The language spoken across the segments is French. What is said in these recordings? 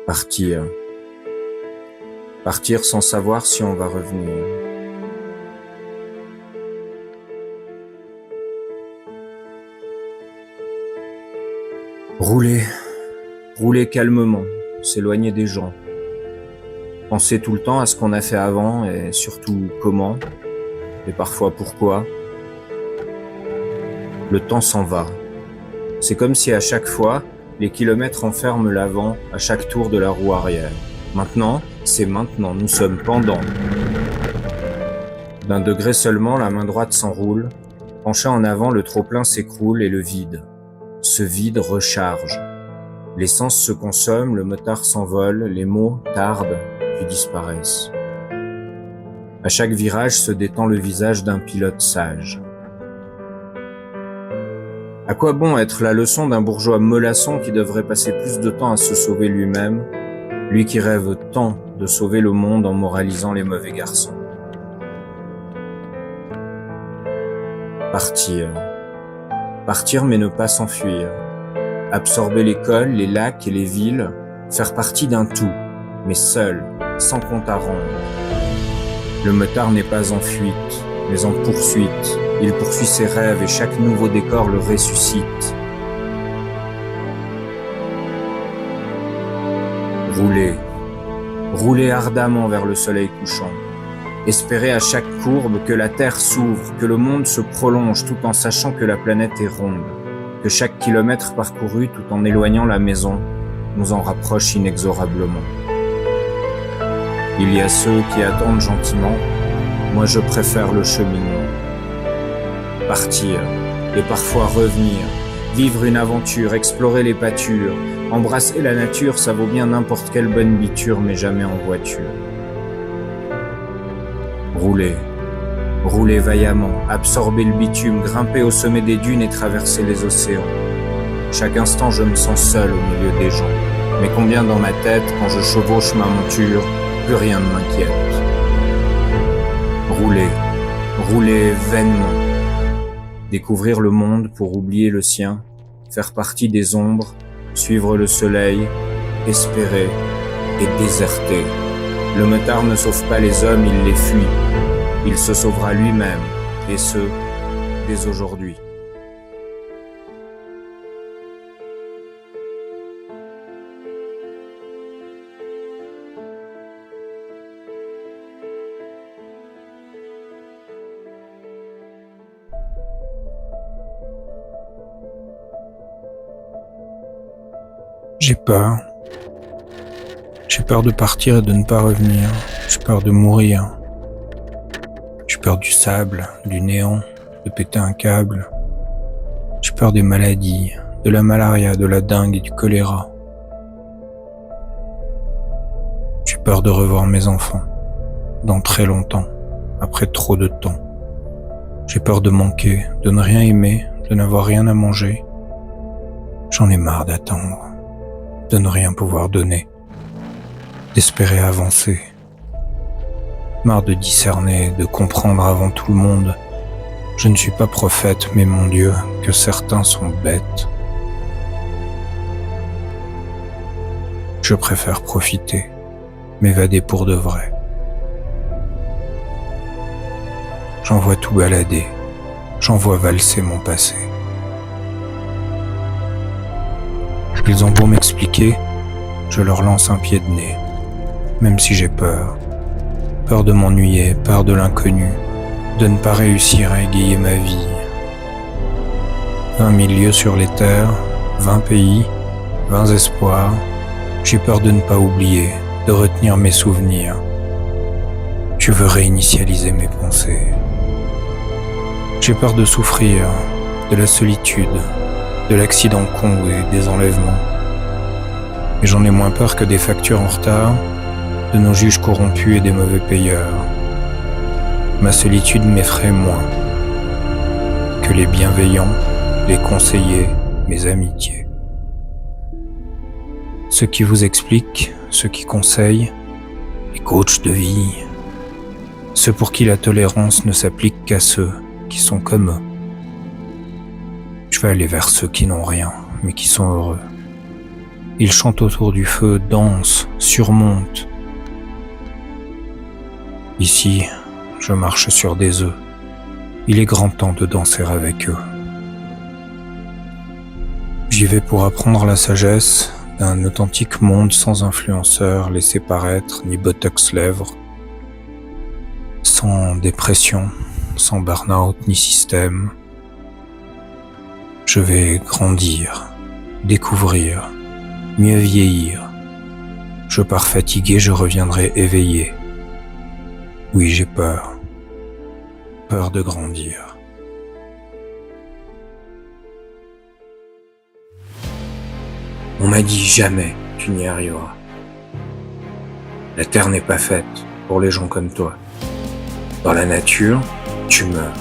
Partir. Partir sans savoir si on va revenir. Rouler. Rouler calmement, s'éloigner des gens. Penser tout le temps à ce qu'on a fait avant et surtout comment, et parfois pourquoi. Le temps s'en va. C'est comme si à chaque fois, les kilomètres enferment l'avant à chaque tour de la roue arrière. Maintenant, c'est maintenant, nous sommes pendant. D'un degré seulement, la main droite s'enroule. Penché en avant, le trop-plein s'écroule et le vide. Ce vide recharge. L'essence se consomme, le motard s'envole, les mots tardent, puis disparaissent. À chaque virage se détend le visage d'un pilote sage. À quoi bon être la leçon d'un bourgeois mollasson qui devrait passer plus de temps à se sauver lui-même, lui qui rêve tant de sauver le monde en moralisant les mauvais garçons? Partir. Partir mais ne pas s'enfuir. Absorber l'école, les lacs et les villes, faire partie d'un tout, mais seul, sans compte à rendre. Le motard n'est pas en fuite, mais en poursuite. Il poursuit ses rêves et chaque nouveau décor le ressuscite. Rouler. Rouler ardemment vers le soleil couchant. Espérer à chaque courbe que la terre s'ouvre, que le monde se prolonge tout en sachant que la planète est ronde, que chaque kilomètre parcouru tout en éloignant la maison nous en rapproche inexorablement. Il y a ceux qui attendent gentiment, moi je préfère le cheminement. Partir, et parfois revenir, vivre une aventure, explorer les pâtures, embrasser la nature, ça vaut bien n'importe quelle bonne biture, mais jamais en voiture. Rouler, rouler vaillamment, absorber le bitume, grimper au sommet des dunes et traverser les océans. Chaque instant je me sens seul au milieu des gens, mais combien dans ma tête, quand je chevauche ma monture, plus rien ne m'inquiète. Rouler, rouler vainement. Découvrir le monde pour oublier le sien, faire partie des ombres, suivre le soleil, espérer et déserter. Le motard ne sauve pas les hommes, il les fuit. Il se sauvera lui-même, et ce, dès aujourd'hui. J'ai peur. J'ai peur de partir et de ne pas revenir. J'ai peur de mourir. J'ai peur du sable, du néant, de péter un câble. J'ai peur des maladies, de la malaria, de la dengue et du choléra. J'ai peur de revoir mes enfants, dans très longtemps, après trop de temps. J'ai peur de manquer, de ne rien aimer, de n'avoir rien à manger. J'en ai marre d'attendre, de ne rien pouvoir donner, d'espérer avancer. Marre de discerner, de comprendre avant tout le monde. Je ne suis pas prophète, mais mon Dieu, que certains sont bêtes. Je préfère profiter, m'évader pour de vrai. J'en vois tout balader, j'en vois valser mon passé. Ils ont beau m'expliquer, je leur lance un pied de nez, même si j'ai peur. Peur de m'ennuyer, peur de l'inconnu, de ne pas réussir à égayer ma vie. 20 000 lieues sur les terres, 20 pays, 20 espoirs. J'ai peur de ne pas oublier, de retenir mes souvenirs. Je veux réinitialiser mes pensées. J'ai peur de souffrir, de la solitude, de l'accident con et des enlèvements. Mais j'en ai moins peur que des factures en retard, de nos juges corrompus et des mauvais payeurs. Ma solitude m'effraie moins que les bienveillants, les conseillers, mes amitiés. Ceux qui vous expliquent, ceux qui conseillent, les coachs de vie, ceux pour qui la tolérance ne s'applique qu'à ceux qui sont comme eux. Je vais aller vers ceux qui n'ont rien, mais qui sont heureux. Ils chantent autour du feu, dansent, surmontent. Ici, je marche sur des œufs. Il est grand temps de danser avec eux. J'y vais pour apprendre la sagesse d'un authentique monde sans influenceurs laissés paraître, ni botox lèvres, sans dépression, sans burn-out ni système. Je vais grandir, découvrir, mieux vieillir. Je pars fatigué, je reviendrai éveillé. Oui, j'ai peur. Peur de grandir. On m'a dit jamais tu n'y arriveras. La terre n'est pas faite pour les gens comme toi. Dans la nature, tu meurs.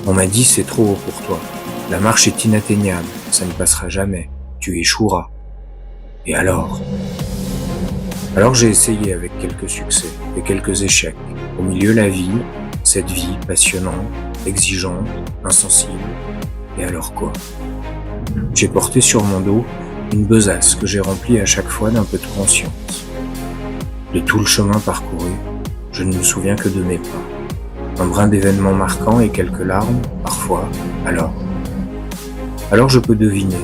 On m'a dit c'est trop haut pour toi. La marche est inatteignable, ça ne passera jamais. Tu échoueras. Et alors j'ai essayé avec quelques succès et quelques échecs. Au milieu, la vie, cette vie passionnante, exigeante, insensible. Et alors quoi? J'ai porté sur mon dos une besace que j'ai remplie à chaque fois d'un peu de conscience. De tout le chemin parcouru, je ne me souviens que de mes pas. Un brin d'événements marquants et quelques larmes, parfois, Alors je peux deviner,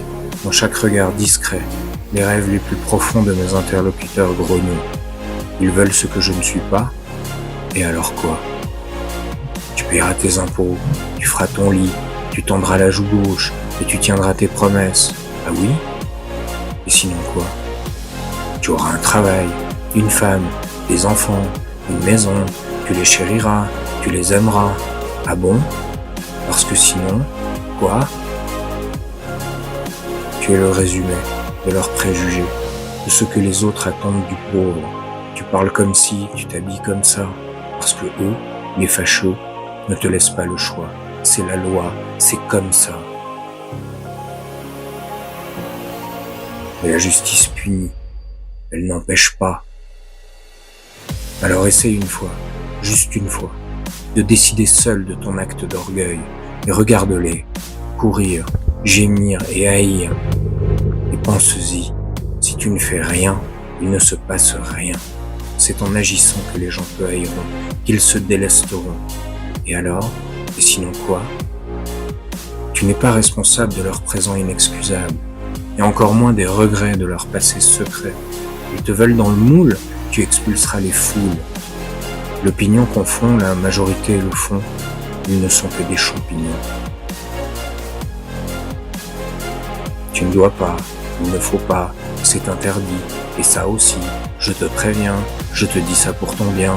dans chaque regard discret, les rêves les plus profonds de mes interlocuteurs grognons. Ils veulent ce que je ne suis pas, et alors quoi? Tu paieras tes impôts, tu feras ton lit, tu tendras la joue gauche, et tu tiendras tes promesses. Ah oui? Et sinon quoi? Tu auras un travail, une femme, des enfants, une maison, tu les chériras, tu les aimeras. Ah bon? Parce que sinon, quoi? Tu es le résumé de leurs préjugés, de ce que les autres attendent du pauvre. Tu parles comme si, tu t'habilles comme ça, parce que eux, les facheux, ne te laissent pas le choix. C'est la loi, c'est comme ça. Mais la justice punit, elle n'empêche pas. Alors essaye une fois, juste une fois, de décider seul de ton acte d'orgueil, et regarde-les, courir, gémir et haïr. Et pense-y, si tu ne fais rien, il ne se passe rien. C'est en agissant que les gens te haïront, qu'ils se délesteront. Et alors? Et sinon quoi? Tu n'es pas responsable de leur présent inexcusable, et encore moins des regrets de leur passé secret. Ils te veulent dans le moule, tu expulseras les foules. L'opinion confond la majorité et le fond, ils ne sont que des champignons. Tu ne dois pas, il ne faut pas, c'est interdit, et ça aussi, je te préviens, je te dis ça pour ton bien.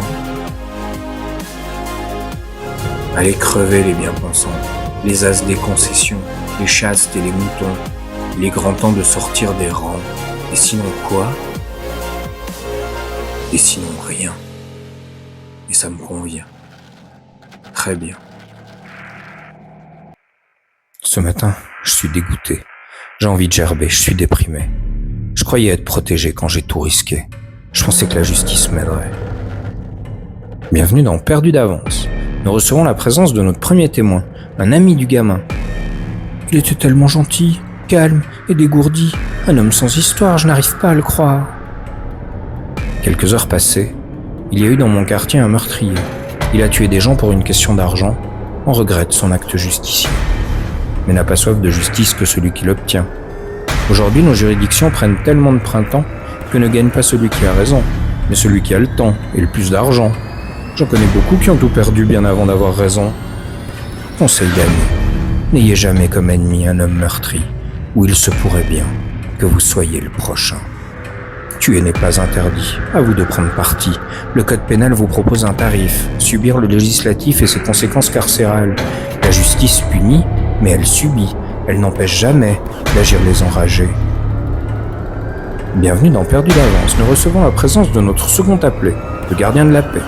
Allez crever les bien-pensants, les as des concessions, les chastes et les moutons. Il est grand temps de sortir des rangs. Et sinon quoi? Et sinon rien. Et ça me convient. Très bien. Ce matin, je suis dégoûté. J'ai envie de gerber, je suis déprimé. Je croyais être protégé quand j'ai tout risqué. Je pensais que la justice m'aiderait. Bienvenue dans Perdu d'avance. Nous recevons la présence de notre premier témoin, un ami du gamin. Il était tellement gentil, calme et dégourdi. Un homme sans histoire, je n'arrive pas à le croire. Quelques heures passées, il y a eu dans mon quartier un meurtrier. Il a tué des gens pour une question d'argent. On regrette son acte justicier. Mais n'a pas soif de justice que celui qui l'obtient. Aujourd'hui, nos juridictions prennent tellement de printemps que ne gagne pas celui qui a raison, mais celui qui a le temps et le plus d'argent. J'en connais beaucoup qui ont tout perdu bien avant d'avoir raison. Conseil d'amis, n'ayez jamais comme ennemi un homme meurtri, où il se pourrait bien que vous soyez le prochain. Tuer n'est pas interdit, à vous de prendre parti. Le code pénal vous propose un tarif, subir le législatif et ses conséquences carcérales. La justice punit, mais elle subit, elle n'empêche jamais d'agir les enragés. Bienvenue dans Perdu d'avance, nous recevons la présence de notre second appelé, le gardien de la paix.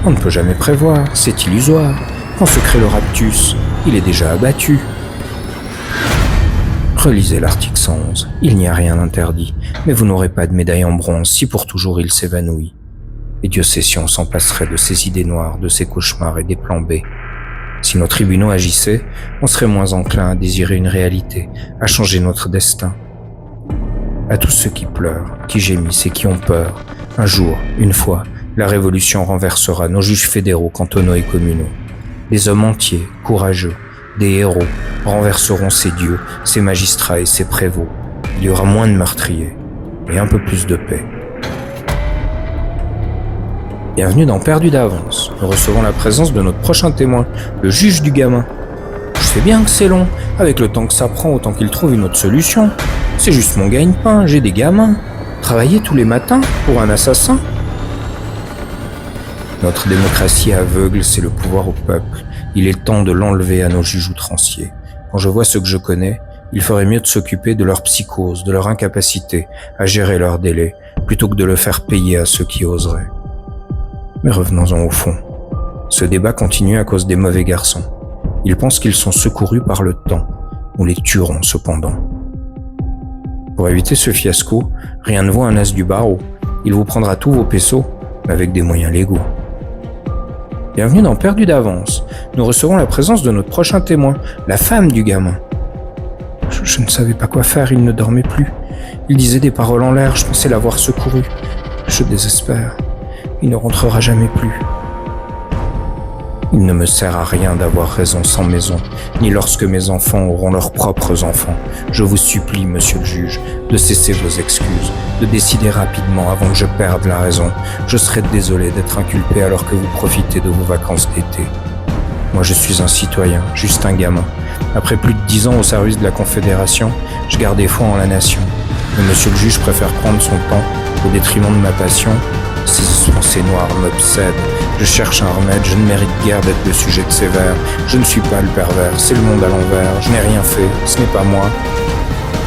On ne peut jamais prévoir, c'est illusoire. Quand se crée le raptus, il est déjà abattu. Relisez l'article 111, il n'y a rien d'interdit, mais vous n'aurez pas de médaille en bronze si pour toujours il s'évanouit. Et Dieu sait si on s'en passerait de ces idées noires, de ces cauchemars et des plans B. Si nos tribunaux agissaient, on serait moins enclin à désirer une réalité, à changer notre destin. À tous ceux qui pleurent, qui gémissent et qui ont peur, un jour, une fois, la révolution renversera nos juges fédéraux, cantonaux et communaux. Des hommes entiers, courageux, des héros, renverseront ces dieux, ces magistrats et ces prévôts. Il y aura moins de meurtriers et un peu plus de paix. Bienvenue dans Perdu d'avance. Nous recevons la présence de notre prochain témoin, le juge du gamin. Je sais bien que c'est long, avec le temps que ça prend, autant qu'il trouve une autre solution. C'est juste mon gagne-pain, j'ai des gamins. Travailler tous les matins pour un assassin? Notre démocratie aveugle, c'est le pouvoir au peuple. Il est temps de l'enlever à nos juges outranciers. Quand je vois ceux que je connais, il ferait mieux de s'occuper de leur psychose, de leur incapacité à gérer leurs délais, plutôt que de le faire payer à ceux qui oseraient. Mais revenons-en au fond. Ce débat continue à cause des mauvais garçons. Ils pensent qu'ils sont secourus par le temps. Nous les tuerons cependant. Pour éviter ce fiasco, rien ne vaut un as du barreau. Il vous prendra tous vos pesos, mais avec des moyens légaux. Bienvenue dans Perdu d'avance. Nous recevons la présence de notre prochain témoin, la femme du gamin. Je ne savais pas quoi faire, il ne dormait plus. Il disait des paroles en l'air, je pensais l'avoir secouru. Je désespère. Il ne rentrera jamais plus. Il ne me sert à rien d'avoir raison sans maison, ni lorsque mes enfants auront leurs propres enfants. Je vous supplie, monsieur le juge, de cesser vos excuses, de décider rapidement avant que je perde la raison. Je serais désolé d'être inculpé alors que vous profitez de vos vacances d'été. Moi, je suis un citoyen, juste un gamin. Après plus de 10 ans au service de la Confédération, je gardais foi en la nation. Mais monsieur le juge préfère prendre son temps au détriment de ma passion. Ces pensées noires m'obsèdent. Je cherche un remède, je ne mérite guère d'être le sujet de ces vers. Je ne suis pas le pervers, c'est le monde à l'envers. Je n'ai rien fait, ce n'est pas moi.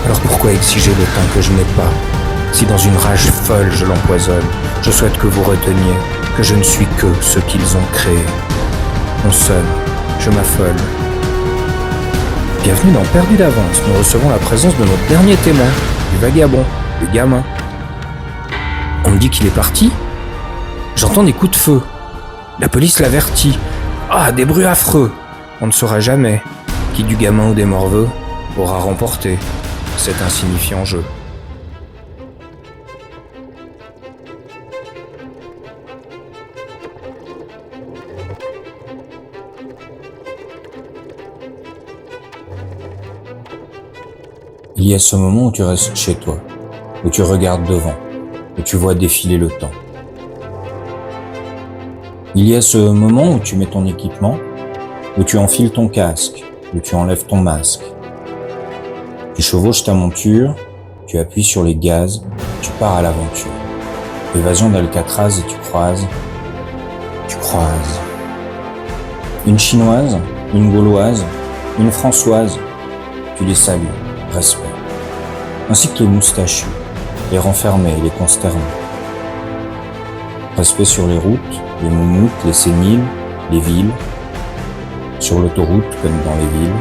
Alors pourquoi exiger le temps que je n'ai pas? Si dans une rage folle je l'empoisonne, je souhaite que vous reteniez que je ne suis que ce qu'ils ont créé. On sonne, je m'affole. Bienvenue dans Perdu d'avance. Nous recevons la présence de notre dernier témoin, du vagabond, le gamin. On me dit qu'il est parti. J'entends des coups de feu. La police l'avertit. Ah, des bruits affreux. On ne saura jamais qui du gamin ou des morveux aura remporté cet insignifiant jeu. Il y a ce moment où tu restes chez toi, où tu regardes devant, où tu vois défiler le temps. Il y a ce moment où tu mets ton équipement, où tu enfiles ton casque, où tu enlèves ton masque. Tu chevauches ta monture, tu appuies sur les gaz, tu pars à l'aventure. Évasion d'Alcatraz et tu croises. Une chinoise, une gauloise, une françoise. Tu les salues, respect. Ainsi que les moustachus, les renfermés et les consternés. Respect sur les routes, les moumoutes, les séniles, les villes. Sur l'autoroute comme dans les villes.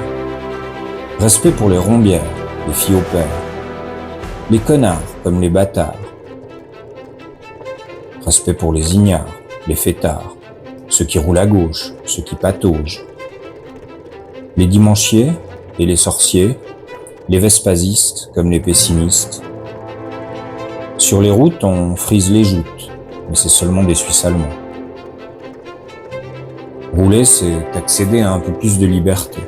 Respect pour les rombières, les filles au père. Les connards comme les bâtards. Respect pour les ignares, les fêtards. Ceux qui roulent à gauche, ceux qui pataugent. Les dimanchiers et les sorciers. Les vespasistes comme les pessimistes. Sur les routes, on frise les joutes, mais c'est seulement des Suisses allemands. Rouler, c'est accéder à un peu plus de liberté.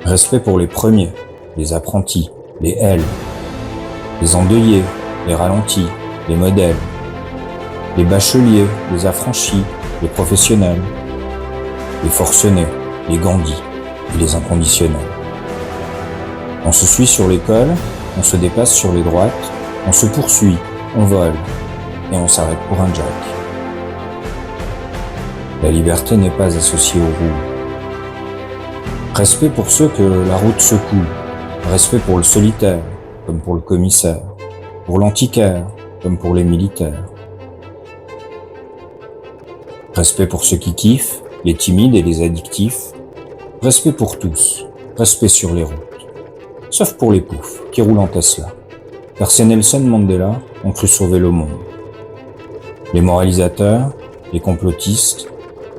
Respect pour les premiers, les apprentis, les L, les endeuillés, les ralentis, les modèles, les bacheliers, les affranchis, les professionnels, les forcenés, les Gandhi et les inconditionnels. On se suit sur l'école, on se dépasse sur les droites, on se poursuit, on vole et on s'arrête pour un jack. La liberté n'est pas associée aux roues. Respect pour ceux que la route secoue, respect pour le solitaire comme pour le commissaire, pour l'antiquaire comme pour les militaires. Respect pour ceux qui kiffent, les timides et les addictifs. Respect pour tous, respect sur les routes. Sauf pour les poufs qui roulent en Tesla. Car ces Nelson Mandela ont cru sauver le monde. Les moralisateurs, les complotistes,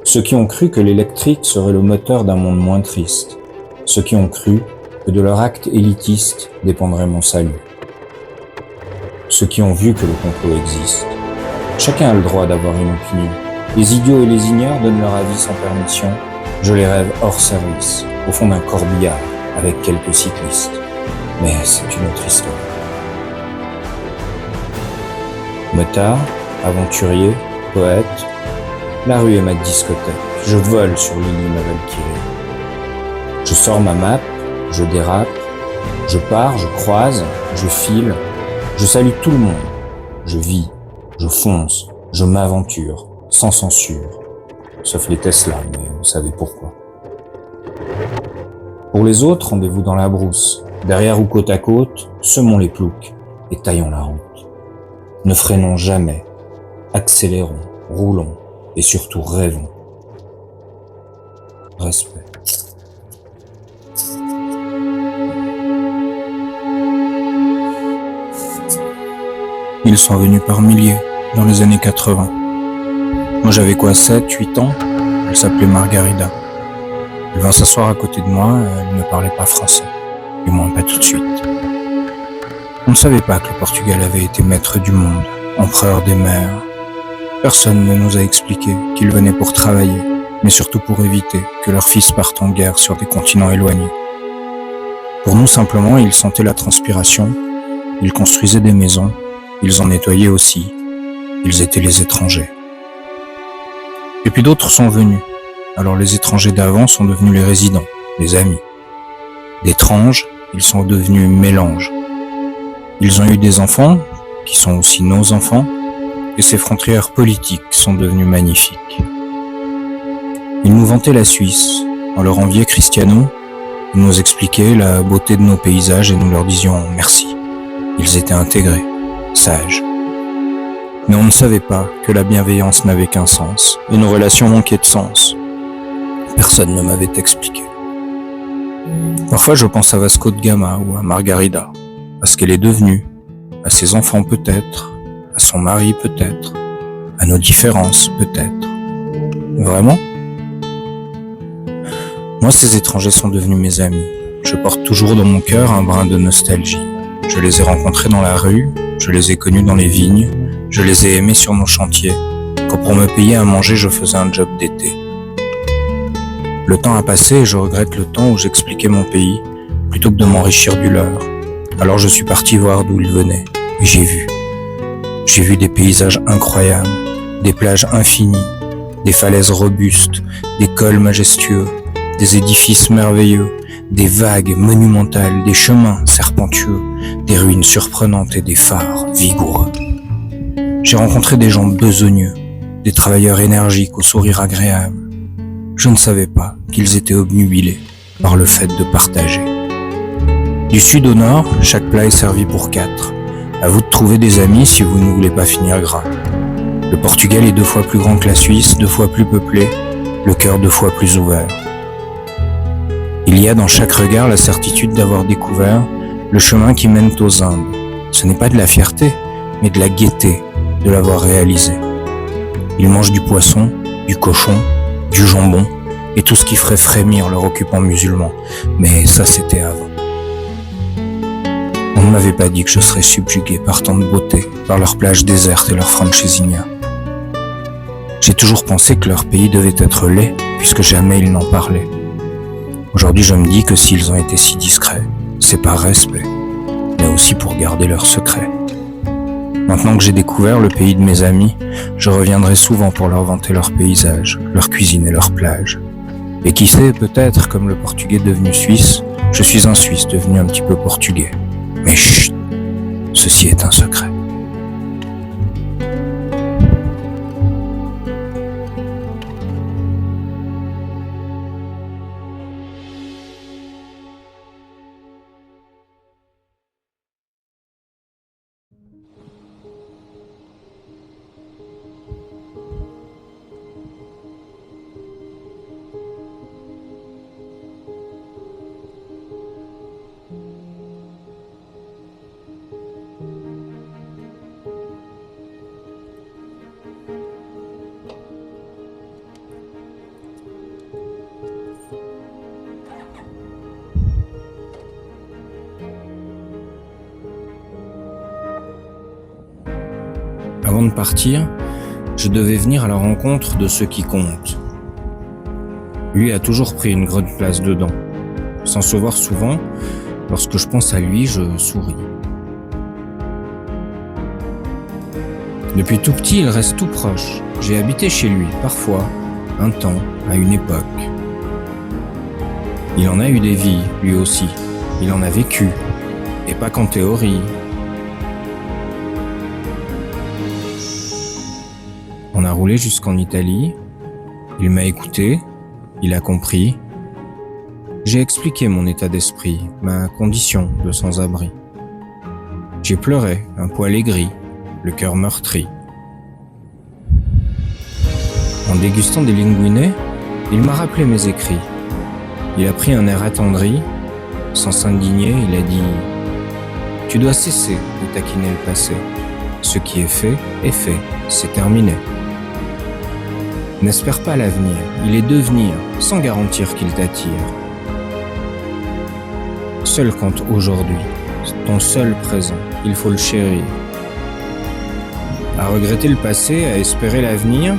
ceux qui ont cru que l'électrique serait le moteur d'un monde moins triste. Ceux qui ont cru que de leur acte élitiste dépendrait mon salut. Ceux qui ont vu que le complot existe, chacun a le droit d'avoir une opinion. Les idiots et les ignares donnent leur avis sans permission. Je les rêve hors service, au fond d'un corbillard, avec quelques cyclistes. Mais c'est une autre histoire. Motard, aventurier, poète, la rue est ma discothèque. Je vole sur l'île ma Valkyrie. Je sors ma map, je dérape, je pars, je croise, je file, je salue tout le monde. Je vis, je fonce, je m'aventure, sans censure. Sauf les Tesla, mais vous savez pourquoi. Pour les autres, rendez-vous dans la brousse. Derrière ou côte à côte, semons les ploucs et taillons la route. Ne freinons jamais, accélérons, roulons et surtout rêvons. Respect. Ils sont venus par milliers dans les années 80. Moi j'avais quoi, 7, 8 ans? Elle s'appelait Margarida. Elle vint s'asseoir à côté de moi, elle ne parlait pas français. Du moins pas tout de suite. On ne savait pas que le Portugal avait été maître du monde, empereur des mers. Personne ne nous a expliqué qu'ils venaient pour travailler, mais surtout pour éviter que leurs fils partent en guerre sur des continents éloignés. Pour nous simplement, ils sentaient la transpiration, ils construisaient des maisons, ils en nettoyaient aussi, ils étaient les étrangers. Et puis d'autres sont venus, alors les étrangers d'avant sont devenus les résidents, les amis. D'étranges, ils sont devenus mélanges. Ils ont eu des enfants, qui sont aussi nos enfants, et ces frontières politiques sont devenues magnifiques. Ils nous vantaient la Suisse, on leur enviait Cristiano, ils nous expliquaient la beauté de nos paysages et nous leur disions merci. Ils étaient intégrés, sages. Mais on ne savait pas que la bienveillance n'avait qu'un sens, et nos relations manquaient de sens. Personne ne m'avait expliqué. Parfois je pense à Vasco de Gama ou à Margarida, à ce qu'elle est devenue, à ses enfants peut-être, à son mari peut-être, à nos différences peut-être. Vraiment ? Moi, ces étrangers sont devenus mes amis. Je porte toujours dans mon cœur un brin de nostalgie. Je les ai rencontrés dans la rue, je les ai connus dans les vignes, je les ai aimés sur nos chantiers, quand pour me payer à manger, je faisais un job d'été. Le temps a passé et je regrette le temps où j'expliquais mon pays, plutôt que de m'enrichir du leur. Alors je suis parti voir d'où ils venaient, et j'ai vu. J'ai vu des paysages incroyables, des plages infinies, des falaises robustes, des cols majestueux, des édifices merveilleux, des vagues monumentales, des chemins serpentueux, des ruines surprenantes et des phares vigoureux. J'ai rencontré des gens besogneux, des travailleurs énergiques au sourire agréable. Je ne savais pas qu'ils étaient obnubilés par le fait de partager. Du sud au nord, chaque plat est servi pour 4. À vous de trouver des amis si vous ne voulez pas finir gras. Le Portugal est 2 fois plus grand que la Suisse, 2 fois plus peuplé, le cœur 2 fois plus ouvert. Il y a dans chaque regard la certitude d'avoir découvert le chemin qui mène aux Indes. Ce n'est pas de la fierté, mais de la gaieté de l'avoir réalisé. Ils mangent du poisson, du cochon, du jambon et tout ce qui ferait frémir leur occupant musulman. Mais ça, c'était avant. On ne m'avait pas dit que je serais subjugué par tant de beauté, par leurs plages désertes et leurs francesinha. J'ai toujours pensé que leur pays devait être laid, puisque jamais ils n'en parlaient. Aujourd'hui, je me dis que s'ils ont été si discrets, c'est par respect, mais aussi pour garder leurs secrets. Maintenant que j'ai découvert le pays de mes amis, je reviendrai souvent pour leur vanter leurs paysages, leur cuisine et leurs plages. Et qui sait, peut-être, comme le Portugais devenu Suisse, je suis un Suisse devenu un petit peu portugais. Mais chut, ceci est un secret. Avant de partir, je devais venir à la rencontre de ceux qui comptent. Lui a toujours pris une grande place dedans. Sans se voir souvent, lorsque je pense à lui, je souris. Depuis tout petit, il reste tout proche. J'ai habité chez lui, parfois, un temps, à une époque. Il en a eu des vies, lui aussi. Il en a vécu, et pas qu'en théorie. On a roulé jusqu'en Italie. Il m'a écouté, il a compris. J'ai expliqué mon état d'esprit, ma condition de sans-abri. J'ai pleuré, un poil aigri, le cœur meurtri. En dégustant des linguinés, il m'a rappelé mes écrits. Il a pris un air attendri, sans s'indigner, il a dit « Tu dois cesser de taquiner le passé. Ce qui est fait, c'est terminé. N'espère pas l'avenir, il est devenir, sans garantir qu'il t'attire. Seul compte aujourd'hui, ton seul présent, il faut le chérir. À regretter le passé, à espérer l'avenir,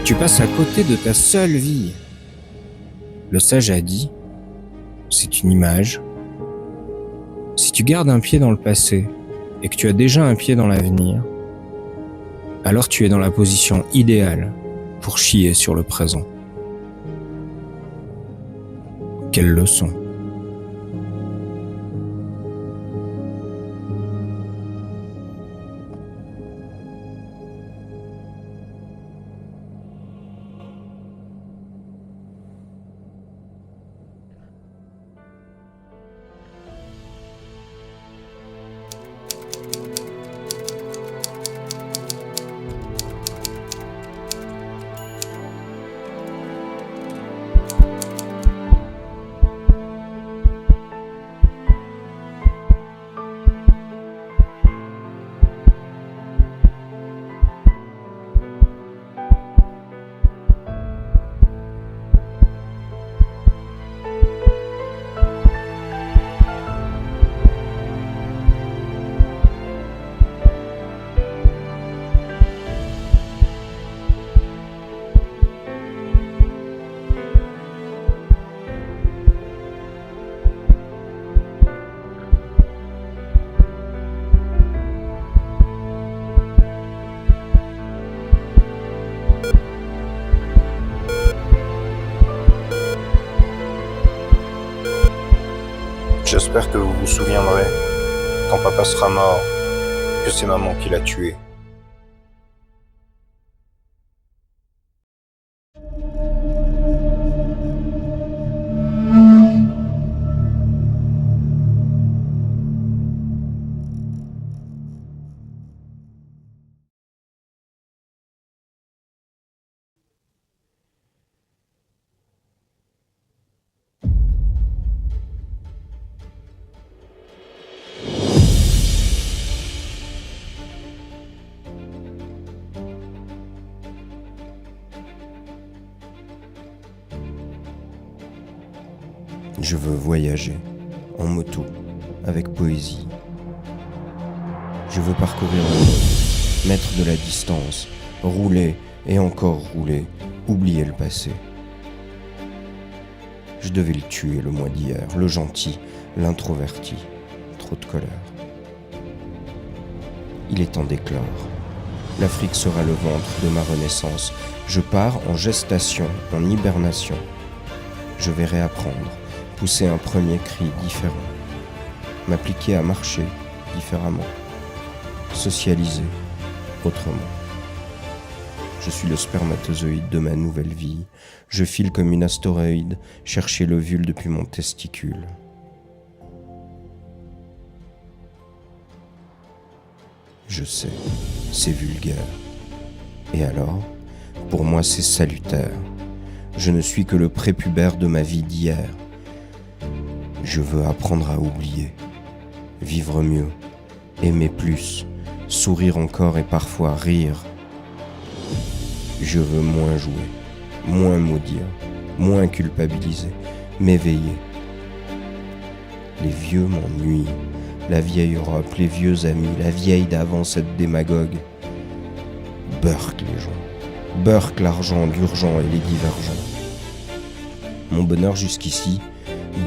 tu passes à côté de ta seule vie. Le sage a dit, c'est une image. Si tu gardes un pied dans le passé et que tu as déjà un pied dans l'avenir, alors tu es dans la position idéale pour chier sur le présent. Quelle leçon! J'espère que vous vous souviendrez, quand papa sera mort, que c'est maman qui l'a tué. Je veux voyager, en moto, avec poésie. Je veux parcourir le monde, mettre de la distance, rouler et encore rouler, oublier le passé. Je devais le tuer le mois d'hier, le gentil, l'introverti, trop de colère. Il est temps d'éclore. L'Afrique sera le ventre de ma renaissance. Je pars en gestation, en hibernation. Je vais réapprendre, pousser un premier cri différent, m'appliquer à marcher différemment, socialiser autrement. Je suis le spermatozoïde de ma nouvelle vie. Je file comme une astéroïde, chercher l'ovule depuis mon testicule. Je sais, c'est vulgaire. Et alors, pour moi c'est salutaire. Je ne suis que le prépubère de ma vie d'hier. Je veux apprendre à oublier, vivre mieux, aimer plus, sourire encore et parfois rire. Je veux moins jouer, moins maudire, moins culpabiliser, m'éveiller. Les vieux m'ennuient, la vieille Europe, les vieux amis, la vieille d'avant, cette démagogue. Burk les gens. Burk l'argent, l'urgent et les divergents. Mon bonheur jusqu'ici,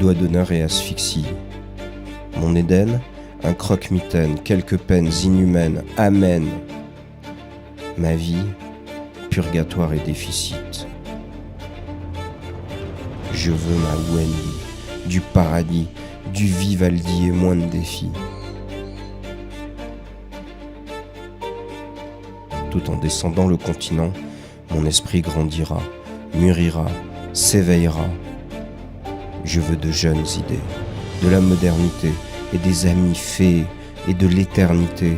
doigt d'honneur et asphyxie. Mon Éden, un croque-mitaine, quelques peines inhumaines, amen. Ma vie, purgatoire et déficit. Je veux ma Wendy, du paradis, du Vivaldi et moins de défis. Tout en descendant le continent, mon esprit grandira, mûrira, s'éveillera. Je veux de jeunes idées, de la modernité et des amis fées et de l'éternité.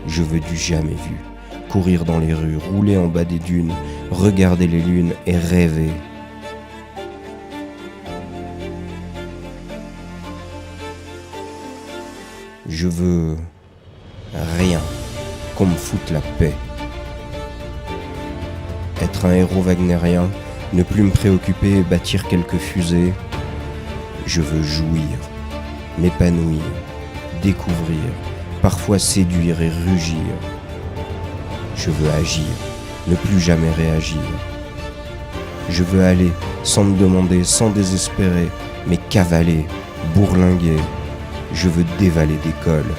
Je veux du jamais vu, courir dans les rues, rouler en bas des dunes, regarder les lunes et rêver. Je veux rien, qu'on me foute la paix. Être un héros wagnérien, ne plus me préoccuper et bâtir quelques fusées. Je veux jouir, m'épanouir, découvrir, parfois séduire et rugir. Je veux agir, ne plus jamais réagir. Je veux aller sans me demander, sans désespérer, mais cavaler, bourlinguer. Je veux dévaler des cols,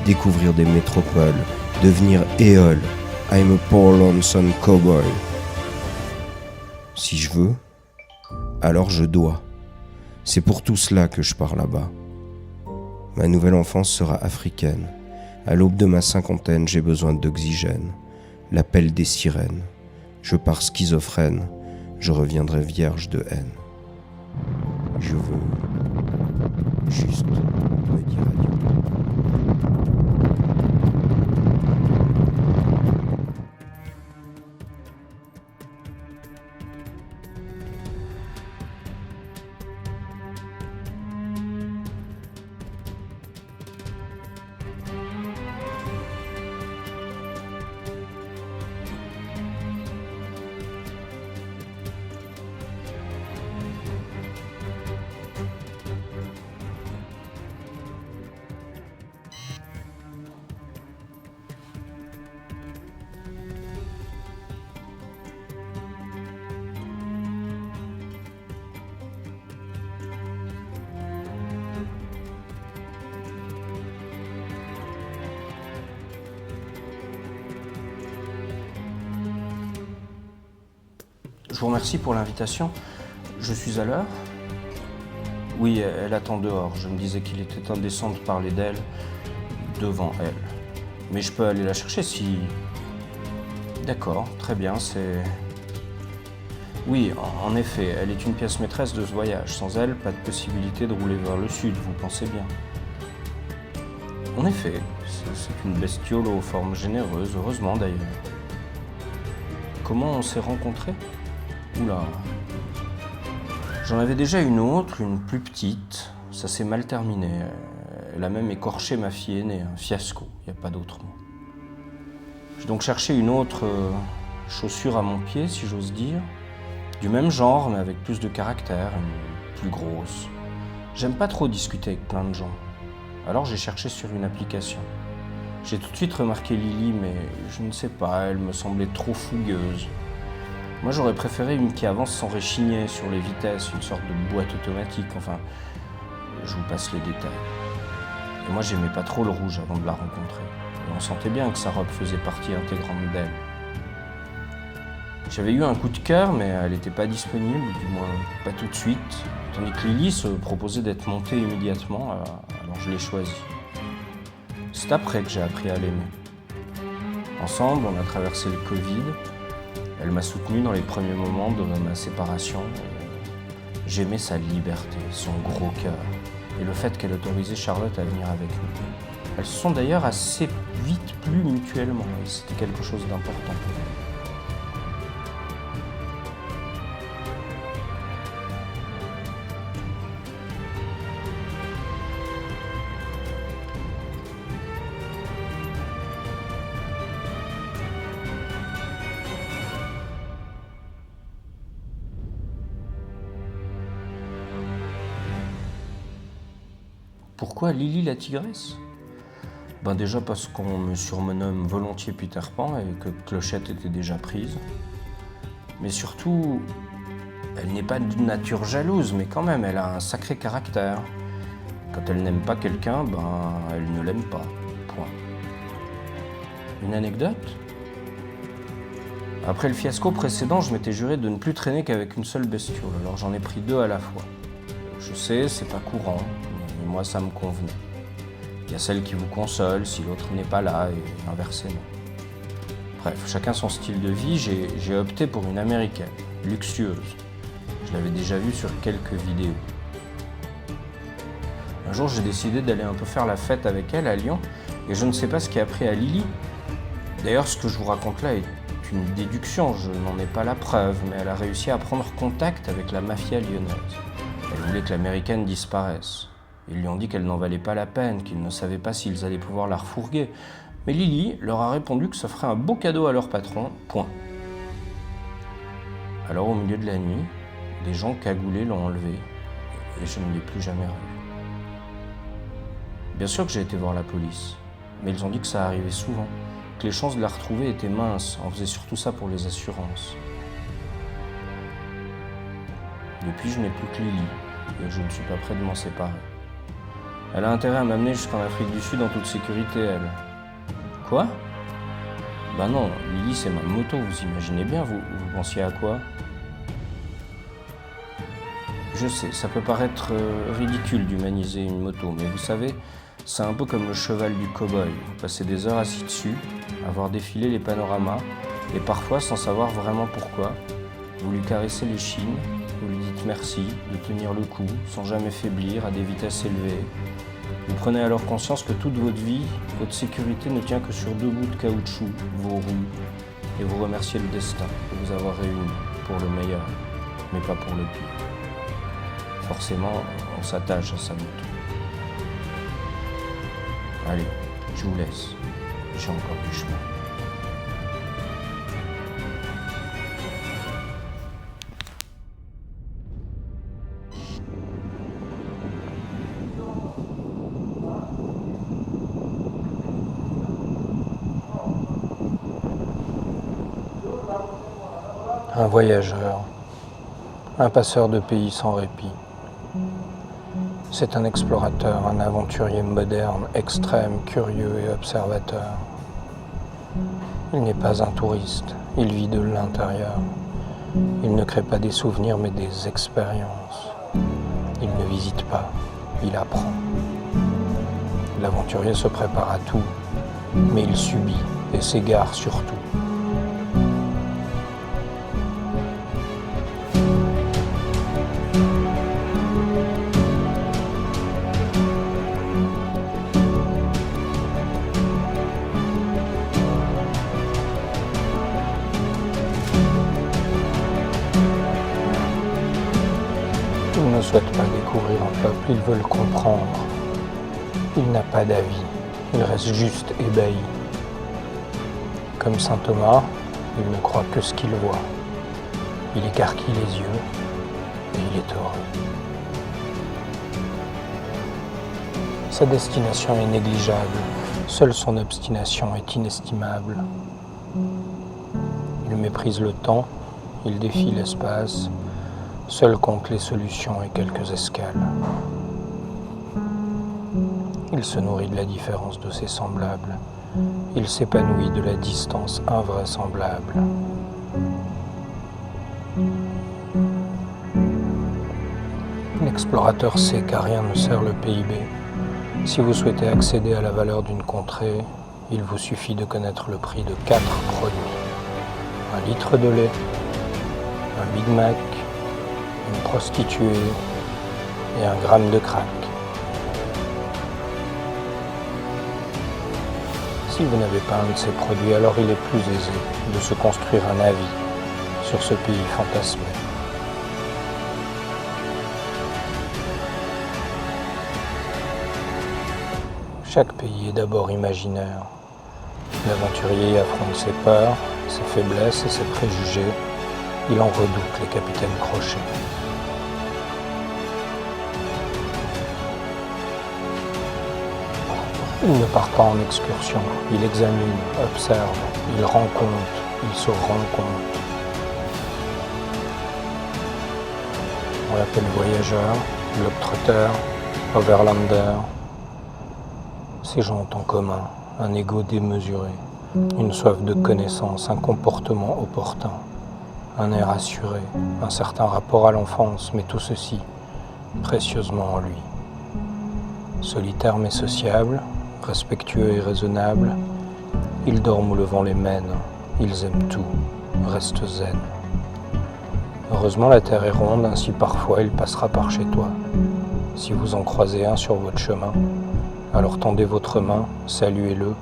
découvrir des métropoles, devenir éole. I'm a poor lonesome cowboy. Si je veux, alors je dois. C'est pour tout cela que je pars là-bas. Ma nouvelle enfance sera africaine. À l'aube de ma cinquantaine, j'ai besoin d'oxygène. L'appel des sirènes. Je pars schizophrène. Je reviendrai vierge de haine. Je veux juste me dire adieu. Je vous remercie pour l'invitation. Je suis à l'heure? Oui, elle attend dehors. Je me disais qu'il était indécent de parler d'elle devant elle. Mais je peux aller la chercher si... D'accord, très bien, c'est... Oui, en effet, elle est une pièce maîtresse de ce voyage. Sans elle, pas de possibilité de rouler vers le sud, vous pensez bien. En effet, c'est une bestiole aux formes généreuses, heureusement d'ailleurs. Comment on s'est rencontrés? Oula. J'en avais déjà une autre, une plus petite. Ça s'est mal terminé. Elle a même écorché ma fille aînée, un fiasco, il n'y a pas d'autre mot. J'ai donc cherché une autre chaussure à mon pied, si j'ose dire. Du même genre, mais avec plus de caractère, une plus grosse. J'aime pas trop discuter avec plein de gens. Alors j'ai cherché sur une application. J'ai tout de suite remarqué Lily, mais je ne sais pas, elle me semblait trop fougueuse. Moi j'aurais préféré une qui avance sans réchigner sur les vitesses, une sorte de boîte automatique, enfin, je vous passe les détails. Et moi j'aimais pas trop le rouge avant de la rencontrer. Et on sentait bien que sa robe faisait partie intégrante d'elle. J'avais eu un coup de cœur, mais elle n'était pas disponible, du moins pas tout de suite, tandis que Lily se proposait d'être montée immédiatement, alors je l'ai choisie. C'est après que j'ai appris à l'aimer. Ensemble, on a traversé le Covid. Elle m'a soutenu dans les premiers moments de ma séparation. J'aimais sa liberté, son gros cœur, et le fait qu'elle autorisait Charlotte à venir avec nous. Elles se sont d'ailleurs assez vite plues mutuellement, et c'était quelque chose d'important pour elle. Pourquoi Lily la tigresse? Ben déjà parce qu'on me surnomme volontiers Peter Pan et que Clochette était déjà prise. Mais surtout, elle n'est pas d'une nature jalouse, mais quand même, elle a un sacré caractère. Quand elle n'aime pas quelqu'un, ben elle ne l'aime pas. Point. Une anecdote ? Après le fiasco précédent, je m'étais juré de ne plus traîner qu'avec une seule bestiole, alors j'en ai pris 2 à la fois. Je sais, c'est pas courant, mais moi ça me convenait. Il y a celle qui vous console si l'autre n'est pas là, et inversement. Bref, chacun son style de vie, j'ai opté pour une américaine, luxueuse. Je l'avais déjà vue sur quelques vidéos. Un jour, j'ai décidé d'aller un peu faire la fête avec elle à Lyon, et je ne sais pas ce qui a pris à Lily. D'ailleurs, ce que je vous raconte là est une déduction, je n'en ai pas la preuve, mais elle a réussi à prendre contact avec la mafia lyonnaise. Elle voulait que l'américaine disparaisse. Ils lui ont dit qu'elle n'en valait pas la peine, qu'ils ne savaient pas s'ils allaient pouvoir la refourguer. Mais Lily leur a répondu que ça ferait un beau cadeau à leur patron, point. Alors au milieu de la nuit, des gens cagoulés l'ont enlevée, et je ne l'ai plus jamais revue. Bien sûr que j'ai été voir la police, mais ils ont dit que ça arrivait souvent, que les chances de la retrouver étaient minces, on faisait surtout ça pour les assurances. Depuis, je n'ai plus que Lily, et je ne suis pas prêt de m'en séparer. Elle a intérêt à m'amener jusqu'en Afrique du Sud en toute sécurité, elle. Quoi ? Ben non, Lily c'est ma moto, vous imaginez bien, vous pensiez à quoi ? Je sais, ça peut paraître ridicule d'humaniser une moto, mais vous savez, c'est un peu comme le cheval du cow-boy. Vous passez des heures assis dessus, à voir défiler les panoramas, et parfois, sans savoir vraiment pourquoi, vous lui caressez l'échine, vous lui dites merci de tenir le coup, sans jamais faiblir, à des vitesses élevées. Vous prenez alors conscience que toute votre vie, votre sécurité ne tient que sur 2 bouts de caoutchouc, vos roues, et vous remerciez le destin de vous avoir réunis pour le meilleur, mais pas pour le pire. Forcément, on s'attache à sa moto. Allez, je vous laisse. J'ai encore du chemin. Un voyageur, un passeur de pays sans répit. C'est un explorateur, un aventurier moderne, extrême, curieux et observateur. Il n'est pas un touriste, il vit de l'intérieur. Il ne crée pas des souvenirs mais des expériences. Il ne visite pas, il apprend. L'aventurier se prépare à tout, mais il subit et s'égare surtout. Il ne souhaite pas découvrir un peuple, il veut le comprendre. Il n'a pas d'avis, il reste juste ébahi. Comme saint Thomas, il ne croit que ce qu'il voit. Il écarquille les yeux et il est heureux. Sa destination est négligeable, seule son obstination est inestimable. Il méprise le temps, il défie l'espace, seul compte les solutions et quelques escales. Il se nourrit de la différence de ses semblables. Il s'épanouit de la distance invraisemblable. L'explorateur sait qu'à rien ne sert le PIB. Si vous souhaitez accéder à la valeur d'une contrée, il vous suffit de connaître le prix de 4 produits. 1 litre de lait, un Big Mac, une prostituée et 1 gramme de crack. Si vous n'avez pas un de ces produits, alors il est plus aisé de se construire un avis sur ce pays fantasmé. Chaque pays est d'abord imaginaire. L'aventurier y affronte ses peurs, ses faiblesses et ses préjugés. Il en redoute les capitaines crochets. Il ne part pas en excursion, il examine, observe, il rend compte, il se rend compte. On l'appelle voyageur, globe-trotter, overlander. Ces gens ont en commun un ego démesuré, une soif de connaissance, un comportement opportun, un air assuré, un certain rapport à l'enfance, mais tout ceci précieusement en lui. Solitaire mais sociable, respectueux et raisonnable, ils dorment où le vent les mène, ils aiment tout, restent zen. Heureusement la terre est ronde, ainsi parfois il passera par chez toi. Si vous en croisez un sur votre chemin, alors tendez votre main, saluez-le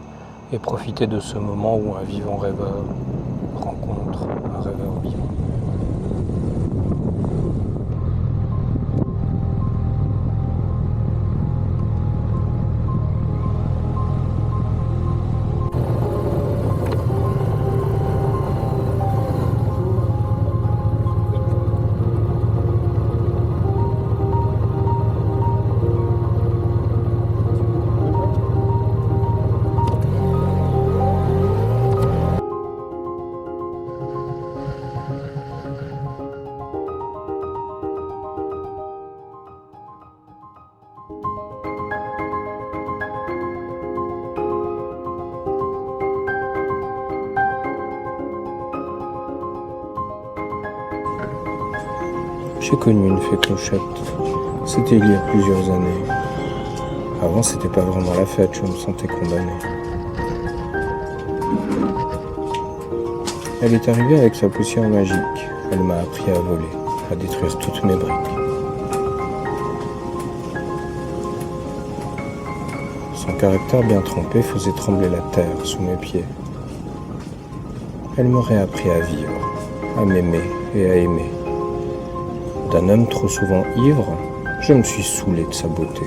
et profitez de ce moment où un vivant rêveur rencontre un rêveur vivant. J'ai connu une fée Clochette. C'était il y a plusieurs années. Avant, c'était pas vraiment la fête, je me sentais condamné. Elle est arrivée avec sa poussière magique. Elle m'a appris à voler, à détruire toutes mes briques. Son caractère bien trempé faisait trembler la terre sous mes pieds. Elle m'aurait appris à vivre, à m'aimer et à aimer. D'un homme trop souvent ivre, je me suis saoulé de sa beauté.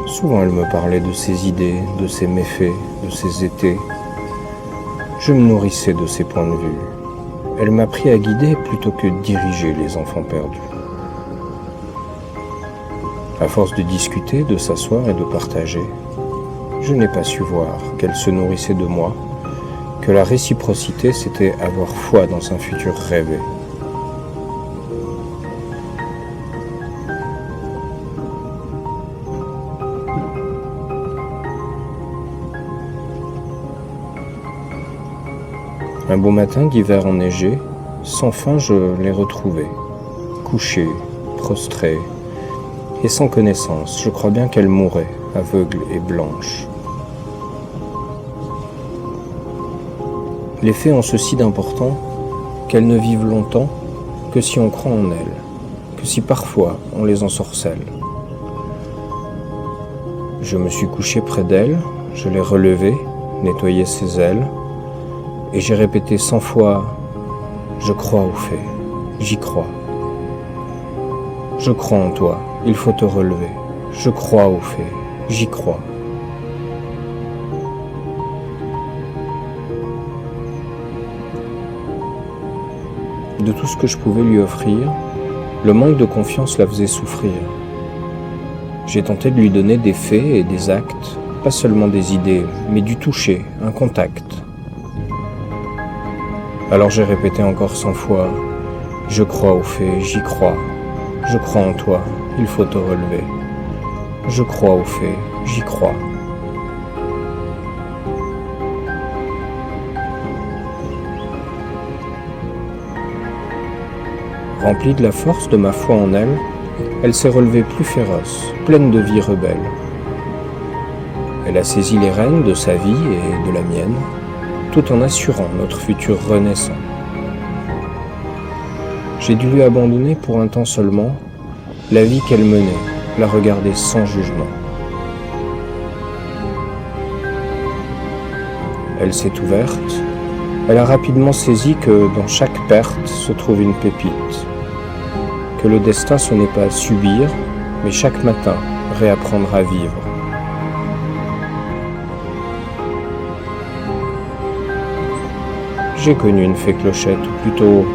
Souvent elle me parlait de ses idées, de ses méfaits, de ses étés. Je me nourrissais de ses points de vue. Elle m'apprit à guider plutôt que diriger les enfants perdus. À force de discuter, de s'asseoir et de partager, je n'ai pas su voir qu'elle se nourrissait de moi, que la réciprocité, c'était avoir foi dans un futur rêvé. Un beau matin d'hiver enneigé, sans fin je l'ai retrouvée, couchée, prostrée, et sans connaissance. Je crois bien qu'elle mourait, aveugle et blanche. Les fées ont ceci d'important qu'elles ne vivent longtemps que si on croit en elles, que si parfois on les ensorcelle. Je me suis couché près d'elle, je l'ai relevée, nettoyé ses ailes, et j'ai répété 100 fois « Je crois aux fées, j'y crois. Je crois en toi, il faut te relever. Je crois aux fées, j'y crois. » De tout ce que je pouvais lui offrir, le manque de confiance la faisait souffrir. J'ai tenté de lui donner des faits et des actes, pas seulement des idées, mais du toucher, un contact. Alors j'ai répété encore 100 fois « Je crois aux fées, j'y crois. Je crois en toi, il faut te relever. Je crois aux fées, j'y crois. » Remplie de la force de ma foi en elle, elle s'est relevée plus féroce, pleine de vie rebelle. Elle a saisi les rênes de sa vie et de la mienne, tout en assurant notre futur renaissant. J'ai dû lui abandonner pour un temps seulement la vie qu'elle menait, la regarder sans jugement. Elle s'est ouverte, elle a rapidement saisi que dans chaque perte se trouve une pépite, que le destin ce n'est pas subir, mais chaque matin réapprendre à vivre. J'ai connu une fée Clochette, ou plutôt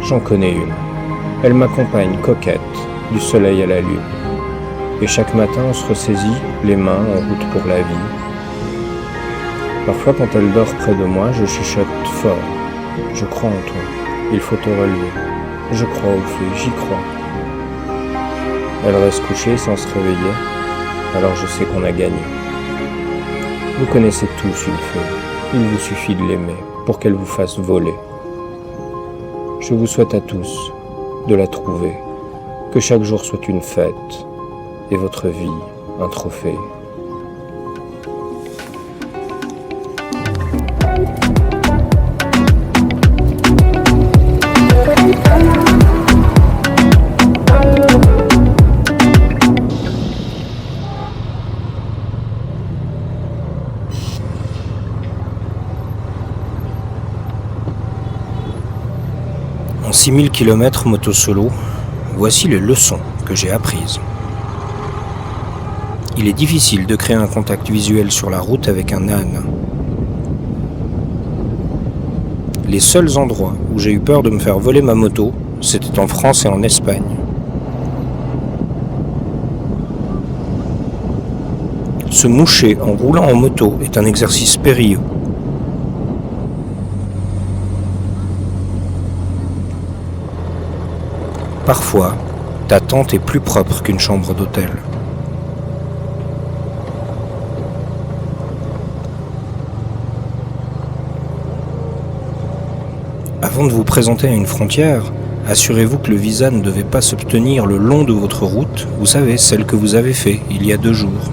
j'en connais une. Elle m'accompagne coquette, du soleil à la lune. Et chaque matin on se ressaisit les mains en route pour la vie. Parfois quand elle dort près de moi, je chuchote fort. Je crois en toi, il faut te relever. Je crois au feu, j'y crois. Elle reste couchée sans se réveiller, alors je sais qu'on a gagné. Vous connaissez tous une feuille, il vous suffit de l'aimer pour qu'elle vous fasse voler. Je vous souhaite à tous de la trouver, que chaque jour soit une fête et votre vie un trophée. En 6000 km moto solo, voici les leçons que j'ai apprises. Il est difficile de créer un contact visuel sur la route avec un âne. Les seuls endroits où j'ai eu peur de me faire voler ma moto, c'était en France et en Espagne. Se moucher en roulant en moto est un exercice périlleux. Parfois, ta tente est plus propre qu'une chambre d'hôtel. Avant de vous présenter à une frontière, assurez-vous que le visa ne devait pas s'obtenir le long de votre route, vous savez, celle que vous avez faite il y a 2 jours.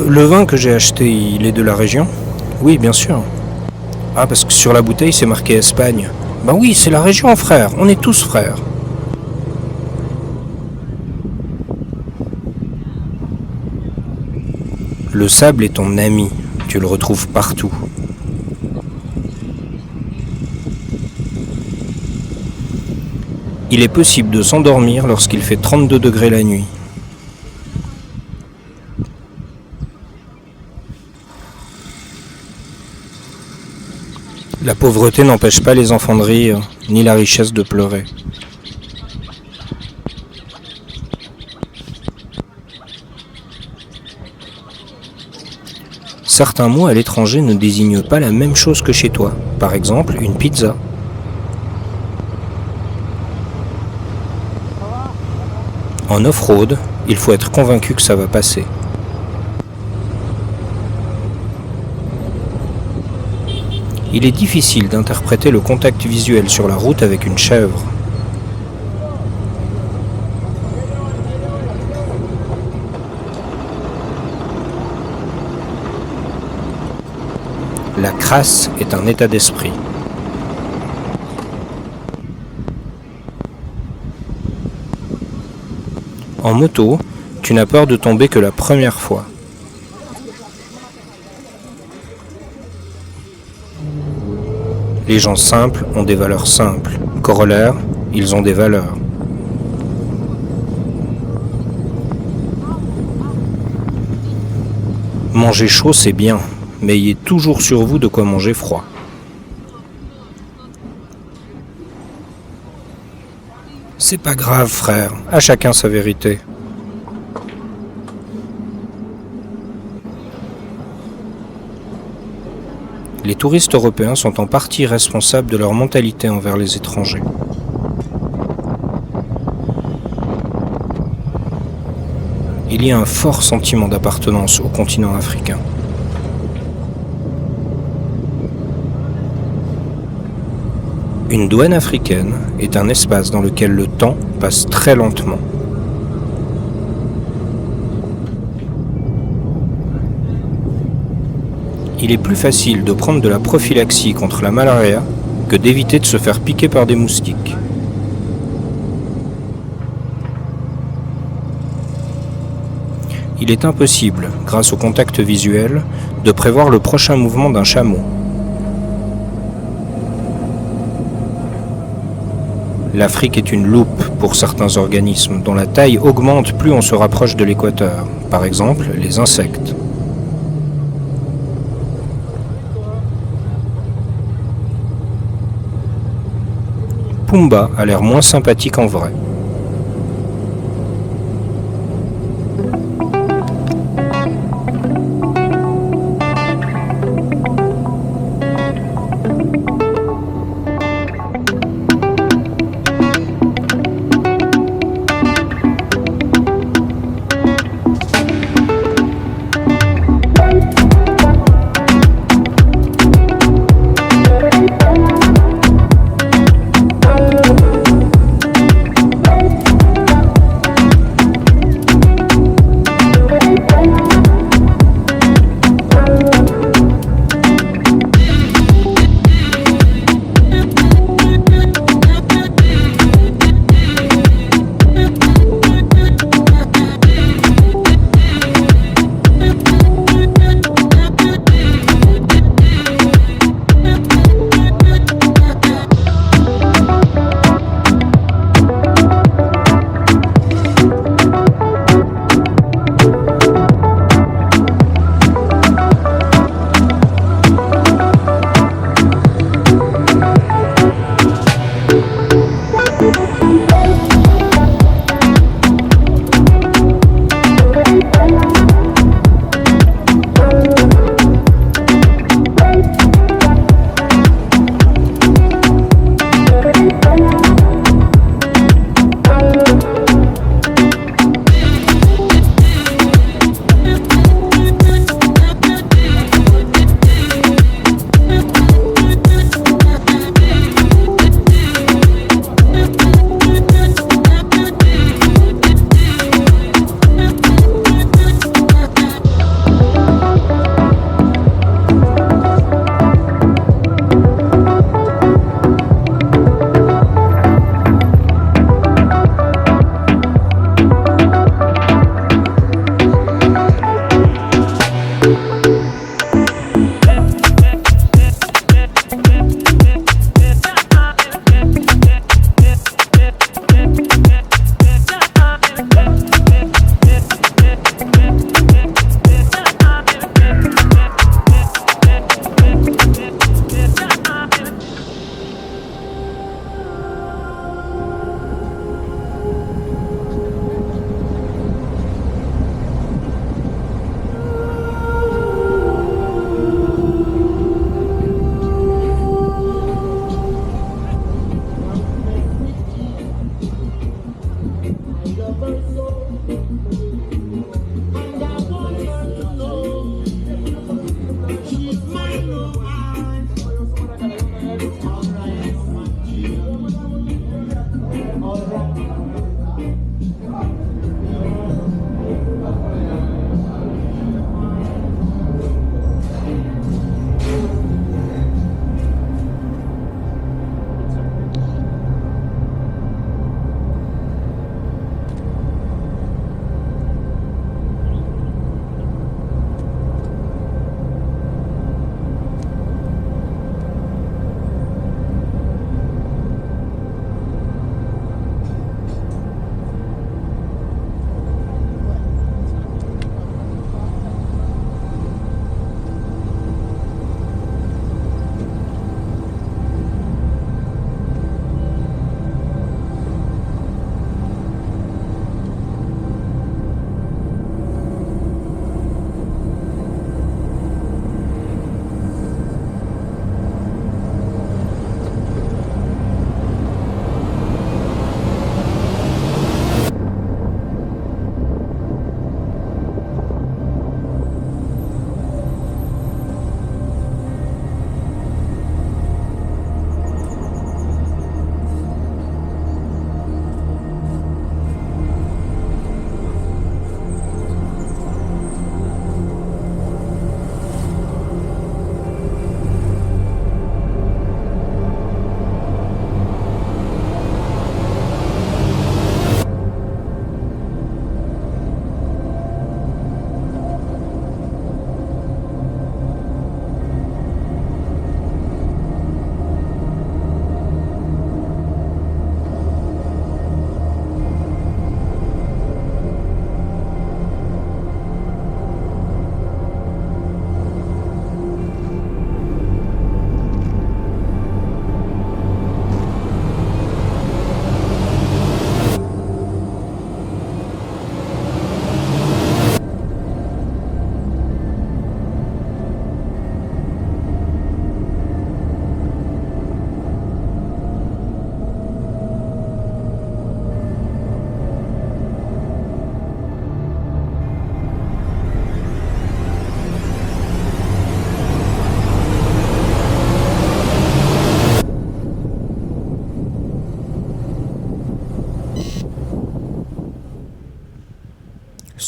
Le vin que j'ai acheté, il est de la région? Oui, bien sûr. Ah, parce que sur la bouteille, c'est marqué Espagne. Ben oui, c'est la région, frère. On est tous frères. Le sable est ton ami. Tu le retrouves partout. Il est possible de s'endormir lorsqu'il fait 32 degrés la nuit. La pauvreté n'empêche pas les enfants de rire, ni la richesse de pleurer. Certains mots à l'étranger ne désignent pas la même chose que chez toi. Par exemple, une pizza. En off-road, il faut être convaincu que ça va passer. Il est difficile d'interpréter le contact visuel sur la route avec une chèvre. La crasse est un état d'esprit. En moto, tu n'as peur de tomber que la première fois. Les gens simples ont des valeurs simples. Corollaire, ils ont des valeurs. Manger chaud, c'est bien, mais ayez toujours sur vous de quoi manger froid. C'est pas grave, frère, à chacun sa vérité. Les touristes européens sont en partie responsables de leur mentalité envers les étrangers. Il y a un fort sentiment d'appartenance au continent africain. Une douane africaine est un espace dans lequel le temps passe très lentement. Il est plus facile de prendre de la prophylaxie contre la malaria que d'éviter de se faire piquer par des moustiques. Il est impossible, grâce au contact visuel, de prévoir le prochain mouvement d'un chameau. L'Afrique est une loupe pour certains organismes dont la taille augmente plus on se rapproche de l'équateur, par exemple les insectes. Pumba a l'air moins sympathique en vrai.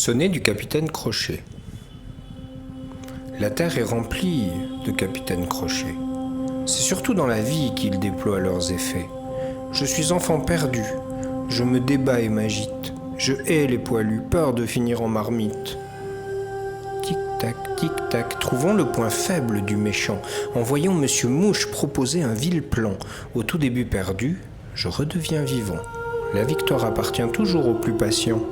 Sonnet du capitaine Crochet. La terre est remplie de capitaines Crochet. C'est surtout dans la vie qu'ils déploient leurs effets. Je suis enfant perdu, je me débats et m'agite. Je hais les poilus, peur de finir en marmite. Tic-tac, trouvons le point faible du méchant. En voyant Monsieur Mouche proposer un vil plan. Au tout début perdu, je redeviens vivant. La victoire appartient toujours aux plus patients.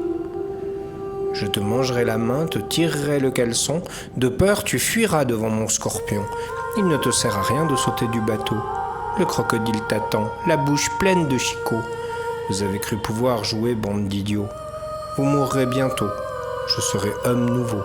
Je te mangerai la main, te tirerai le caleçon. De peur, tu fuiras devant mon scorpion. Il ne te sert à rien de sauter du bateau. Le crocodile t'attend, la bouche pleine de chicots. Vous avez cru pouvoir jouer, bande d'idiots. Vous mourrez bientôt. Je serai homme nouveau.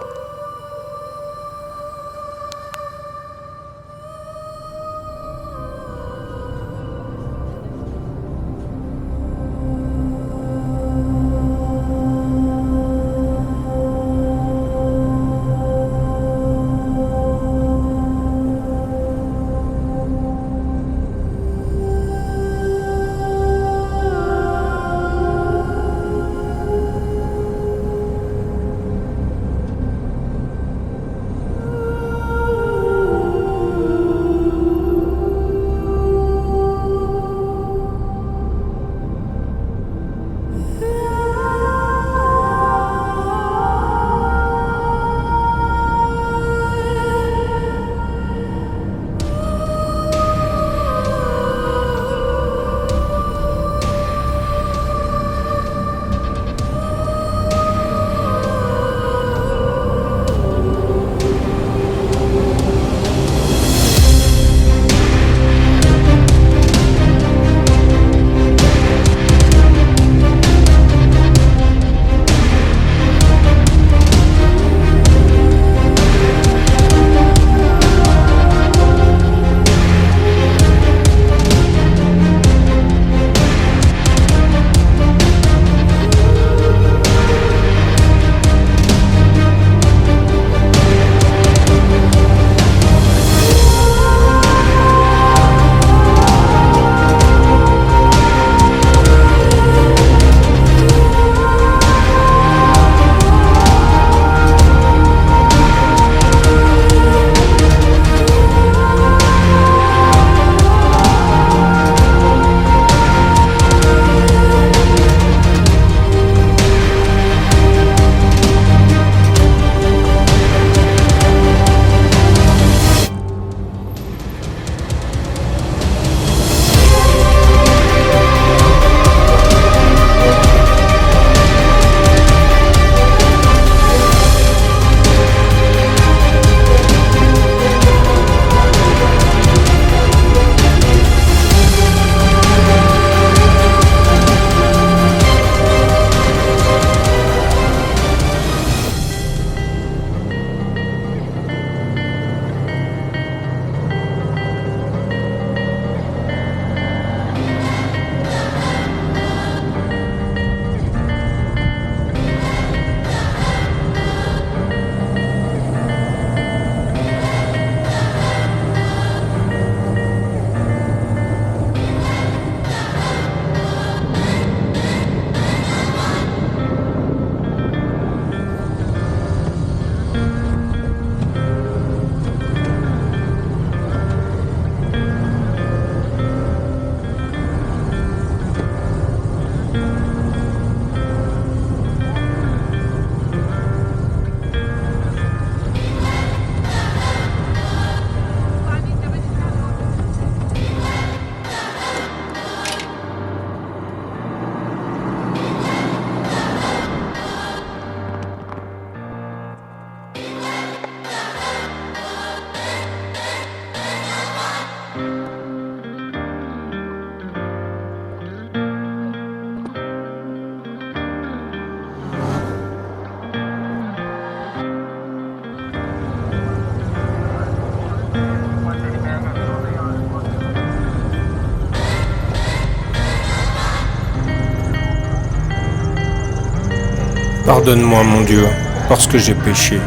Pardonne-moi, mon Dieu, parce que j'ai péché.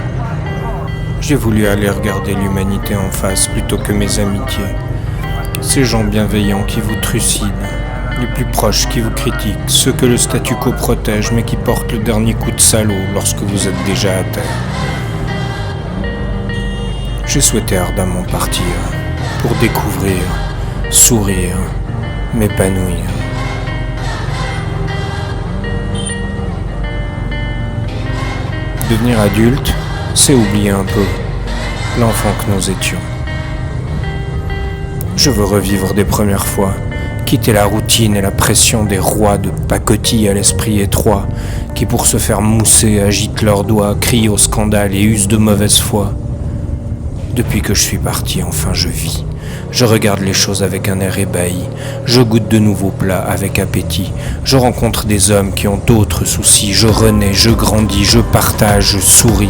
J'ai voulu aller regarder l'humanité en face plutôt que mes amitiés. Ces gens bienveillants qui vous trucident, les plus proches qui vous critiquent, ceux que le statu quo protège mais qui portent le dernier coup de salaud lorsque vous êtes déjà à terre. J'ai souhaité ardemment partir pour découvrir, sourire, m'épanouir. Devenir adulte, c'est oublier un peu l'enfant que nous étions. Je veux revivre des premières fois, quitter la routine et la pression des rois de pacotille à l'esprit étroit, qui pour se faire mousser agitent leurs doigts, crient au scandale et usent de mauvaise foi. Depuis que je suis parti, enfin je vis. Je regarde les choses avec un air ébahi. Je goûte de nouveaux plats avec appétit. Je rencontre des hommes qui ont d'autres soucis. Je renais, je grandis, je partage, je souris.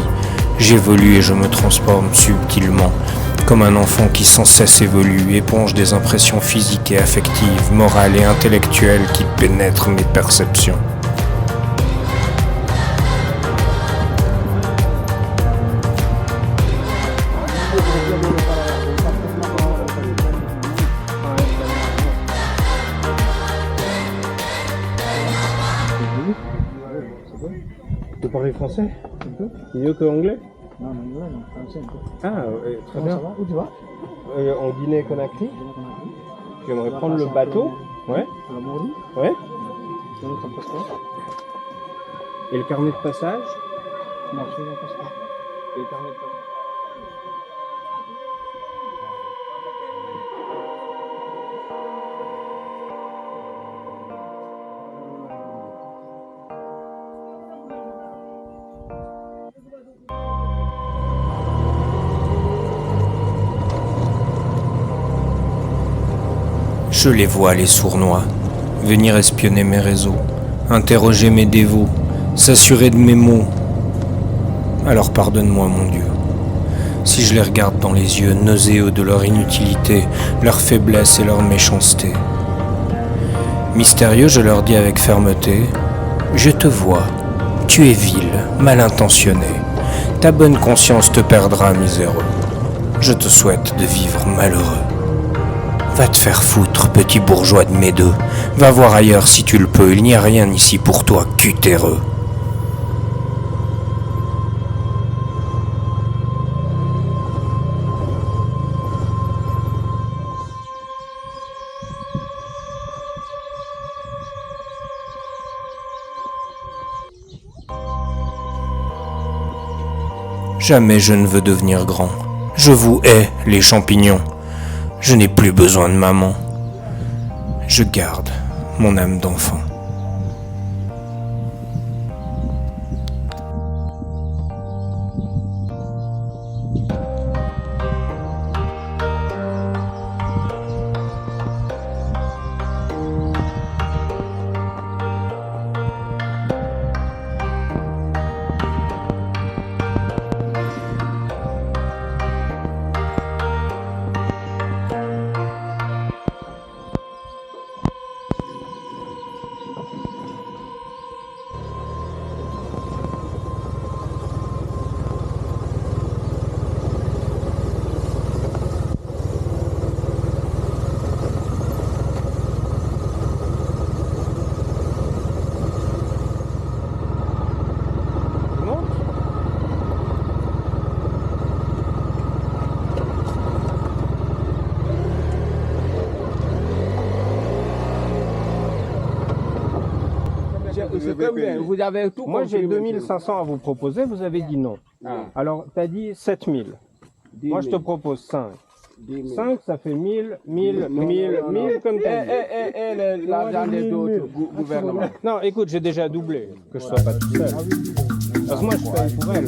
J'évolue et je me transforme subtilement. Comme un enfant qui sans cesse évolue, éponge des impressions physiques et affectives, morales et intellectuelles qui pénètrent mes perceptions. Tu parles français un peu? Mieux que anglais? Non, anglais, non, français un peu. Ah, très bien. Ça va? Où tu vas? En Guinée-Conakry. J'aimerais prendre le bateau. Ouais. À la Mauritanie? Ouais. Donc, ça passe quoi? Et le carnet de passage? Non, je ne passe pas. Et le carnet de passage. Je les vois, les sournois, venir espionner mes réseaux, interroger mes dévots, s'assurer de mes mots. Alors pardonne-moi, mon Dieu, si je les regarde dans les yeux, nauséeux de leur inutilité, leur faiblesse et leur méchanceté. Mystérieux, je leur dis avec fermeté, je te vois, tu es vil, mal intentionné, ta bonne conscience te perdra, miséreux. Je te souhaite de vivre malheureux. Va te faire foutre, petit bourgeois de mes deux. Va voir ailleurs si tu le peux, il n'y a rien ici pour toi, cutéreux. Jamais je ne veux devenir grand. Je vous hais, les champignons. Je n'ai plus besoin de maman. Je garde mon âme d'enfant. Vous avez tout. Moi, j'ai 2500 à vous proposer, vous avez dit non. Alors, tu as dit 7000. Moi, je te propose 5. 5, ça fait 1000, 1000, 1000, 1000 comme t'as dit. L'argent des autres gouvernements. Non, écoute, j'ai déjà doublé, que je sois pas tout seul. Parce que moi, je paye pour elle.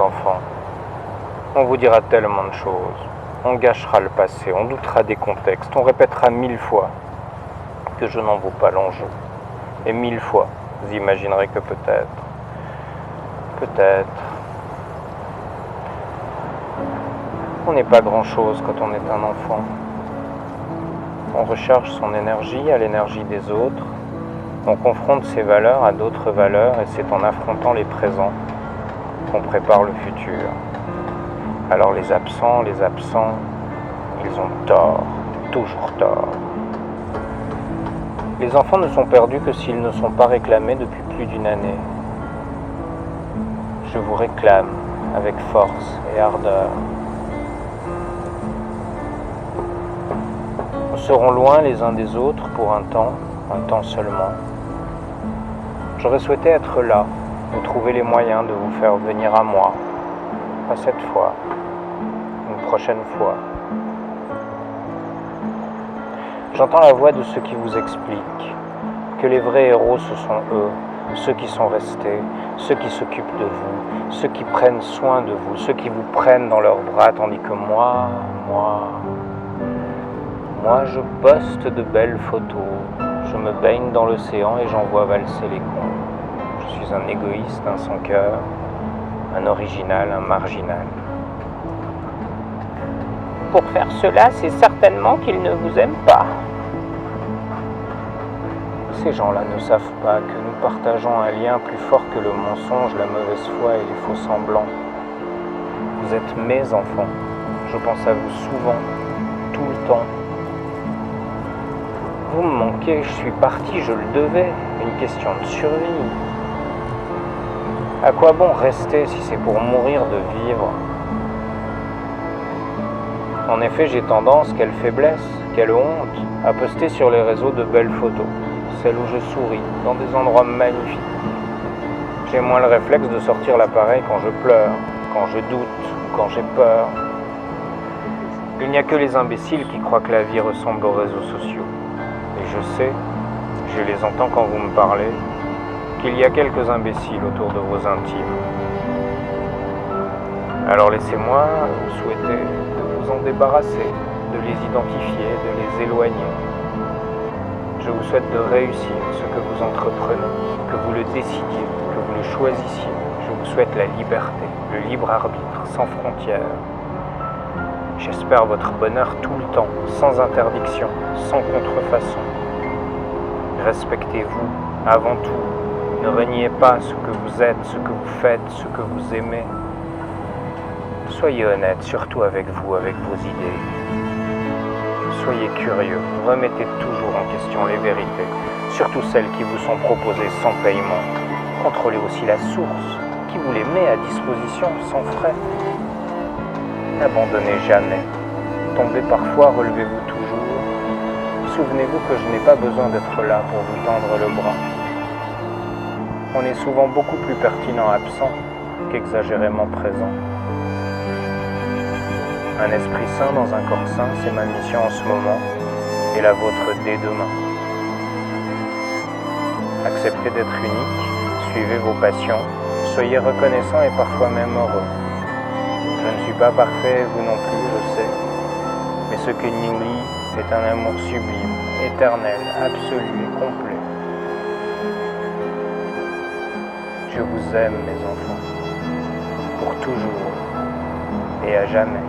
enfants. On vous dira tellement de choses. On gâchera le passé, on doutera des contextes, on répétera 1000 fois que je n'en vaux pas l'enjeu. Et 1000 fois, vous imaginerez que peut-être, on n'est pas grand-chose quand on est un enfant. On recharge son énergie à l'énergie des autres, on confronte ses valeurs à d'autres valeurs et c'est en affrontant les présents qu'on prépare le futur. Alors les absents, ils ont tort, toujours tort. Les enfants ne sont perdus que s'ils ne sont pas réclamés depuis plus d'une année. Je vous réclame avec force et ardeur. Nous serons loin les uns des autres pour un temps seulement. J'aurais souhaité être là, ou trouver les moyens de vous faire venir à moi. Pas cette fois, une prochaine fois. J'entends la voix de ceux qui vous expliquent que les vrais héros ce sont eux, ceux qui sont restés, ceux qui s'occupent de vous, ceux qui prennent soin de vous, ceux qui vous prennent dans leurs bras, tandis que moi, je poste de belles photos, je me baigne dans l'océan et j'envoie valser les cons. Je suis un égoïste, un sans cœur, un original, un marginal. Pour faire cela, c'est certainement qu'ils ne vous aiment pas. Ces gens-là ne savent pas que nous partageons un lien plus fort que le mensonge, la mauvaise foi et les faux semblants. Vous êtes mes enfants. Je pense à vous souvent, tout le temps. Vous me manquez, je suis parti, je le devais. Une question de survie. À quoi bon rester si c'est pour mourir de vivre ? En effet, j'ai tendance, quelle faiblesse, quelle honte, à poster sur les réseaux de belles photos, celles où je souris, dans des endroits magnifiques. J'ai moins le réflexe de sortir l'appareil quand je pleure, quand je doute, quand j'ai peur. Il n'y a que les imbéciles qui croient que la vie ressemble aux réseaux sociaux. Et je sais, je les entends quand vous me parlez, qu'il y a quelques imbéciles autour de vos intimes. Alors laissez-moi vous souhaiter de vous en débarrasser, de les identifier, de les éloigner. Je vous souhaite de réussir ce que vous entreprenez, que vous le décidiez, que vous le choisissiez. Je vous souhaite la liberté, le libre arbitre, sans frontières. J'espère votre bonheur tout le temps, sans interdiction, sans contrefaçon. Respectez-vous avant tout. Ne reniez pas ce que vous êtes, ce que vous faites, ce que vous aimez. Soyez honnête, surtout avec vous, avec vos idées. Soyez curieux, remettez toujours en question les vérités, surtout celles qui vous sont proposées sans paiement. Contrôlez aussi la source, qui vous les met à disposition sans frais. N'abandonnez jamais. Tombez parfois, relevez-vous toujours. Souvenez-vous que je n'ai pas besoin d'être là pour vous tendre le bras. On est souvent beaucoup plus pertinent absent qu'exagérément présent. Un esprit sain dans un corps sain, c'est ma mission en ce moment et la vôtre dès demain. Acceptez d'être unique, suivez vos passions, soyez reconnaissants et parfois même heureux. Je ne suis pas parfait, vous non plus, je sais, mais ce qui nous lie est un amour sublime, éternel, absolu et complet. Je vous aime, mes enfants, pour toujours et à jamais.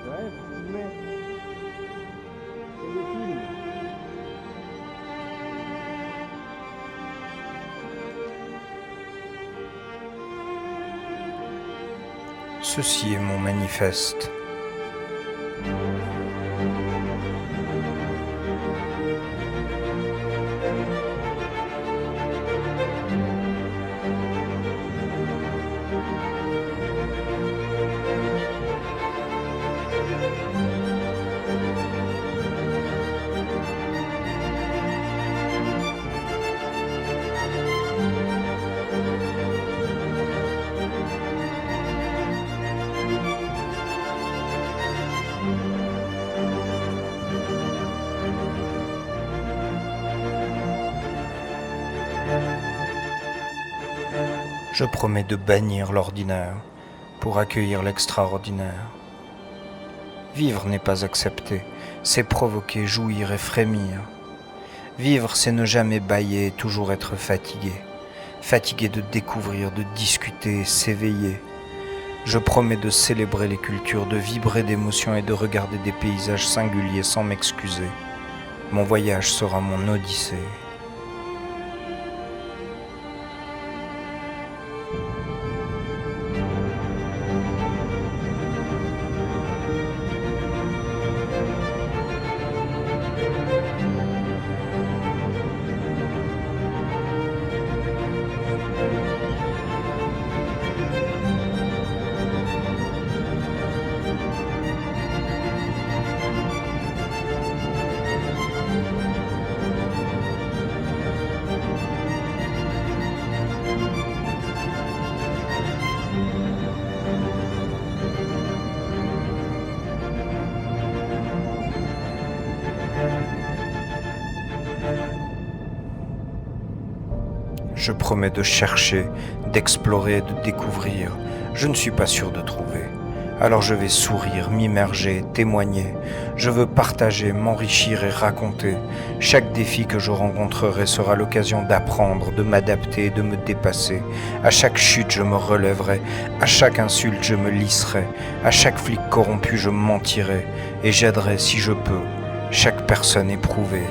Ouais, mais c'est le film. Ceci est mon manifeste. Je promets de bannir l'ordinaire pour accueillir l'extraordinaire. Vivre n'est pas accepter, c'est provoquer, jouir et frémir. Vivre, c'est ne jamais bâiller, toujours être fatigué. Fatigué de découvrir, de discuter, s'éveiller. Je promets de célébrer les cultures, de vibrer d'émotions et de regarder des paysages singuliers sans m'excuser. Mon voyage sera mon odyssée. Je promets de chercher, d'explorer, de découvrir. Je ne suis pas sûr de trouver. Alors je vais sourire, m'immerger, témoigner. Je veux partager, m'enrichir et raconter. Chaque défi que je rencontrerai sera l'occasion d'apprendre, de m'adapter, de me dépasser. À chaque chute, je me relèverai. À chaque insulte, je me lisserai. À chaque flic corrompu, je mentirai. Et j'aiderai, si je peux, chaque personne éprouvée.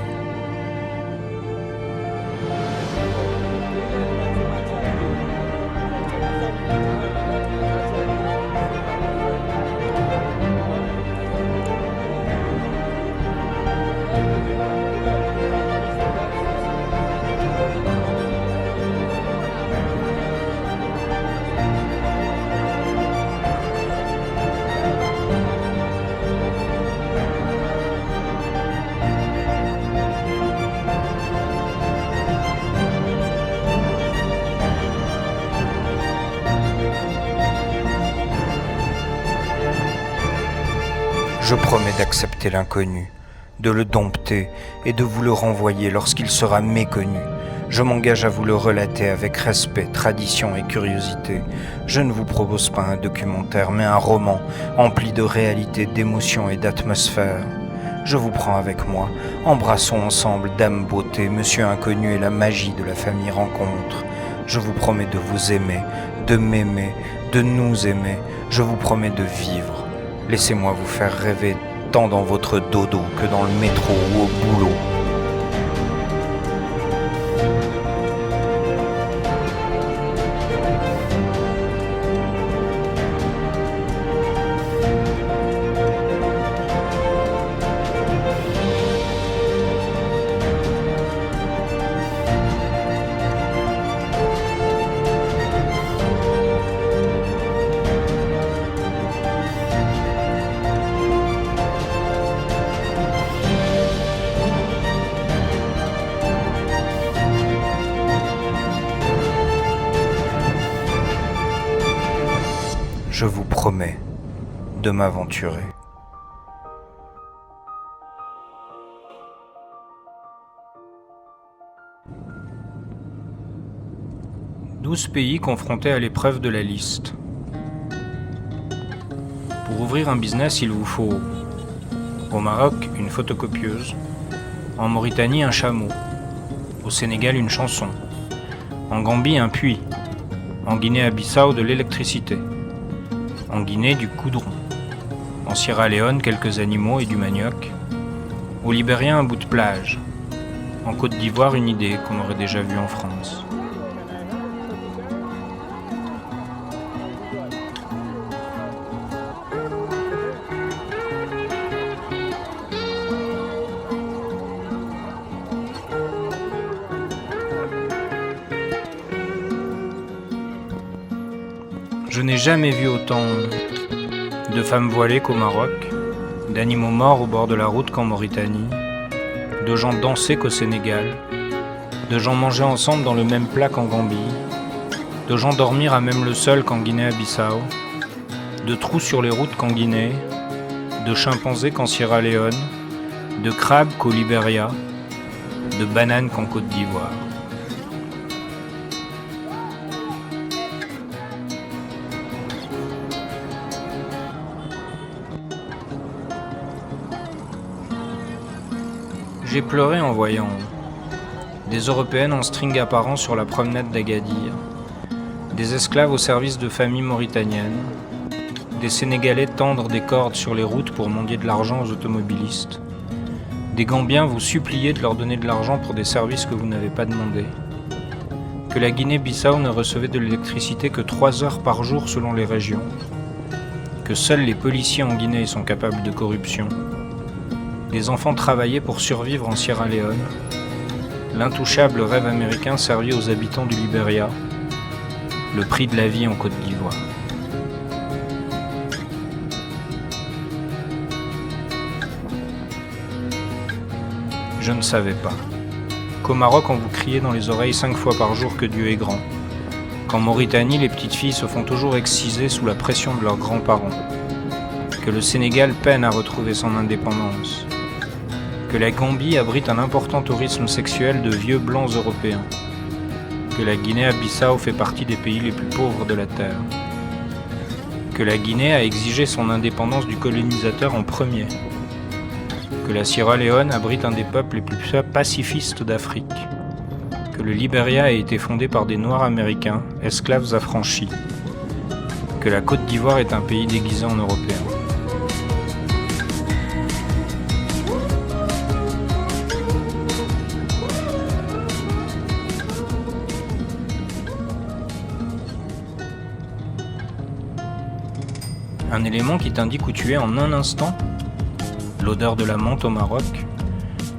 Je promets d'accepter l'inconnu, de le dompter et de vous le renvoyer lorsqu'il sera méconnu. Je m'engage à vous le relater avec respect, tradition et curiosité. Je ne vous propose pas un documentaire, mais un roman empli de réalité, d'émotions et d'atmosphère. Je vous prends avec moi, embrassons ensemble Dame Beauté, Monsieur Inconnu et la magie de la famille Rencontre. Je vous promets de vous aimer, de m'aimer, de nous aimer. Je vous promets de vivre. Laissez-moi vous faire rêver tant dans votre dodo que dans le métro ou au boulot. Je vous promets de m'aventurer. « 12 pays confrontés à l'épreuve de la liste. Pour ouvrir un business, il vous faut au Maroc une photocopieuse, en Mauritanie un chameau, au Sénégal une chanson, en Gambie un puits, en Guinée-Bissau de l'électricité, en Guinée du coudron, en Sierra Leone quelques animaux et du manioc, au Libéria un bout de plage, en Côte d'Ivoire une idée qu'on aurait déjà vue en France. Je n'ai jamais vu autant de femmes voilées qu'au Maroc, d'animaux morts au bord de la route qu'en Mauritanie, de gens danser qu'au Sénégal, de gens manger ensemble dans le même plat qu'en Gambie, de gens dormir à même le sol qu'en Guinée-Bissau, de trous sur les routes qu'en Guinée, de chimpanzés qu'en Sierra Leone, de crabes qu'au Libéria, de bananes qu'en Côte d'Ivoire. J'ai pleuré en voyant des Européennes en string apparent sur la promenade d'Agadir, des esclaves au service de familles mauritaniennes, des Sénégalais tendre des cordes sur les routes pour mendier de l'argent aux automobilistes, des Gambiens vous supplier de leur donner de l'argent pour des services que vous n'avez pas demandé, que la Guinée-Bissau ne recevait de l'électricité que 3 heures par jour selon les régions, que seuls les policiers en Guinée sont capables de corruption, des enfants travaillaient pour survivre en Sierra Leone, l'intouchable rêve américain servi aux habitants du Libéria, le prix de la vie en Côte d'Ivoire. Je ne savais pas qu'au Maroc on vous criait dans les oreilles 5 fois par jour que Dieu est grand, qu'en Mauritanie les petites filles se font toujours exciser sous la pression de leurs grands-parents, que le Sénégal peine à retrouver son indépendance, que la Gambie abrite un important tourisme sexuel de vieux blancs européens, que la Guinée-Bissau fait partie des pays les plus pauvres de la Terre, que la Guinée a exigé son indépendance du colonisateur en premier, que la Sierra Leone abrite un des peuples les plus pacifistes d'Afrique, que le Libéria a été fondé par des Noirs américains, esclaves affranchis, que la Côte d'Ivoire est un pays déguisé en européen. Un élément qui t'indique où tu es en un instant, l'odeur de la menthe au Maroc,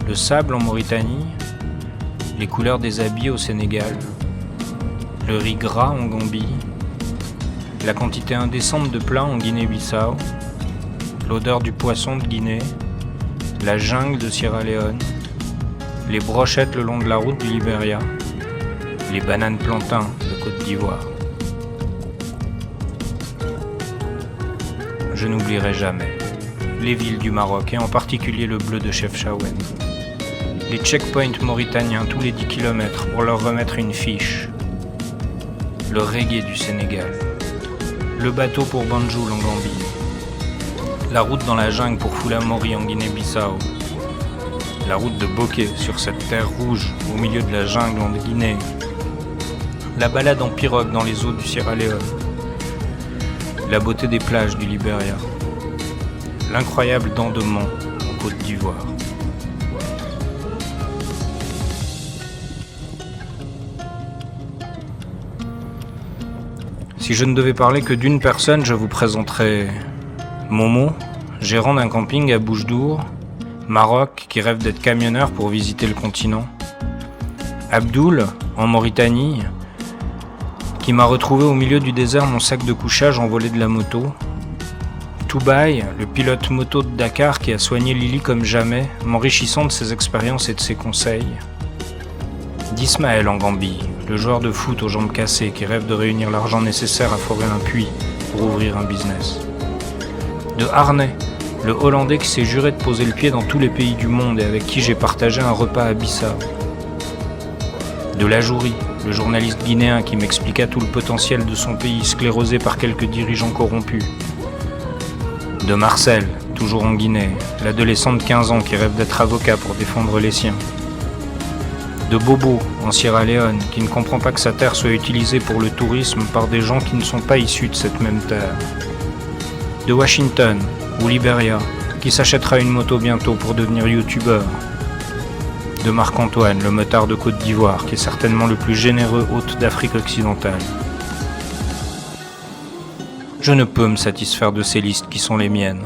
le sable en Mauritanie, les couleurs des habits au Sénégal, le riz gras en Gambie, la quantité indécente de plats en Guinée-Bissau, l'odeur du poisson de Guinée, la jungle de Sierra Leone, les brochettes le long de la route du Libéria, les bananes plantains de Côte d'Ivoire. Je n'oublierai jamais les villes du Maroc et en particulier le bleu de Chefchaouen. Les checkpoints mauritaniens tous les 10 km pour leur remettre une fiche. Le reggae du Sénégal. Le bateau pour Banjul en Gambie. La route dans la jungle pour Fulamori en Guinée-Bissau. La route de Bokeh sur cette terre rouge au milieu de la jungle en Guinée. La balade en pirogue dans les eaux du Sierra Leone. La beauté des plages du Libéria, l'incroyable dent de Mont en Côte d'Ivoire. Si je ne devais parler que d'une personne, je vous présenterais Momo, gérant d'un camping à Bouche-d'Our, Maroc, qui rêve d'être camionneur pour visiter le continent. Abdoul, en Mauritanie, qui m'a retrouvé au milieu du désert mon sac de couchage envolé de la moto. Toubaï, le pilote moto de Dakar qui a soigné Lily comme jamais, m'enrichissant de ses expériences et de ses conseils. D'Ismaël en Gambie, le joueur de foot aux jambes cassées qui rêve de réunir l'argent nécessaire à forer un puits pour ouvrir un business. De Harney, le Hollandais qui s'est juré de poser le pied dans tous les pays du monde et avec qui j'ai partagé un repas à Bissau. De Lajouri, le journaliste guinéen qui m'expliqua tout le potentiel de son pays sclérosé par quelques dirigeants corrompus. De Marcel, toujours en Guinée, l'adolescent de 15 ans qui rêve d'être avocat pour défendre les siens. De Bobo, en Sierra Leone, qui ne comprend pas que sa terre soit utilisée pour le tourisme par des gens qui ne sont pas issus de cette même terre. De Washington, ou Libéria, qui s'achètera une moto bientôt pour devenir youtubeur. De Marc-Antoine, le motard de Côte d'Ivoire, qui est certainement le plus généreux hôte d'Afrique occidentale. Je ne peux me satisfaire de ces listes qui sont les miennes.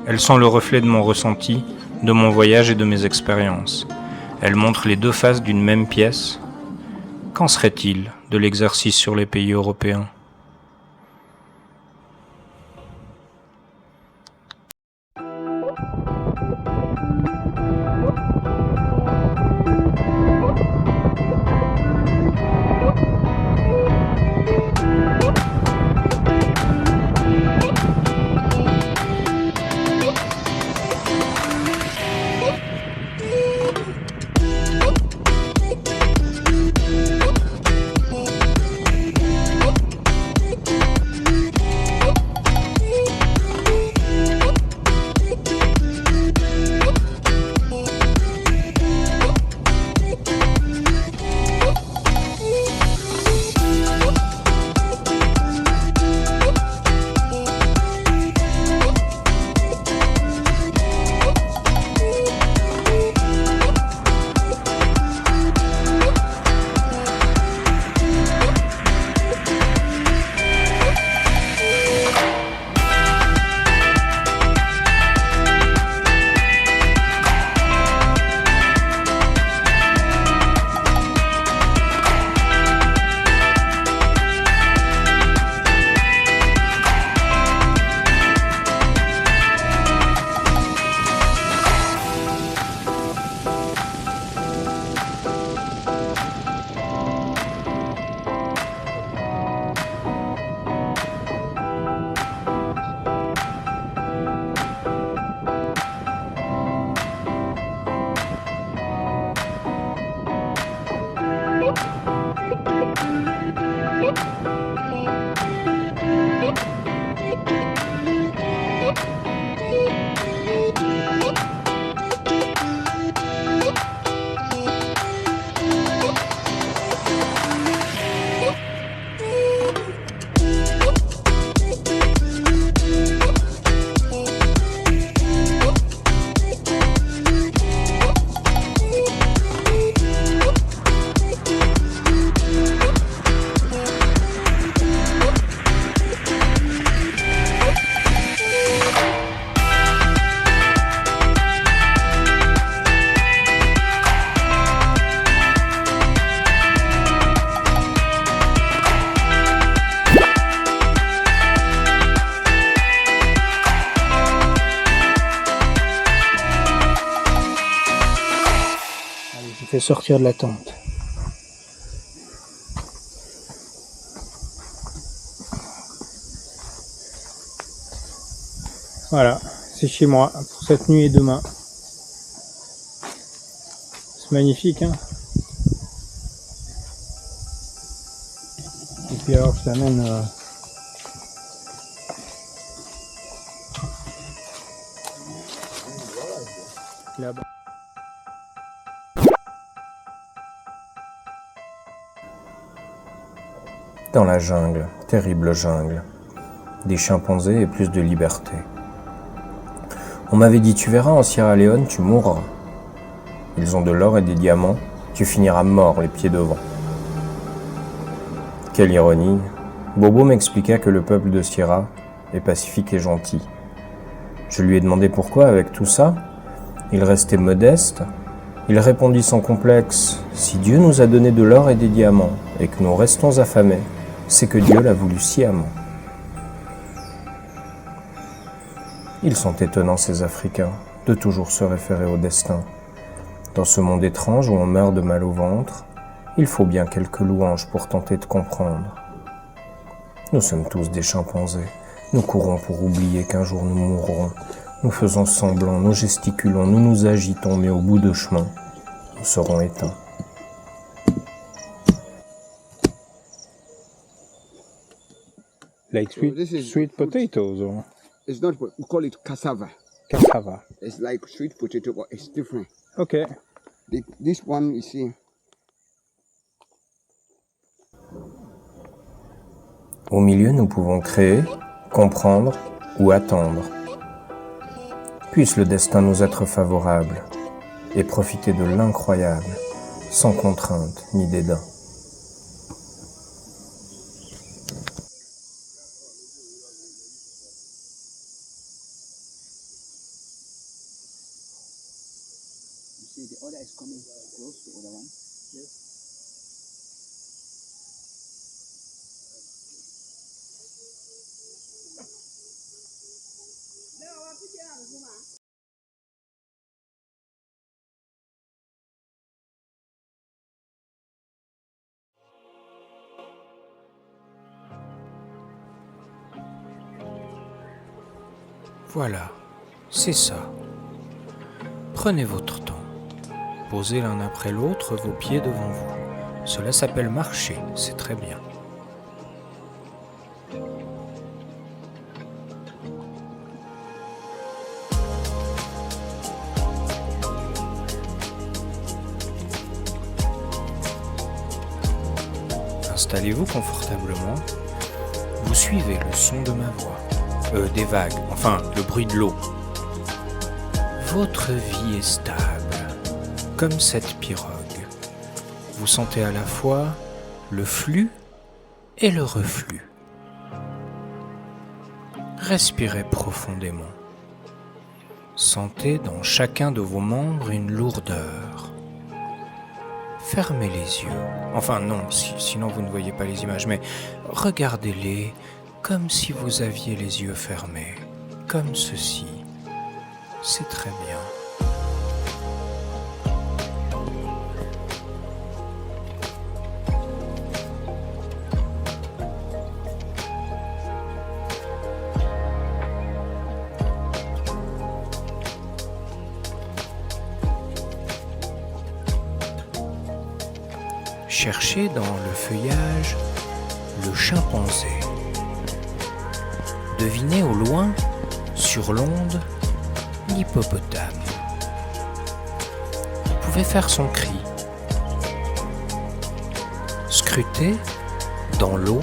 Elles sont le reflet de mon ressenti, de mon voyage et de mes expériences. Elles montrent les deux faces d'une même pièce. Qu'en serait-il de l'exercice sur les pays européens ? Je fais sortir de la tente. Voilà, c'est chez moi pour cette nuit et demain. C'est magnifique, hein. Et puis alors, je t'amène là-bas. Dans la jungle, terrible jungle, des chimpanzés et plus de liberté. On m'avait dit, tu verras, en Sierra Leone, tu mourras. Ils ont de l'or et des diamants, tu finiras mort les pieds devant. Quelle ironie. Bobo m'expliqua que le peuple de Sierra est pacifique et gentil. Je lui ai demandé pourquoi, avec tout ça, il restait modeste. Il répondit sans complexe, si Dieu nous a donné de l'or et des diamants, et que nous restons affamés, c'est que Dieu l'a voulu sciemment. Ils sont étonnants, ces Africains, de toujours se référer au destin. Dans ce monde étrange où on meurt de mal au ventre, il faut bien quelques louanges pour tenter de comprendre. Nous sommes tous des chimpanzés. Nous courons pour oublier qu'un jour nous mourrons. Nous faisons semblant, nous gesticulons, nous nous agitons, mais au bout de chemin, nous serons éteints. Like sweet potatoes or It's not, we call it cassava. cassava. It's like sweet potato, but it's different. Okay. This one, you see, Au milieu, nous pouvons créer, comprendre ou attendre. Puisse le destin nous être favorable et profiter de l'incroyable, sans contrainte ni dédain. Voilà, c'est ça. Prenez votre temps. Posez l'un après l'autre vos pieds devant vous. Cela s'appelle marcher, c'est très bien. Installez-vous confortablement. Vous suivez le son de ma voix. Des vagues, enfin le bruit de l'eau. Votre vie est stable, comme cette pirogue. Vous sentez à la fois le flux et le reflux. Respirez profondément. Sentez dans chacun de vos membres une lourdeur. Fermez les yeux. Enfin non, sinon vous ne voyez pas les images, mais regardez-les comme si vous aviez les yeux fermés, comme ceci. C'est très bien. cherchez dans le feuillage le chimpanzé. Devinez au loin, sur l'onde, l'hippopotame. Vous pouvez faire son cri. Scrutez dans l'eau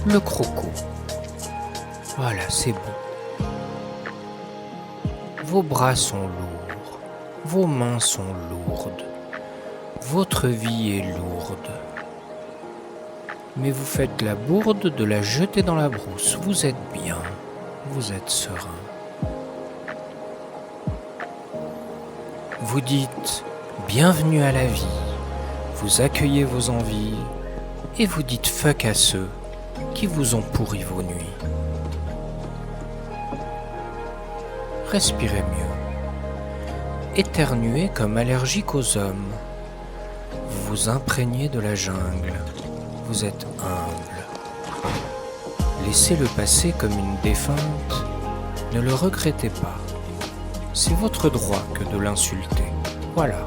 le croco. Voilà, c'est bon. Vos bras sont lourds, vos mains sont lourdes, votre vie est lourde. Mais vous faites la bourde de la jeter dans la brousse. Vous êtes bien, vous êtes serein. Vous dites bienvenue à la vie, vous accueillez vos envies et vous dites fuck à ceux qui vous ont pourri vos nuits. Respirez mieux. Éternuez comme allergique aux hommes. Vous vous imprégnez de la jungle. Vous êtes humble. Laissez-le passer comme une défunte. Ne le regrettez pas. C'est votre droit que de l'insulter. Voilà.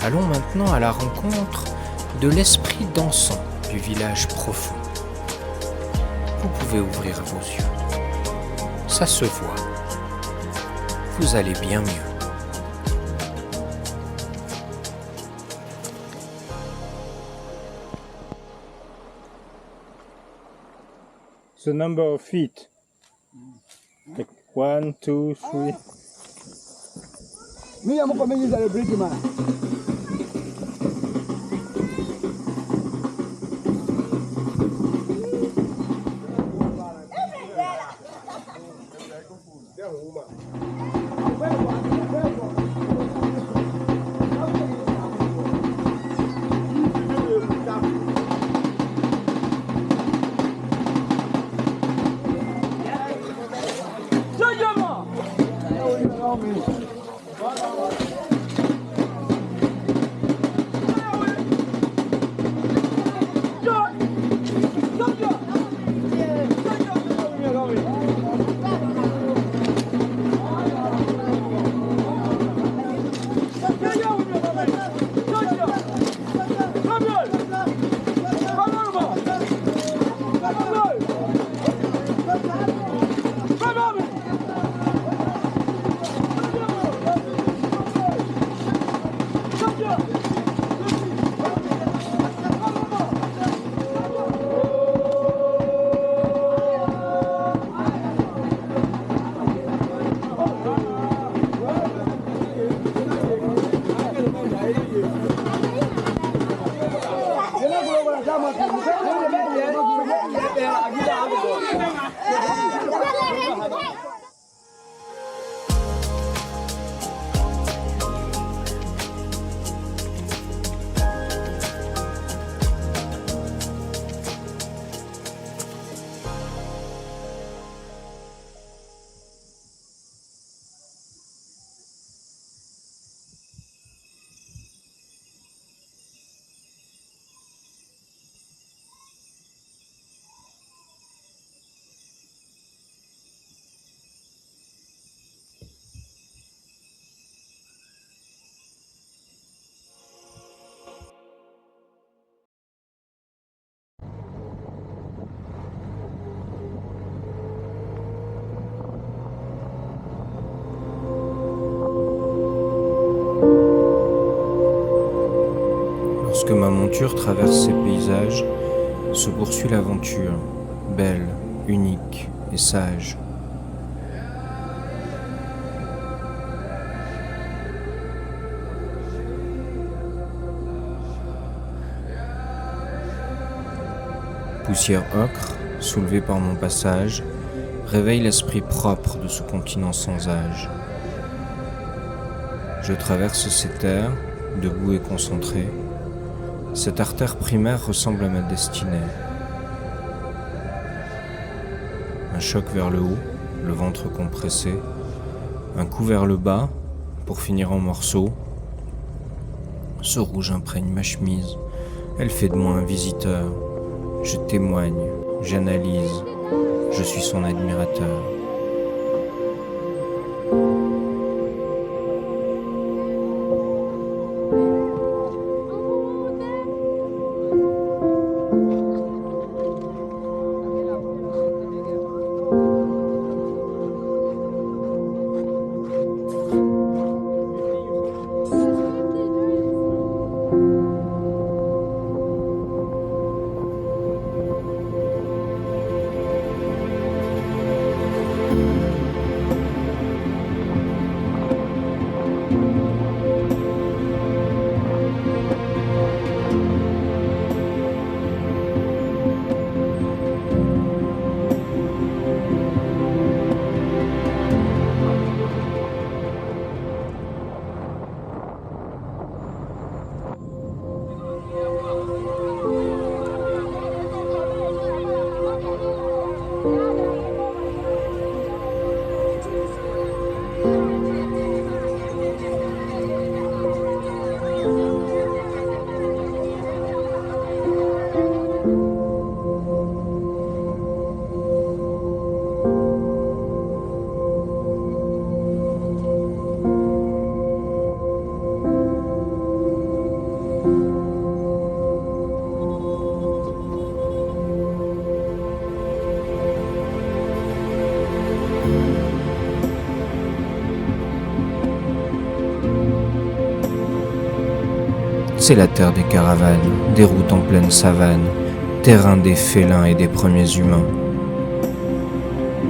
Allons maintenant à la rencontre de l'esprit dansant du village profond. Vous pouvez ouvrir vos yeux. Ça se voit. Vous allez bien mieux. The number of feet. Like 1, 2, 3. Me, I'm going to use a bridge, man. Lorsque ma monture traverse ces paysages, se poursuit l'aventure, belle, unique et sage. Poussière ocre, soulevée par mon passage, réveille l'esprit propre de ce continent sans âge. Je traverse ces terres, debout et concentré. Cette artère primaire ressemble à ma destinée. Un choc vers le haut, le ventre compressé. Un coup vers le bas, pour finir en morceaux. Ce rouge imprègne ma chemise. Elle fait de moi un visiteur. Je témoigne, j'analyse. Je suis son admirateur. C'est la terre des caravanes, des routes en pleine savane, terrain des félins et des premiers humains.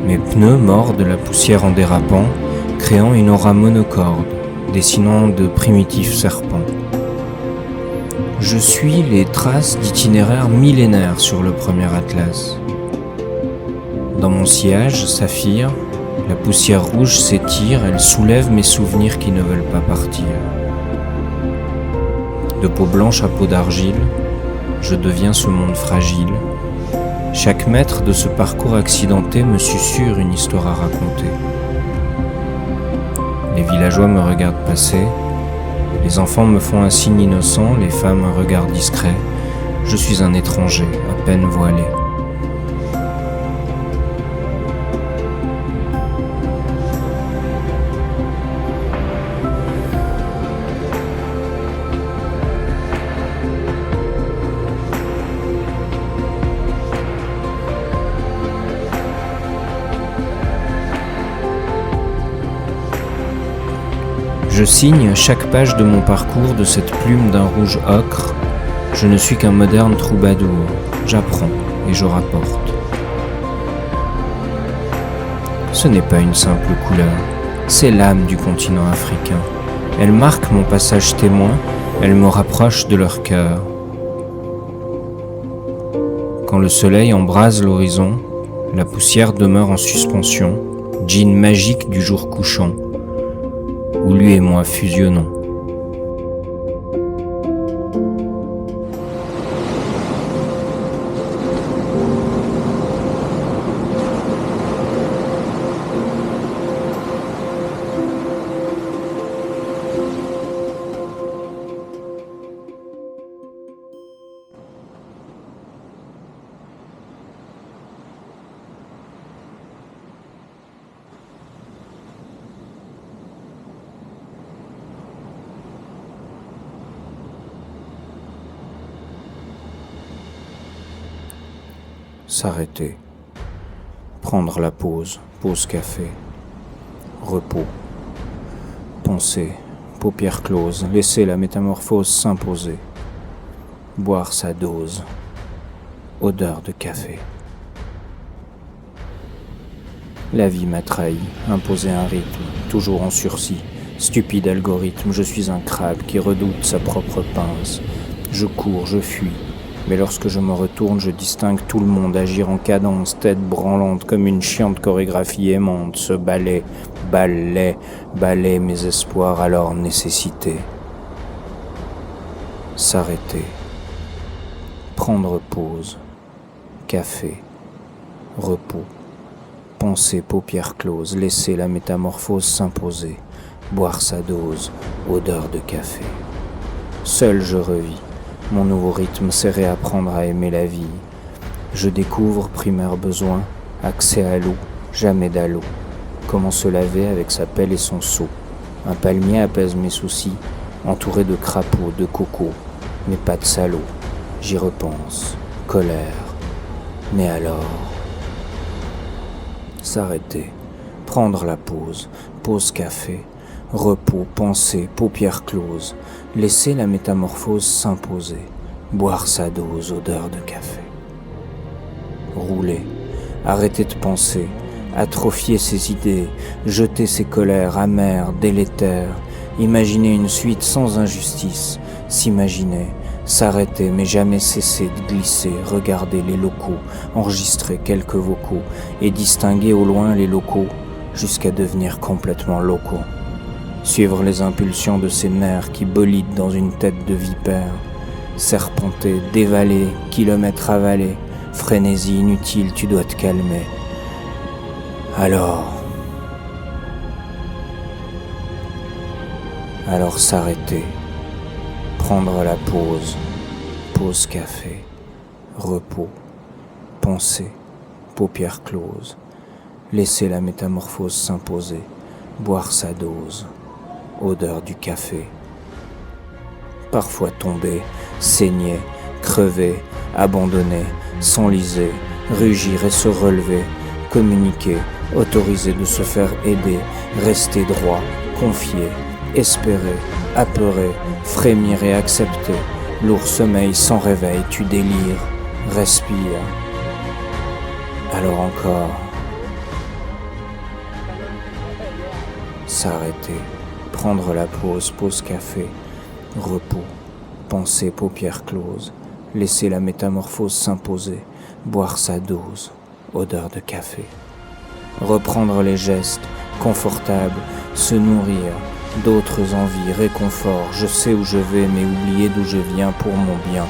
Mes pneus mordent la poussière en dérapant, créant une aura monocorde, dessinant de primitifs serpents. Je suis les traces d'itinéraires millénaires sur le premier atlas. Dans mon sillage saphir, la poussière rouge s'étire, elle soulève mes souvenirs qui ne veulent pas partir. De peau blanche à peau d'argile, je deviens ce monde fragile. Chaque mètre de ce parcours accidenté me susurre une histoire à raconter. Les villageois me regardent passer, les enfants me font un signe innocent, les femmes un regard discret. Je suis un étranger, à peine voilé. Je signe chaque page de mon parcours de cette plume d'un rouge ocre. Je ne suis qu'un moderne troubadour. J'apprends et je rapporte. Ce n'est pas une simple couleur, c'est l'âme du continent africain. Elle marque mon passage témoin, elle me rapproche de leur cœur. Quand le soleil embrase l'horizon, la poussière demeure en suspension, djinn magique du jour couchant, où lui et moi fusionnons. S'arrêter, prendre la pause, pause café, repos, penser, paupières closes, laisser la métamorphose s'imposer, boire sa dose, odeur de café. La vie m'a trahi, imposé un rythme, toujours en sursis, stupide algorithme, je suis un crabe qui redoute sa propre pince, je cours, je fuis. Mais lorsque je me retourne, je distingue tout le monde agir en cadence, tête branlante comme une chiante chorégraphie aimante, ce ballet, mes espoirs à leur nécessité. S'arrêter, prendre pause, café, repos, penser paupières closes, laisser la métamorphose s'imposer, boire sa dose, odeur de café. Seul je revis. Mon nouveau rythme, c'est réapprendre à aimer la vie. Je découvre, primaire besoin, accès à l'eau, jamais d'allô. Comment se laver avec sa pelle et son seau. Un palmier apaise mes soucis, entouré de crapauds, de cocos, mais pas de salauds. J'y repense, colère. Mais alors, s'arrêter, prendre la pause, pause café, repos, pensée, paupières closes, laisser la métamorphose s'imposer, boire sa dose, odeur de café. Rouler, arrêter de penser, atrophier ses idées, jeter ses colères amères, délétères, imaginer une suite sans injustice, s'imaginer, s'arrêter mais jamais cesser de glisser, regarder les locaux, enregistrer quelques vocaux et distinguer au loin les locaux jusqu'à devenir complètement locaux. Suivre les impulsions de ces nerfs qui bolident dans une tête de vipère, serpenter, dévaler, kilomètres avalés, frénésie inutile, tu dois te calmer. Alors s'arrêter, prendre la pause, pause café, repos, pensée, paupières closes, laisser la métamorphose s'imposer, boire sa dose, odeur du café. Parfois tomber, saigner, crever, abandonner, s'enliser, rugir et se relever, communiquer, autoriser de se faire aider, rester droit, confier, espérer, apeurer, frémir et accepter. Lourd sommeil sans réveil, tu délires, respire. Alors encore. S'arrêter, prendre la pause, pause café, repos, pensée, paupières closes, laisser la métamorphose s'imposer, boire sa dose, odeur de café. Reprendre les gestes, confortables, se nourrir, d'autres envies, réconfort, je sais où je vais, mais oublier d'où je viens pour mon bien,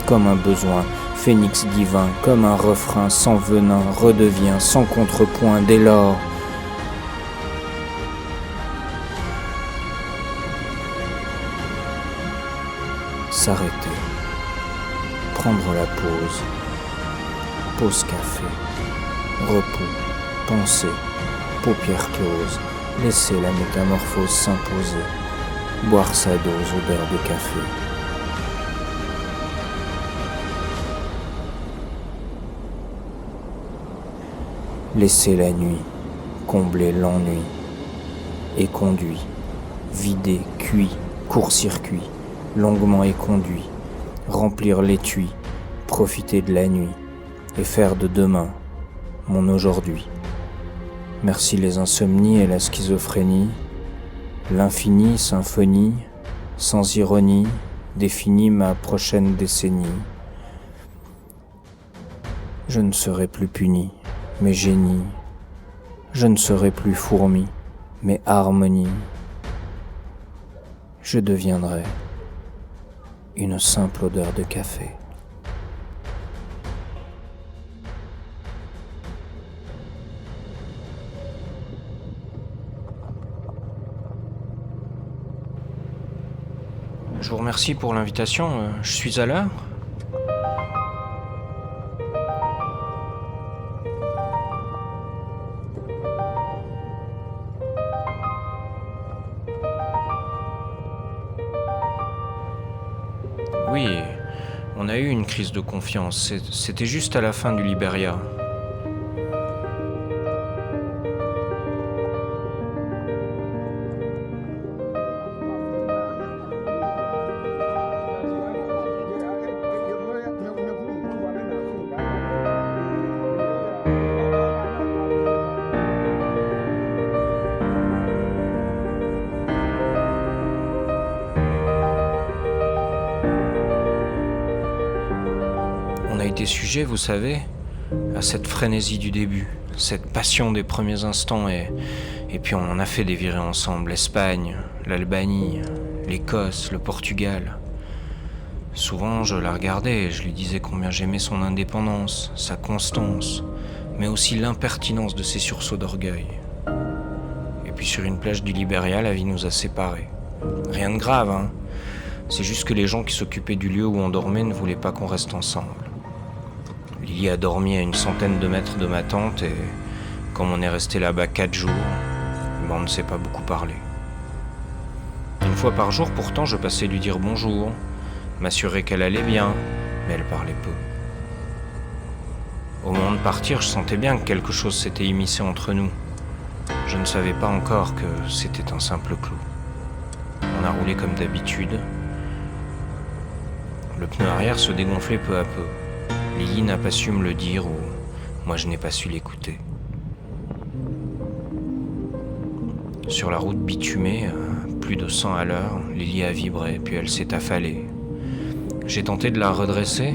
comme un besoin, phénix divin, comme un refrain sans venin, redevient sans contrepoint dès lors. S'arrêter, prendre la pause, pause café, repos, pensée, paupières closes, laisser la métamorphose s'imposer, boire sa dose, odeur de café. Laisser la nuit, combler l'ennui, et conduit, vider, cuit, court-circuit, longuement éconduit, remplir l'étui, profiter de la nuit, et faire de demain mon aujourd'hui. Merci les insomnies et la schizophrénie, l'infini symphonie, sans ironie, définit ma prochaine décennie. Je ne serai plus puni, mais génie. Je ne serai plus fourmi, mais harmonie. Je deviendrai une simple odeur de café. Je vous remercie pour l'invitation, je suis à l'heure. Oui, on a eu une crise de confiance, c'était juste à la fin du Liberia. On a été sujet, vous savez, à cette frénésie du début, cette passion des premiers instants et puis on en a fait des virées ensemble, l'Espagne, l'Albanie, l'Écosse, le Portugal. Souvent je la regardais et je lui disais combien j'aimais son indépendance, sa constance, mais aussi l'impertinence de ses sursauts d'orgueil. Et puis sur une plage du Liberia, la vie nous a séparés. Rien de grave, hein. C'est juste que les gens qui s'occupaient du lieu où on dormait ne voulaient pas qu'on reste ensemble. Lily a dormi à une centaine de mètres de ma tente et comme on est resté là-bas 4 jours, on ne s'est pas beaucoup parlé. Une fois par jour, pourtant, je passais lui dire bonjour, m'assurer qu'elle allait bien, mais elle parlait peu. Au moment de partir, je sentais bien que quelque chose s'était immiscé entre nous. Je ne savais pas encore que c'était un simple clou. On a roulé comme d'habitude. Le pneu arrière se dégonflait peu à peu. Lily n'a pas su me le dire ou moi je n'ai pas su l'écouter. Sur la route bitumée, à plus de 100 à l'heure, Lily a vibré, puis elle s'est affalée. J'ai tenté de la redresser,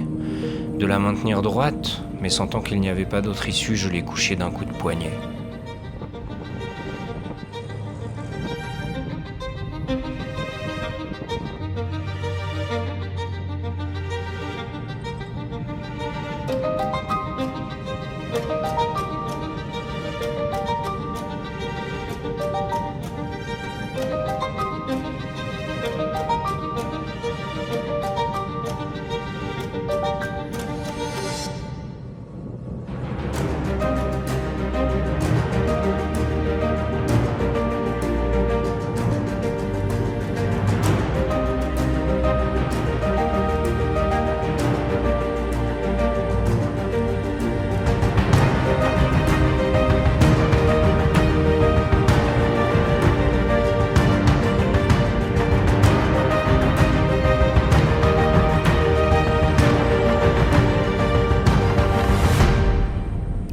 de la maintenir droite, mais sentant qu'il n'y avait pas d'autre issue, je l'ai couchée d'un coup de poignet.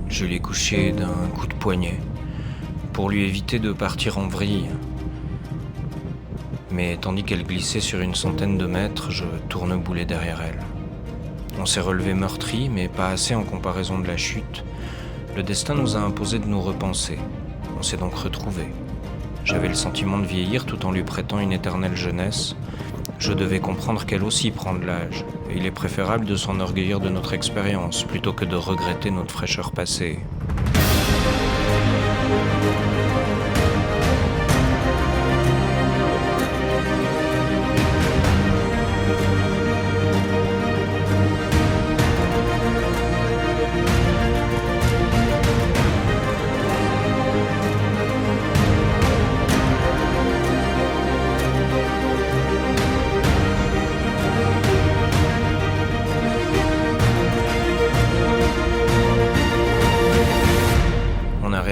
Je l'ai couchée d'un coup de poignet, pour lui éviter de partir en vrille. Mais tandis qu'elle glissait sur une centaine de mètres, je tourneboulais derrière elle. On s'est relevé meurtri, mais pas assez en comparaison de la chute. Le destin nous a imposé de nous repenser. On s'est donc retrouvés. J'avais le sentiment de vieillir tout en lui prêtant une éternelle jeunesse. Je devais comprendre qu'elle aussi prend de l'âge, et il est préférable de s'enorgueillir de notre expérience plutôt que de regretter notre fraîcheur passée.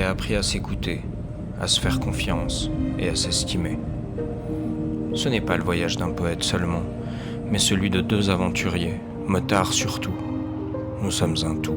Appris à s'écouter, à se faire confiance et à s'estimer. Ce n'est pas le voyage d'un poète seulement, mais celui de 2 aventuriers, motards surtout. Nous sommes un tout.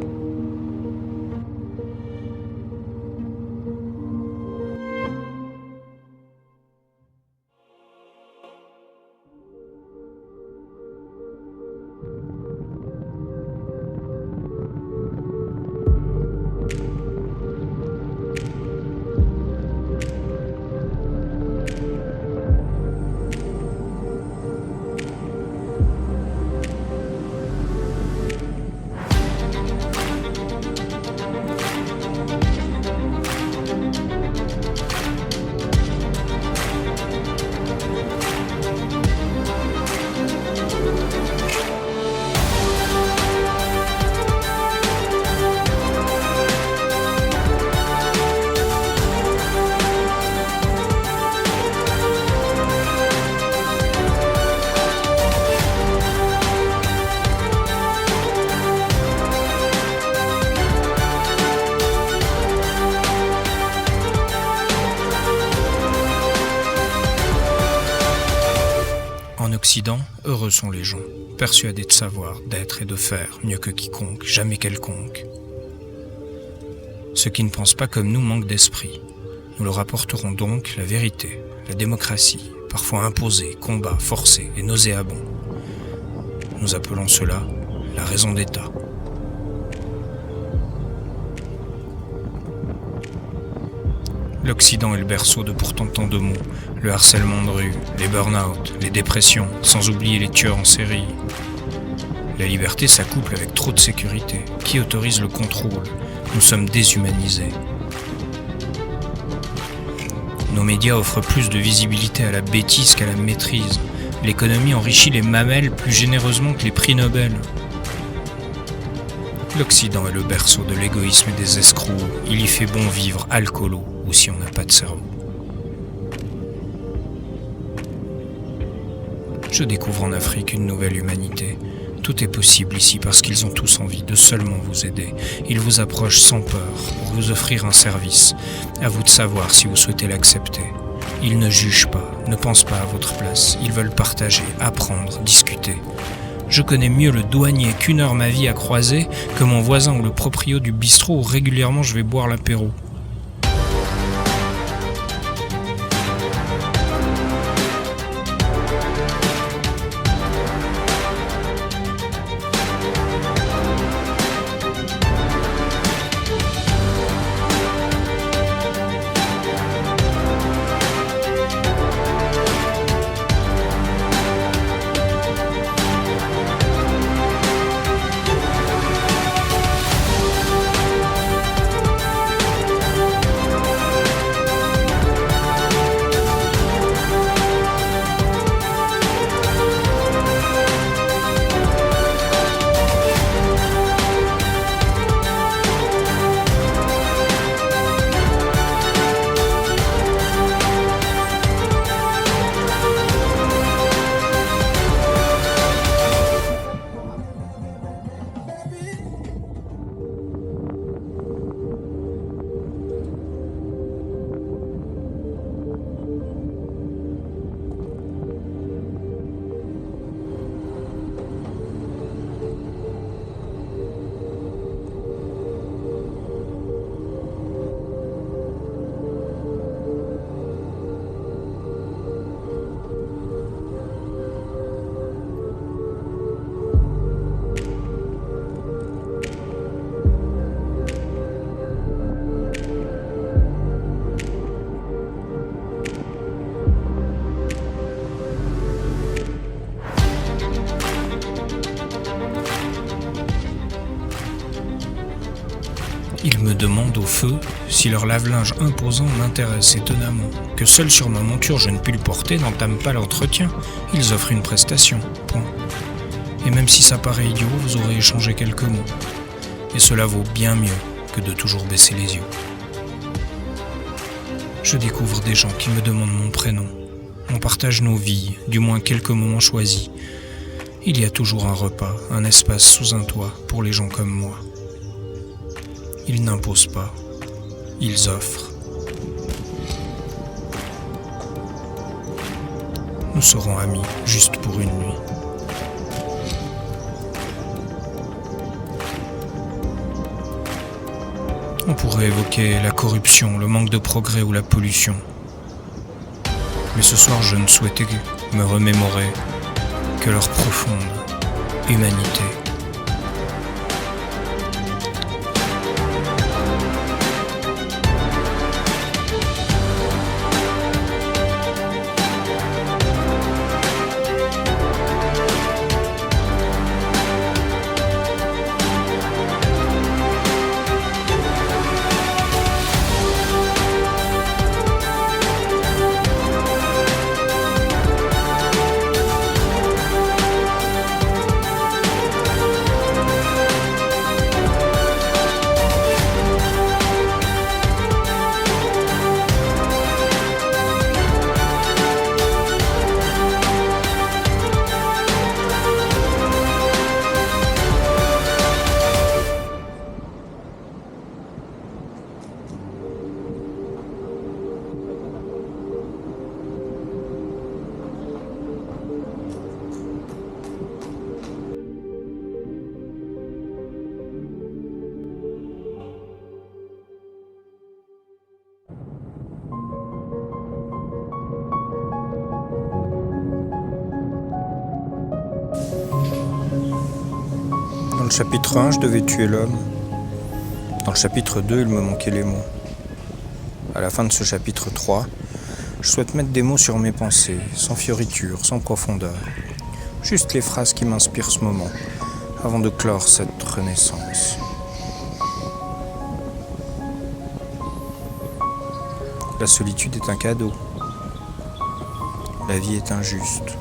En Occident, heureux sont les gens, persuadés de savoir, d'être et de faire mieux que quiconque, jamais quelconque. Ceux qui ne pensent pas comme nous manquent d'esprit. Nous leur apporterons donc la vérité, la démocratie, parfois imposée, combat, forcé et nauséabond. Nous appelons cela la raison d'État. L'Occident est le berceau de pourtant tant de maux, le harcèlement de rue, les burn-out, les dépressions, sans oublier les tueurs en série. La liberté s'accouple avec trop de sécurité. Qui autorise le contrôle? Nous sommes déshumanisés. Nos médias offrent plus de visibilité à la bêtise qu'à la maîtrise. L'économie enrichit les mamelles plus généreusement que les prix Nobel. L'Occident est le berceau de l'égoïsme et des escrocs. Il y fait bon vivre alcoolo ou si on n'a pas de cerveau. Je découvre en Afrique une nouvelle humanité. Tout est possible ici parce qu'ils ont tous envie de seulement vous aider. Ils vous approchent sans peur pour vous offrir un service. À vous de savoir si vous souhaitez l'accepter. Ils ne jugent pas, ne pensent pas à votre place. Ils veulent partager, apprendre, discuter. Je connais mieux le douanier qu'une heure ma vie à croiser que mon voisin ou le proprio du bistrot où régulièrement je vais boire l'apéro. Ils me demandent au feu si leur lave-linge imposant m'intéresse étonnamment, que seul sur ma monture je ne puis le porter, n'entame pas l'entretien. Ils offrent une prestation, point. Et même si ça paraît idiot, vous aurez échangé quelques mots. Et cela vaut bien mieux que de toujours baisser les yeux. Je découvre des gens qui me demandent mon prénom. On partage nos vies, du moins quelques moments choisis. Il y a toujours un repas, un espace sous un toit pour les gens comme moi. Ils n'imposent pas, ils offrent. Nous serons amis, juste pour une nuit. On pourrait évoquer la corruption, le manque de progrès ou la pollution. Mais ce soir, je ne souhaitais me remémorer que leur profonde humanité. Dans le chapitre 1, je devais tuer l'homme. Dans le chapitre 2, il me manquait les mots. À la fin de ce chapitre 3, je souhaite mettre des mots sur mes pensées, sans fioriture, sans profondeur. Juste les phrases qui m'inspirent ce moment, avant de clore cette renaissance. La solitude est un cadeau. La vie est injuste.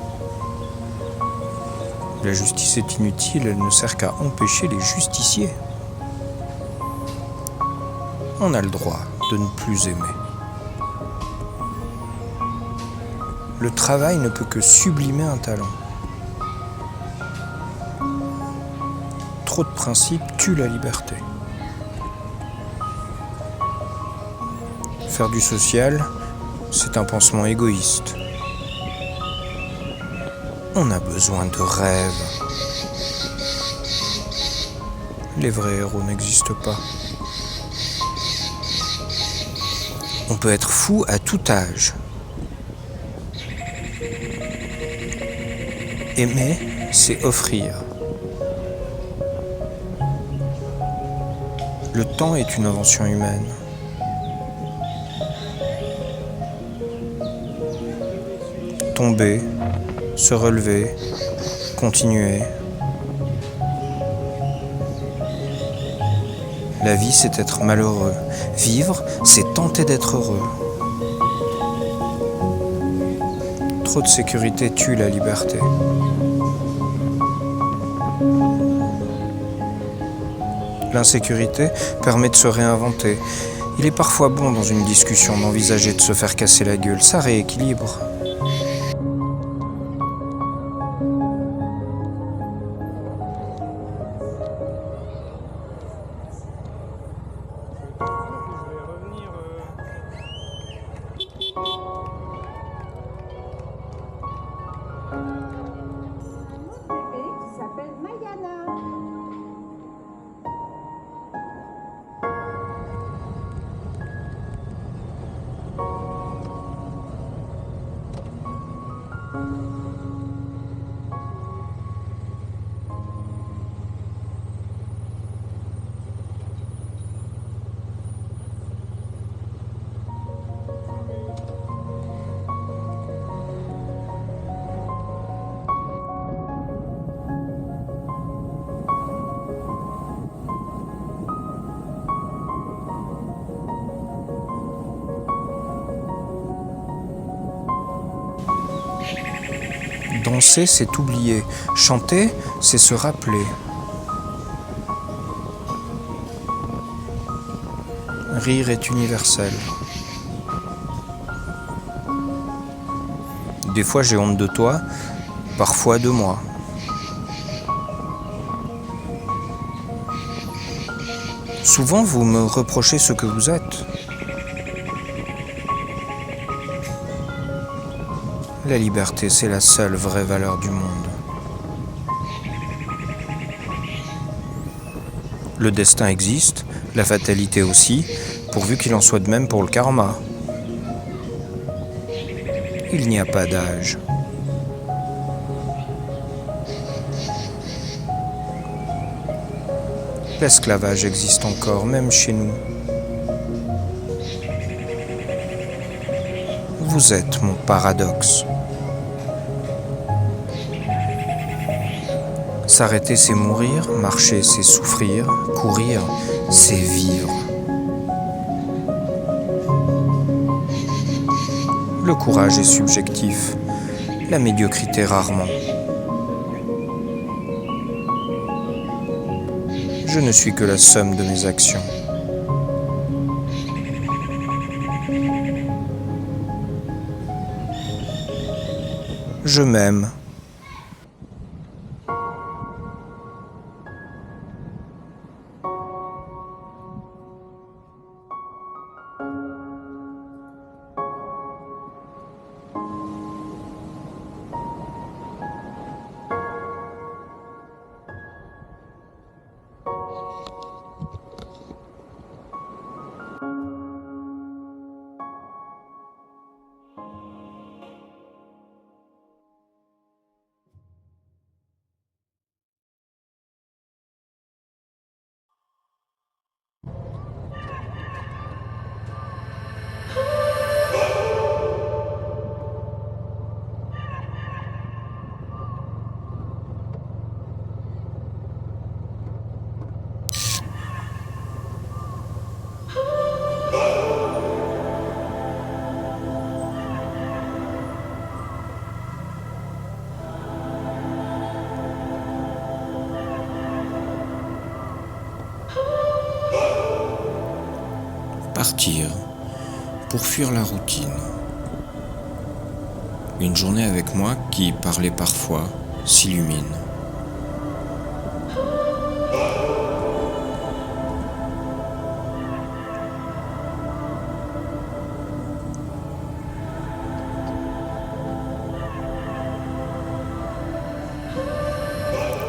La justice est inutile, elle ne sert qu'à empêcher les justiciers. On a le droit de ne plus aimer. Le travail ne peut que sublimer un talent. Trop de principes tuent la liberté. Faire du social, c'est un pansement égoïste. On a besoin de rêves. Les vrais héros n'existent pas. On peut être fou à tout âge. Aimer, c'est offrir. Le temps est une invention humaine. Tomber, se relever, continuer. La vie, c'est être malheureux. Vivre, c'est tenter d'être heureux. Trop de sécurité tue la liberté. L'insécurité permet de se réinventer. Il est parfois bon dans une discussion d'envisager de se faire casser la gueule. Ça rééquilibre. Qui s'appelle Mayana. Danser, c'est oublier. Chanter, c'est se rappeler. Rire est universel. Des fois, j'ai honte de toi, parfois de moi. Souvent, vous me reprochez ce que vous êtes. La liberté, c'est la seule vraie valeur du monde. Le destin existe, la fatalité aussi, pourvu qu'il en soit de même pour le karma. Il n'y a pas d'âge. L'esclavage existe encore, même chez nous. Vous êtes mon paradoxe. S'arrêter, c'est mourir, marcher, c'est souffrir, courir, c'est vivre. Le courage est subjectif, la médiocrité rarement. Je ne suis que la somme de mes actions. Je m'aime. partir pour fuir la routine. Une journée avec moi qui parlait parfois s'illumine.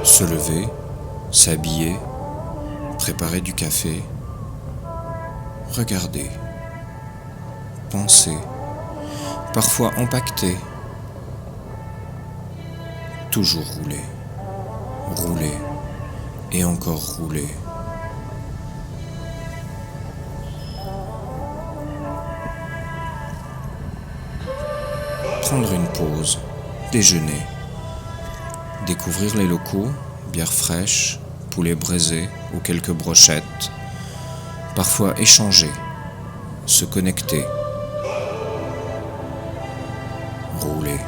Se lever, s'habiller, préparer du café, regarder, penser, parfois empaqueter, toujours rouler, rouler et encore rouler. Prendre une pause, déjeuner, découvrir les locaux, bière fraîche, poulet braisé ou quelques brochettes, parfois échanger, se connecter, rouler,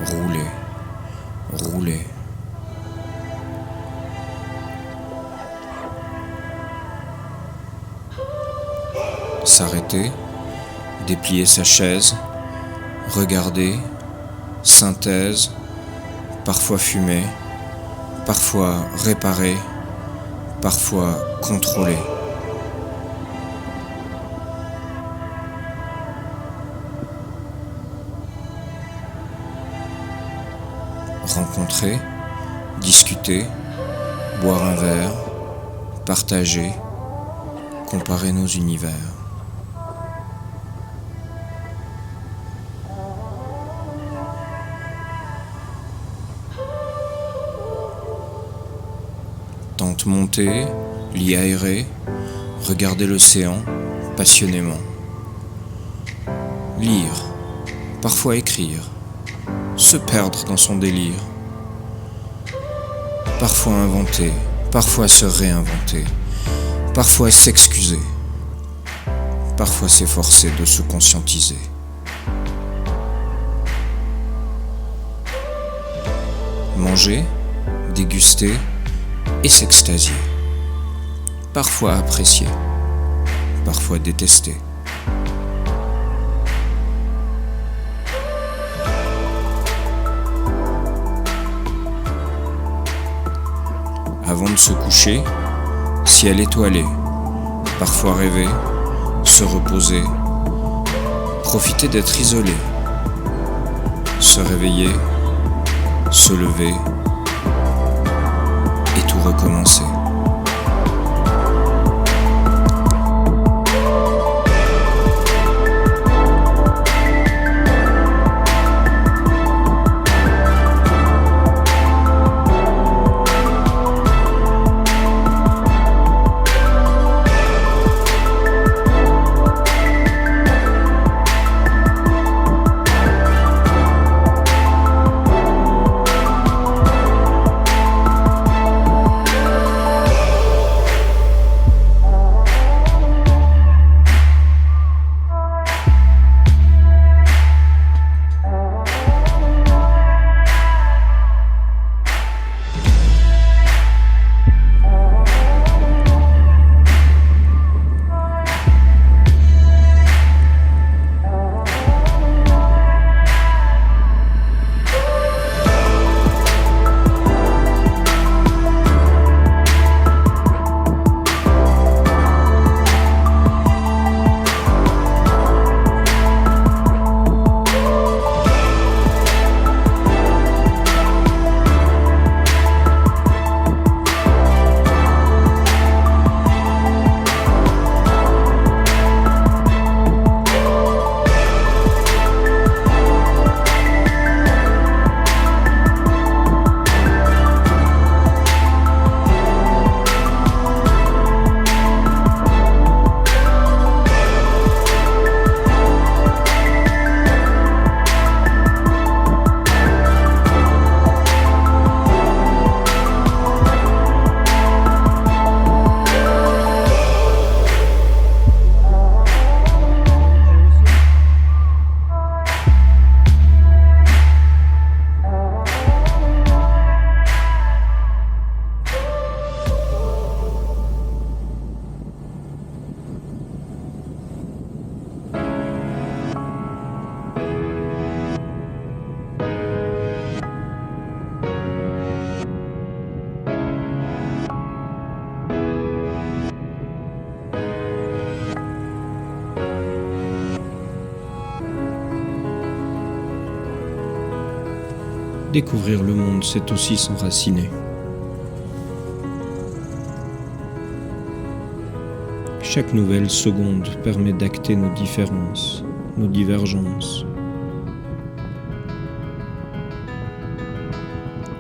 rouler, rouler. S'arrêter, déplier sa chaise, regarder, synthèse, parfois fumer, parfois réparer, parfois contrôler. Rencontrer, discuter, boire un verre, partager, comparer nos univers. Tente monter, lit aéré, regarder l'océan passionnément. Lire, parfois écrire, se perdre dans son délire. Parfois inventer, parfois se réinventer, parfois s'excuser, parfois s'efforcer de se conscientiser. Manger, déguster et s'extasier. Parfois apprécier, parfois détester. Avant de se coucher, ciel étoilé, parfois rêver, se reposer, profiter d'être isolé, se réveiller, se lever et tout recommencer. Découvrir le monde, c'est aussi s'enraciner. Chaque nouvelle seconde permet d'acter nos différences, nos divergences.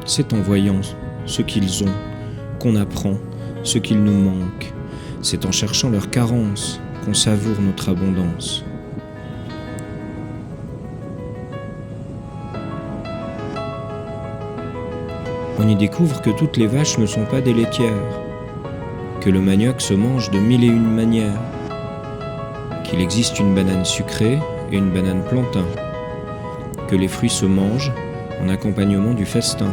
C'est en voyant ce qu'ils ont qu'on apprend ce qu'il nous manque. C'est en cherchant leurs carences qu'on savoure notre abondance. On y découvre que toutes les vaches ne sont pas des laitières, que le manioc se mange de 1001 manières, qu'il existe une banane sucrée et une banane plantain, que les fruits se mangent en accompagnement du festin.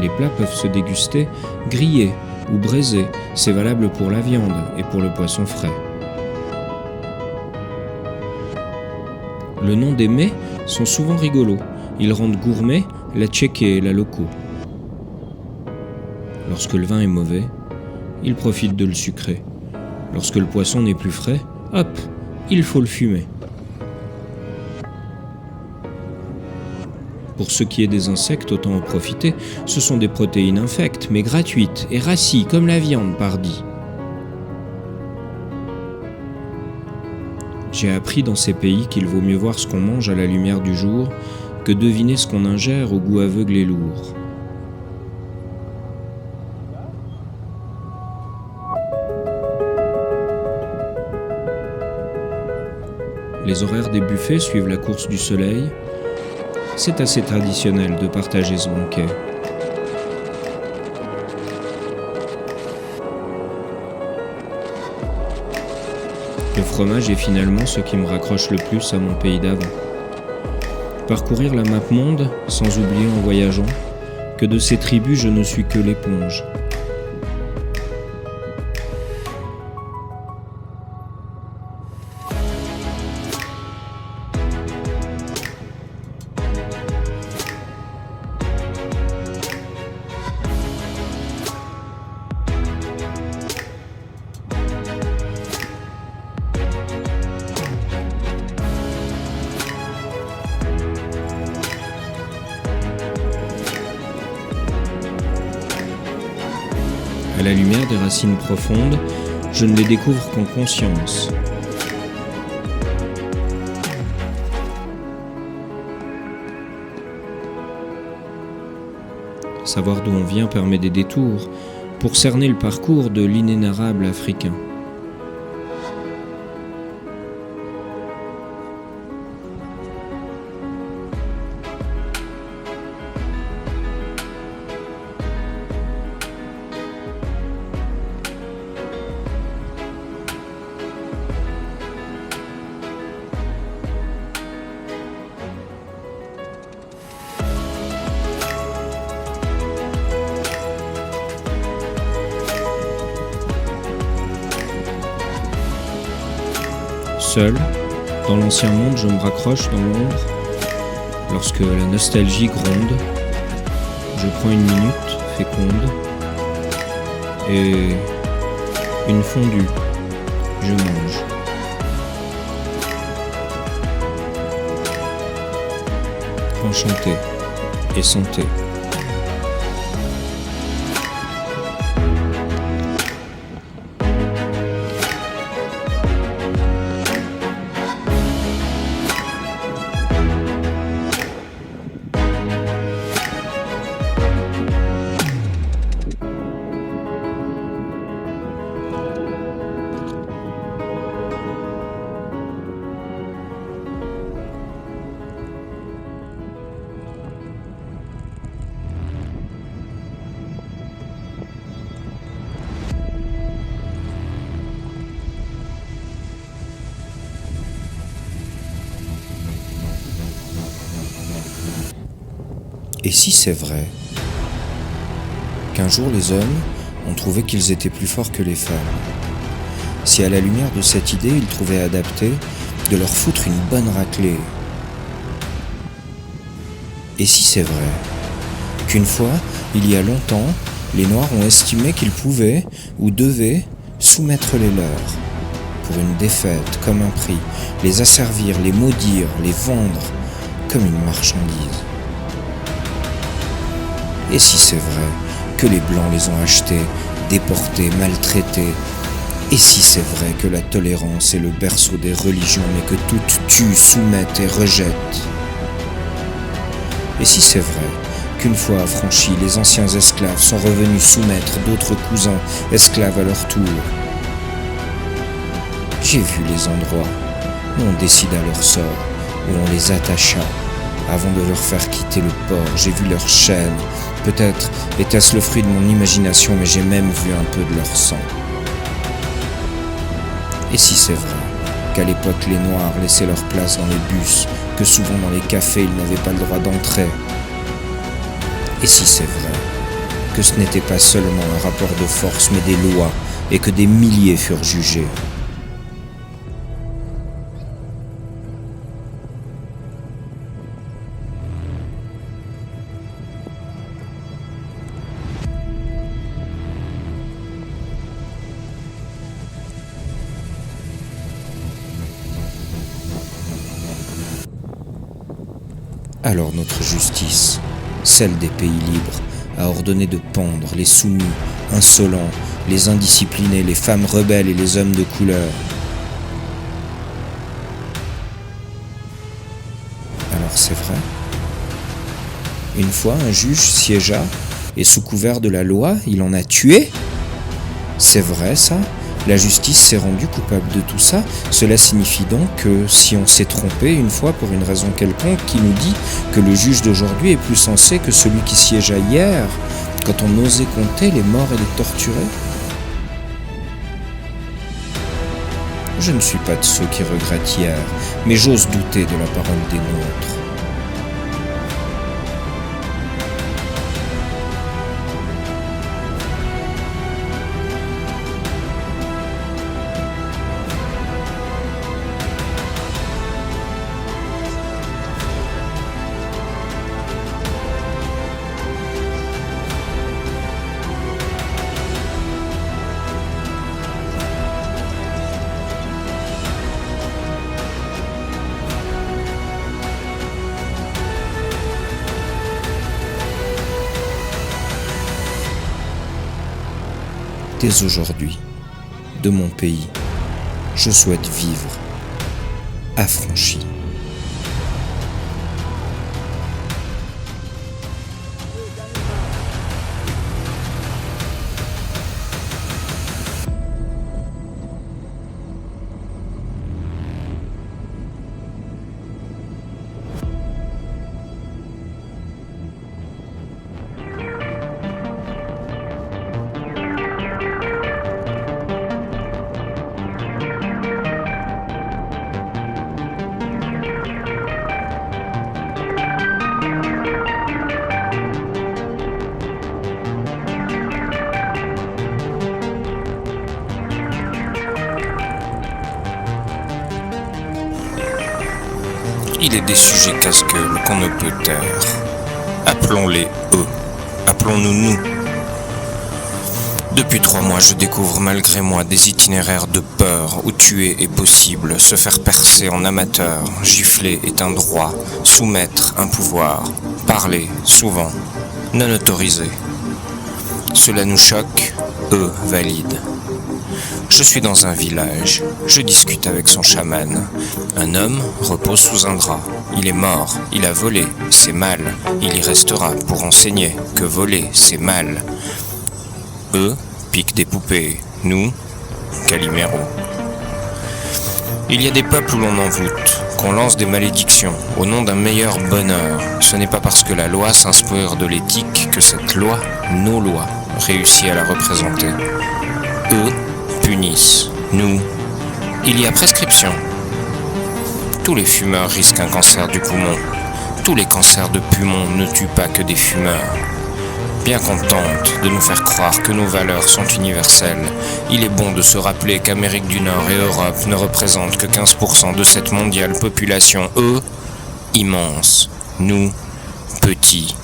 Les plats peuvent se déguster grillés ou braisés, c'est valable pour la viande et pour le poisson frais. Le nom des mets sont souvent rigolos, ils rendent gourmet la tchéké et la loco. Lorsque le vin est mauvais, ils profitent de le sucrer. Lorsque le poisson n'est plus frais, hop, il faut le fumer. Pour ce qui est des insectes, autant en profiter, ce sont des protéines infectes, mais gratuites et racies comme la viande, pardi. J'ai appris dans ces pays qu'il vaut mieux voir ce qu'on mange à la lumière du jour que deviner ce qu'on ingère au goût aveugle et lourd. Les horaires des buffets suivent la course du soleil. C'est assez traditionnel de partager ce banquet. Le fromage est finalement ce qui me raccroche le plus à mon pays d'avant. Parcourir la map monde, sans oublier en voyageant, que de ces tribus je ne suis que l'éponge. À la lumière des racines profondes, je ne les découvre qu'en conscience. Savoir d'où on vient permet des détours pour cerner le parcours de l'inénarrable africain. Seul, dans l'ancien monde, je me raccroche dans l'ombre. Lorsque la nostalgie gronde, je prends une minute féconde et une fondue, je mange. Enchanté et santé. Et si c'est vrai qu'un jour les hommes ont trouvé qu'ils étaient plus forts que les femmes, si à la lumière de cette idée ils trouvaient adapté de leur foutre une bonne raclée, et si c'est vrai qu'une fois, il y a longtemps, les Noirs ont estimé qu'ils pouvaient ou devaient soumettre les leurs pour une défaite comme un prix, les asservir, les maudire, les vendre comme une marchandise. Et si c'est vrai que les Blancs les ont achetés, déportés, maltraités, et si c'est vrai que la tolérance est le berceau des religions, mais que toutes tuent, soumettent et rejettent? Et si c'est vrai qu'une fois affranchis, les anciens esclaves sont revenus soumettre d'autres cousins esclaves à leur tour? J'ai vu les endroits où on décida leur sort, où on les attacha, avant de leur faire quitter le port. J'ai vu leurs chaînes. Peut-être était-ce le fruit de mon imagination, mais j'ai même vu un peu de leur sang. Et si c'est vrai qu'à l'époque les Noirs laissaient leur place dans les bus, que souvent dans les cafés ils n'avaient pas le droit d'entrer? Et si c'est vrai que ce n'était pas seulement un rapport de force mais des lois, et que des milliers furent jugés? Alors notre justice, celle des pays libres, a ordonné de pendre les soumis, insolents, les indisciplinés, les femmes rebelles et les hommes de couleur. Alors c'est vrai. Une fois, un juge siégea, et sous couvert de la loi, il en a tué? C'est vrai ça? La justice s'est rendue coupable de tout ça. Cela signifie donc que si on s'est trompé une fois pour une raison quelconque, qui nous dit que le juge d'aujourd'hui est plus sensé que celui qui siégea hier, quand on osait compter les morts et les torturés? Je ne suis pas de ceux qui regrettent hier, mais j'ose douter de la parole des nôtres. Dès aujourd'hui, de mon pays, je souhaite vivre affranchi. Il est des sujets casse-gueule qu'on ne peut taire. Appelons-les eux. Appelons-nous nous. Depuis 3 mois, je découvre malgré moi des itinéraires de peur où tuer est possible, se faire percer en amateur, gifler est un droit, soumettre un pouvoir, parler souvent, non autorisé. Cela nous choque, eux valident. Je suis dans un village, je discute avec son chaman. Un homme repose sous un drap. Il est mort, il a volé, c'est mal. Il y restera pour enseigner que voler, c'est mal. Eux piquent des poupées, nous, Calimero. Il y a des peuples où l'on envoûte, qu'on lance des malédictions au nom d'un meilleur bonheur. Ce n'est pas parce que la loi s'inspire de l'éthique que cette loi, nos lois, réussit à la représenter. Eux punissent, nous, il y a prescription. Tous les fumeurs risquent un cancer du poumon. Tous les cancers de poumon ne tuent pas que des fumeurs. Bien qu'on tente de nous faire croire que nos valeurs sont universelles, il est bon de se rappeler qu'Amérique du Nord et Europe ne représentent que 15% de cette mondiale population. Eux, immenses, nous, petits.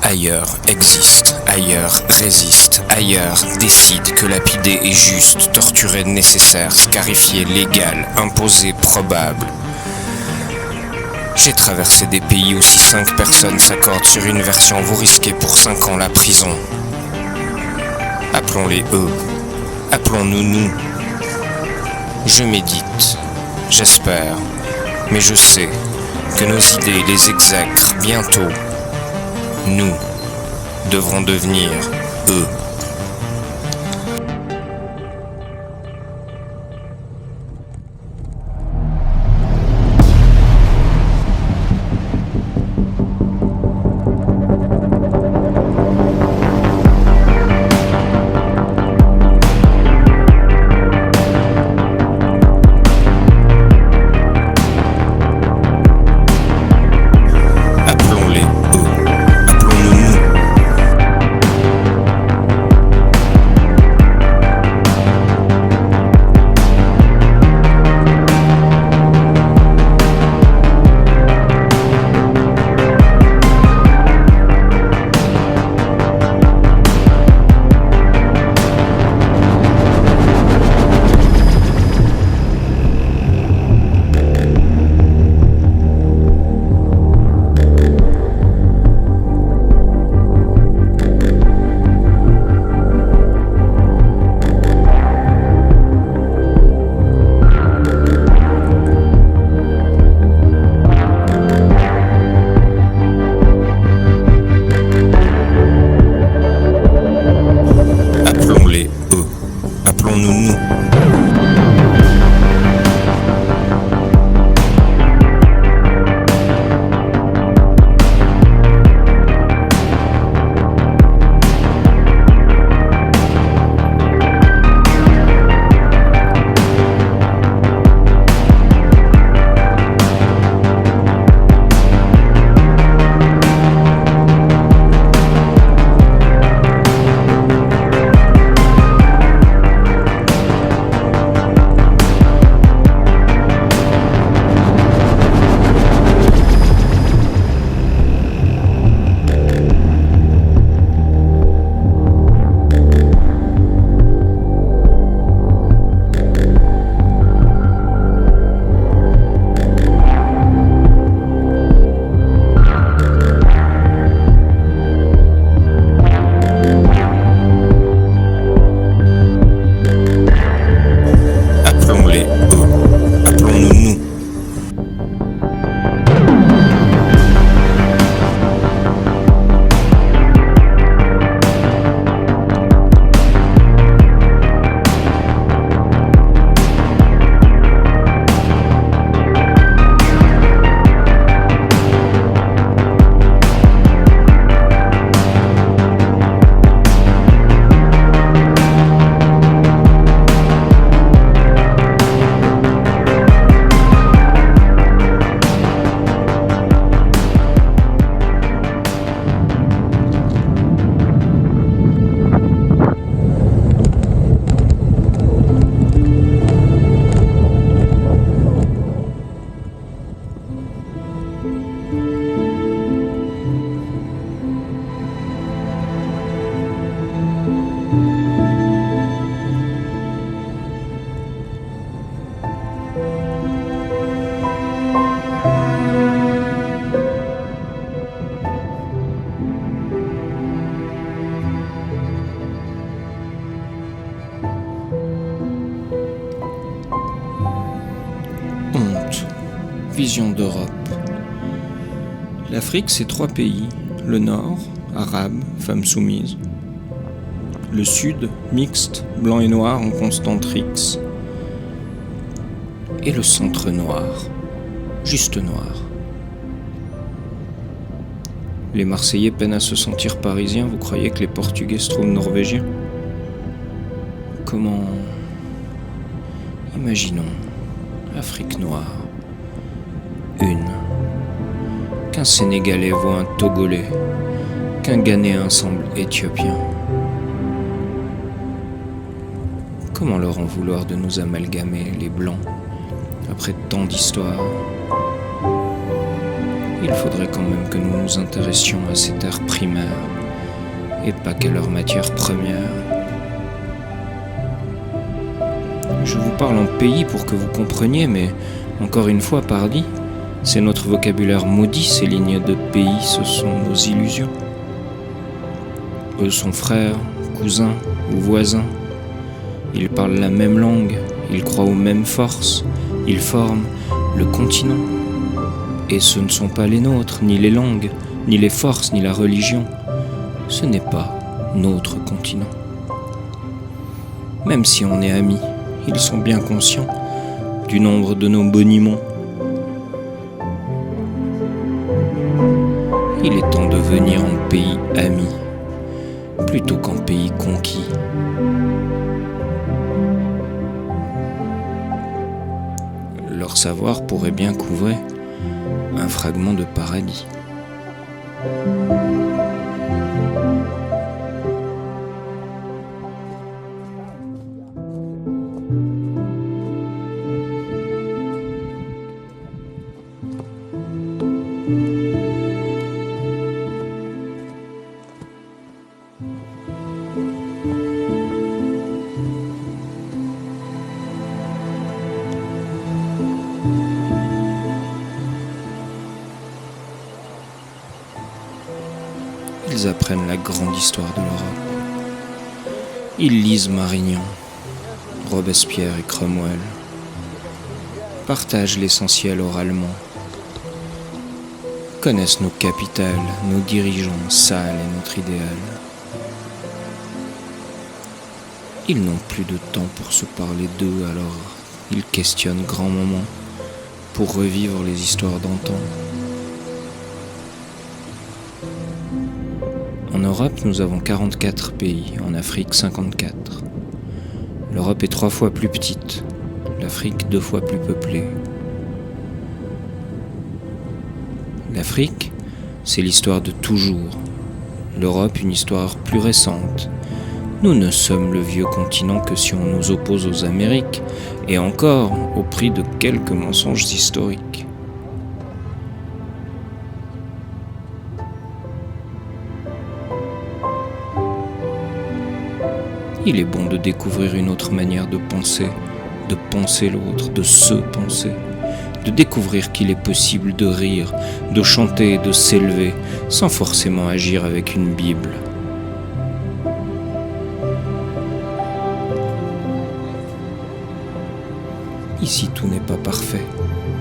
Ailleurs existe, ailleurs résiste, ailleurs décide que lapider est juste, torturer nécessaire, scarifier légal, imposer probable. J'ai traversé des pays où si 5 personnes s'accordent sur une version, vous risquez pour 5 ans la prison. Appelons-les eux, appelons-nous nous. Je médite, j'espère, mais je sais que nos idées les exècrent bientôt. Nous devrons devenir eux. Vision d'Europe. L'Afrique, c'est 3 pays. Le nord, arabe, femmes soumises. Le sud, mixte, blanc et noir en constante rixe. Et le centre noir, juste noir. Les Marseillais peinent à se sentir parisiens, vous croyez que les Portugais se trouvent norvégiens ? Comment... Imaginons, Afrique noire. Qu'un Sénégalais voit un Togolais, qu'un Ghanéen semble Éthiopien. Comment leur en vouloir de nous amalgamer, les Blancs, après tant d'histoires ? Il faudrait quand même que nous nous intéressions à ces terres primaires, et pas qu'à leur matière première. Je vous parle en pays pour que vous compreniez, mais encore une fois, pardi, C'est notre vocabulaire maudit, ces lignes de pays, ce sont nos illusions. Eux sont frères, cousins ou voisins. Ils parlent la même langue, ils croient aux mêmes forces, ils forment le continent. Et ce ne sont pas les nôtres, ni les langues, ni les forces, ni la religion. Ce n'est pas notre continent. Même si on est amis, ils sont bien conscients du nombre de nos boniments. Il est temps de venir en pays ami, plutôt qu'en pays conquis. Leur savoir pourrait bien couvrir un fragment de paradis. Ils apprennent la grande histoire de l'Europe. Ils lisent Marignan, Robespierre et Cromwell, partagent l'essentiel oralement, connaissent nos capitales, nos dirigeants, salles et notre idéal. Ils n'ont plus de temps pour se parler d'eux, alors ils questionnent grand moment pour revivre les histoires d'antan. En Europe, nous avons 44 pays, en Afrique 54. L'Europe est 3 fois plus petite, l'Afrique 2 fois plus peuplée. L'Afrique, c'est l'histoire de toujours. L'Europe, une histoire plus récente. Nous ne sommes le vieux continent que si on nous oppose aux Amériques, et encore au prix de quelques mensonges historiques. Il est bon de découvrir une autre manière de penser l'autre, de se penser, de découvrir qu'il est possible de rire, de chanter, de s'élever, sans forcément agir avec une Bible. Ici, tout n'est pas parfait.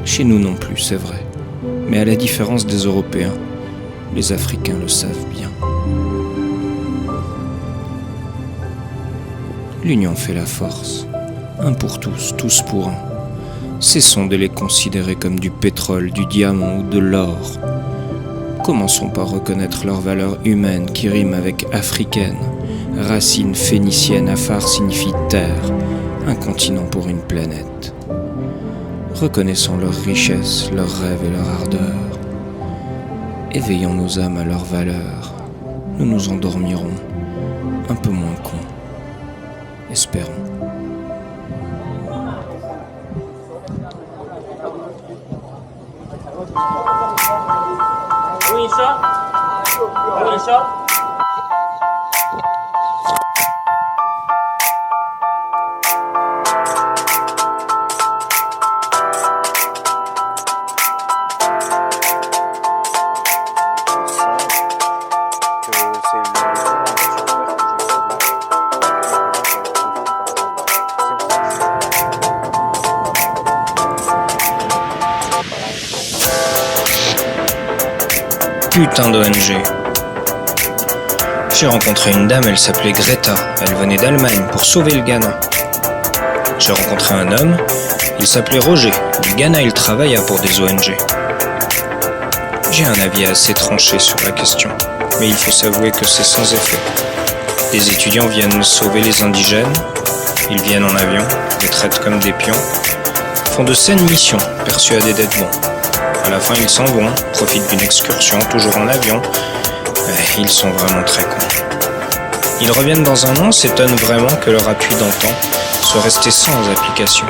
Chez nous non plus, c'est vrai. Mais à la différence des Européens, les Africains le savent bien. L'union fait la force. Un pour tous, tous pour un. Cessons de les considérer comme du pétrole, du diamant ou de l'or. Commençons par reconnaître leur valeur humaine qui rime avec africaine. Racine phénicienne, Afar signifie terre, un continent pour une planète. Reconnaissons leurs richesses, leurs rêves et leur ardeur. Éveillons nos âmes à leurs valeurs. Nous nous endormirons, un peu moins cons. Espérons. Putain d'ONG. J'ai rencontré une dame, elle s'appelait Greta. Elle venait d'Allemagne pour sauver le Ghana. J'ai rencontré un homme, il s'appelait Roger. Du Ghana, il travailla pour des ONG. J'ai un avis assez tranché sur la question, mais il faut s'avouer que c'est sans effet. Les étudiants viennent sauver les indigènes, ils viennent en avion, les traitent comme des pions, font de saines missions, persuadés d'être bons. À la fin, ils s'en vont, profitent d'une excursion, toujours en avion. Ils sont vraiment très cons. Ils reviennent dans un an, s'étonnent vraiment que leur appui d'antan soit resté sans application.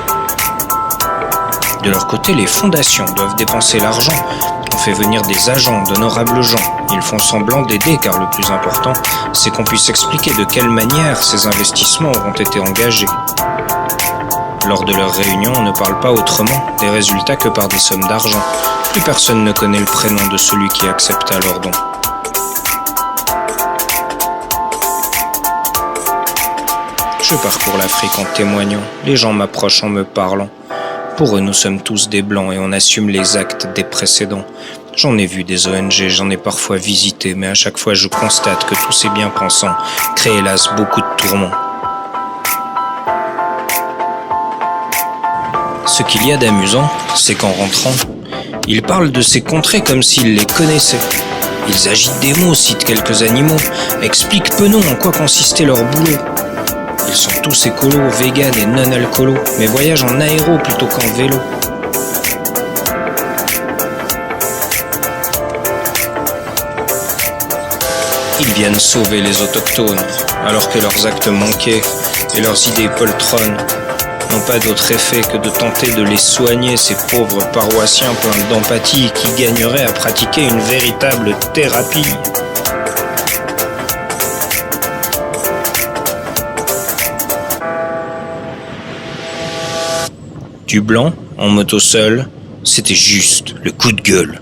De leur côté, les fondations doivent dépenser l'argent. On fait venir des agents, d'honorables gens. Ils font semblant d'aider, car le plus important, c'est qu'on puisse expliquer de quelle manière ces investissements auront été engagés. Lors de leurs réunions, on ne parle pas autrement des résultats que par des sommes d'argent. Plus personne ne connaît le prénom de celui qui accepta leurs dons. Je parcours l'Afrique en témoignant, les gens m'approchent en me parlant. Pour eux, nous sommes tous des blancs et on assume les actes des précédents. J'en ai vu des ONG, j'en ai parfois visité, mais à chaque fois je constate que tous ces bien-pensants créent hélas beaucoup de tourments. Ce qu'il y a d'amusant, c'est qu'en rentrant, ils parlent de ces contrées comme s'ils les connaissaient. Ils agitent des mots, citent quelques animaux, expliquent peu non en quoi consistait leur boulot. Ils sont tous écolos, véganes et non-alcoolos, mais voyagent en aéro plutôt qu'en vélo. Ils viennent sauver les autochtones, alors que leurs actes manqués et leurs idées poltronnes n'ont pas d'autre effet que de tenter de les soigner, ces pauvres paroissiens pleins d'empathie qui gagneraient à pratiquer une véritable thérapie. Du blanc, en moto seul, c'était juste le coup de gueule.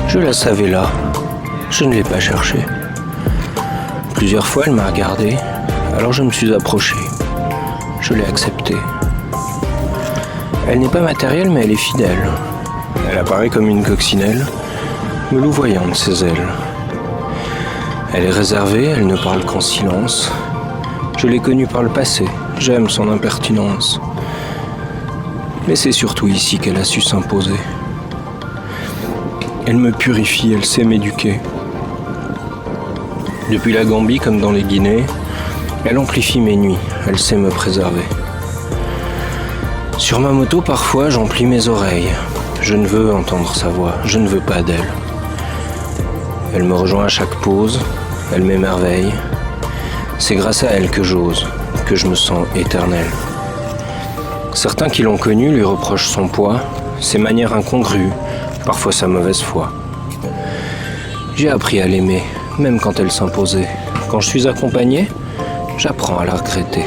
Je la savais là. Je ne l'ai pas cherchée. Plusieurs fois, elle m'a regardé, alors je me suis approché. Je l'ai acceptée. Elle n'est pas matérielle, mais elle est fidèle. Elle apparaît comme une coccinelle, me louvoyant de ses ailes. Elle est réservée, elle ne parle qu'en silence. Je l'ai connue par le passé, j'aime son impertinence. Mais c'est surtout ici qu'elle a su s'imposer. Elle me purifie, elle sait m'éduquer. Depuis la Gambie comme dans les Guinées, elle amplifie mes nuits, elle sait me préserver. Sur ma moto, parfois, j'emplis mes oreilles. Je ne veux entendre sa voix, je ne veux pas d'elle. Elle me rejoint à chaque pause, elle m'émerveille. C'est grâce à elle que j'ose, que je me sens éternel. Certains qui l'ont connue lui reprochent son poids, ses manières incongrues, parfois sa mauvaise foi. J'ai appris à l'aimer, même quand elle s'imposait. Quand je suis accompagné, j'apprends à la regretter.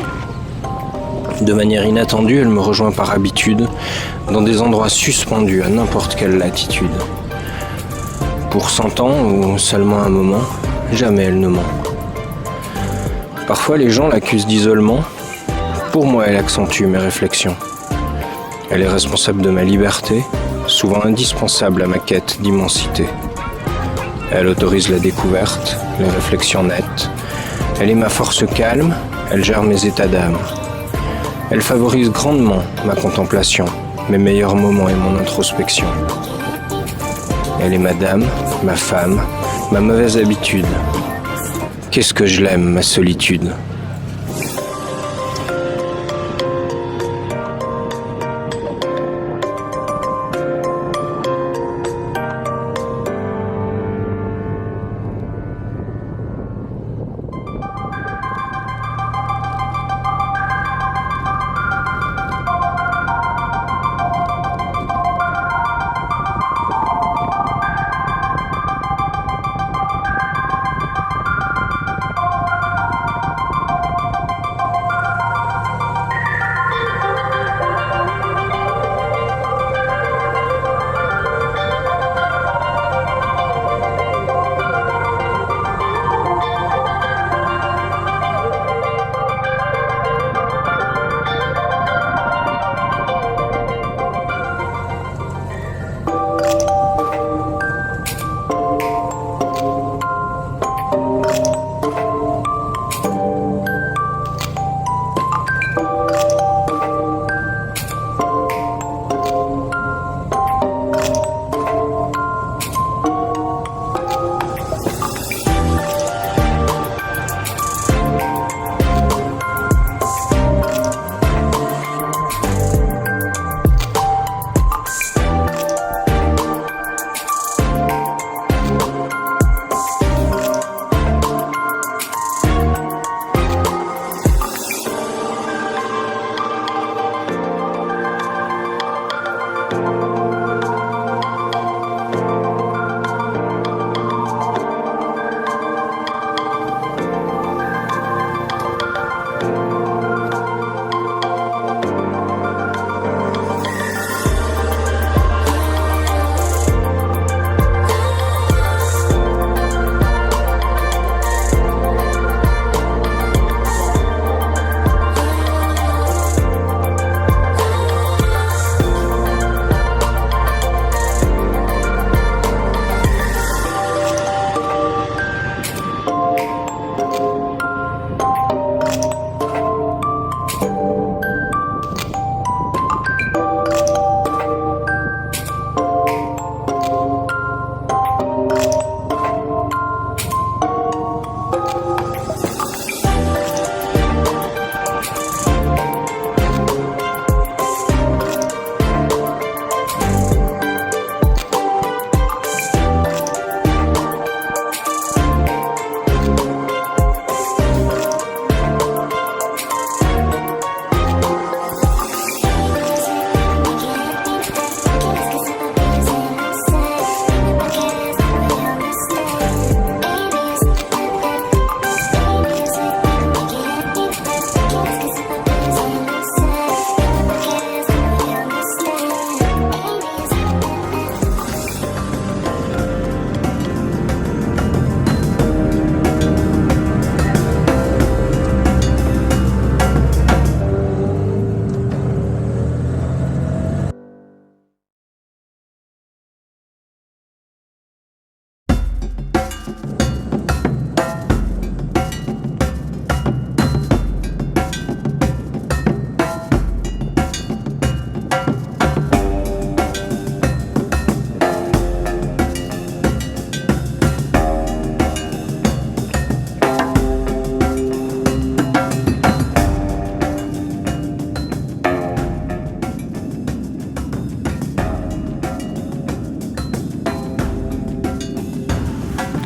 De manière inattendue, elle me rejoint par habitude, dans des endroits suspendus à n'importe quelle latitude. Pour 100 ans ou seulement un moment, jamais elle ne ment. Parfois les gens l'accusent d'isolement. Pour moi, elle accentue mes réflexions. Elle est responsable de ma liberté, souvent indispensable à ma quête d'immensité. Elle autorise la découverte, les réflexions nettes. Elle est ma force calme, elle gère mes états d'âme. Elle favorise grandement ma contemplation, mes meilleurs moments et mon introspection. Elle est ma dame, ma femme, ma mauvaise habitude. Qu'est-ce que je l'aime, ma solitude.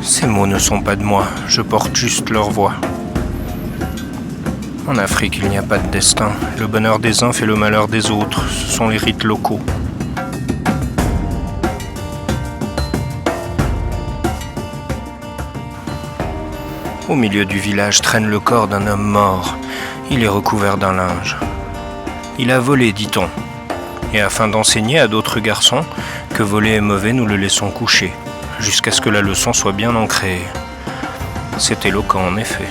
Ces mots ne sont pas de moi, je porte juste leur voix. En Afrique, il n'y a pas de destin. Le bonheur des uns fait le malheur des autres. Ce sont les rites locaux. Au milieu du village traîne le corps d'un homme mort. Il est recouvert d'un linge. Il a volé, dit-on. Et afin d'enseigner à d'autres garçons que voler est mauvais, nous le laissons coucher, jusqu'à ce que la leçon soit bien ancrée. C'est éloquent, en effet.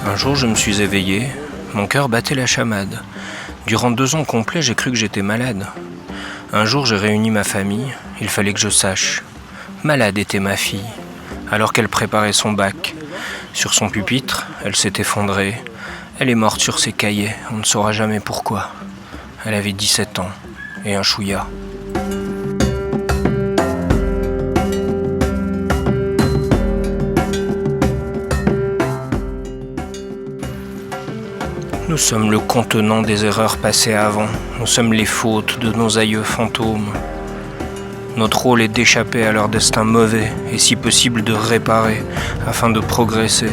Un jour, je me suis éveillé, mon cœur battait la chamade. Durant 2 ans complets, j'ai cru que j'étais malade. Un jour, j'ai réuni ma famille, il fallait que je sache. Malade était ma fille, alors qu'elle préparait son bac. Sur son pupitre, elle s'est effondrée. Elle est morte sur ses cahiers, on ne saura jamais pourquoi. Elle avait 17 ans et un chouïa. Nous sommes le contenant des erreurs passées avant. Nous sommes les fautes de nos aïeux fantômes. Notre rôle est d'échapper à leur destin mauvais et si possible de réparer afin de progresser.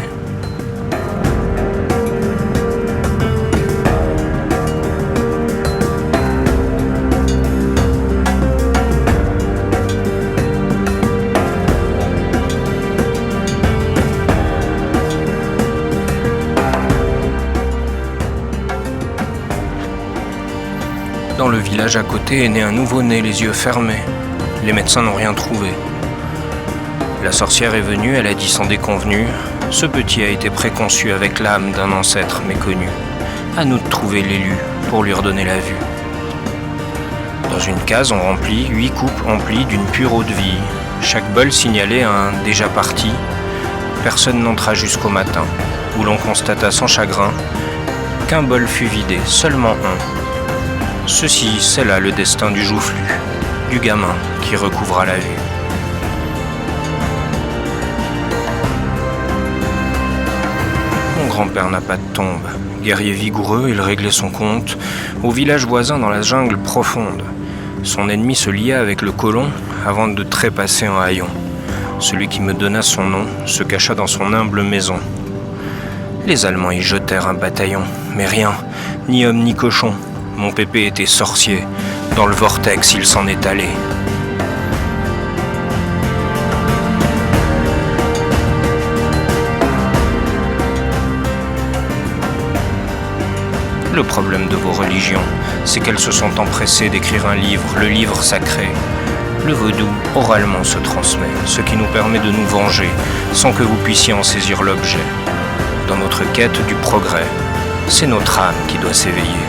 Dans le village à côté est né un nouveau-né, les yeux fermés. Les médecins n'ont rien trouvé. La sorcière est venue, elle a dit sans déconvenue, ce petit a été préconçu avec l'âme d'un ancêtre méconnu. À nous de trouver l'élu pour lui redonner la vue. Dans une case, on remplit 8 coupes emplies d'une pure eau de vie. Chaque bol signalait un déjà parti. Personne n'entra jusqu'au matin, où l'on constata sans chagrin qu'un bol fut vidé, seulement un. Ceci, c'est là le destin du joufflu, du gamin qui recouvra la vue. Mon grand-père n'a pas de tombe. Guerrier vigoureux, il réglait son compte au village voisin dans la jungle profonde. Son ennemi se lia avec le colon avant de trépasser en haillons. Celui qui me donna son nom se cacha dans son humble maison. Les Allemands y jetèrent un bataillon, mais rien, ni homme ni cochon. Mon pépé était sorcier. Dans le vortex, il s'en est allé. Le problème de vos religions, c'est qu'elles se sont empressées d'écrire un livre, le livre sacré. Le vaudou, oralement, se transmet, ce qui nous permet de nous venger, sans que vous puissiez en saisir l'objet. Dans notre quête du progrès, c'est notre âme qui doit s'éveiller.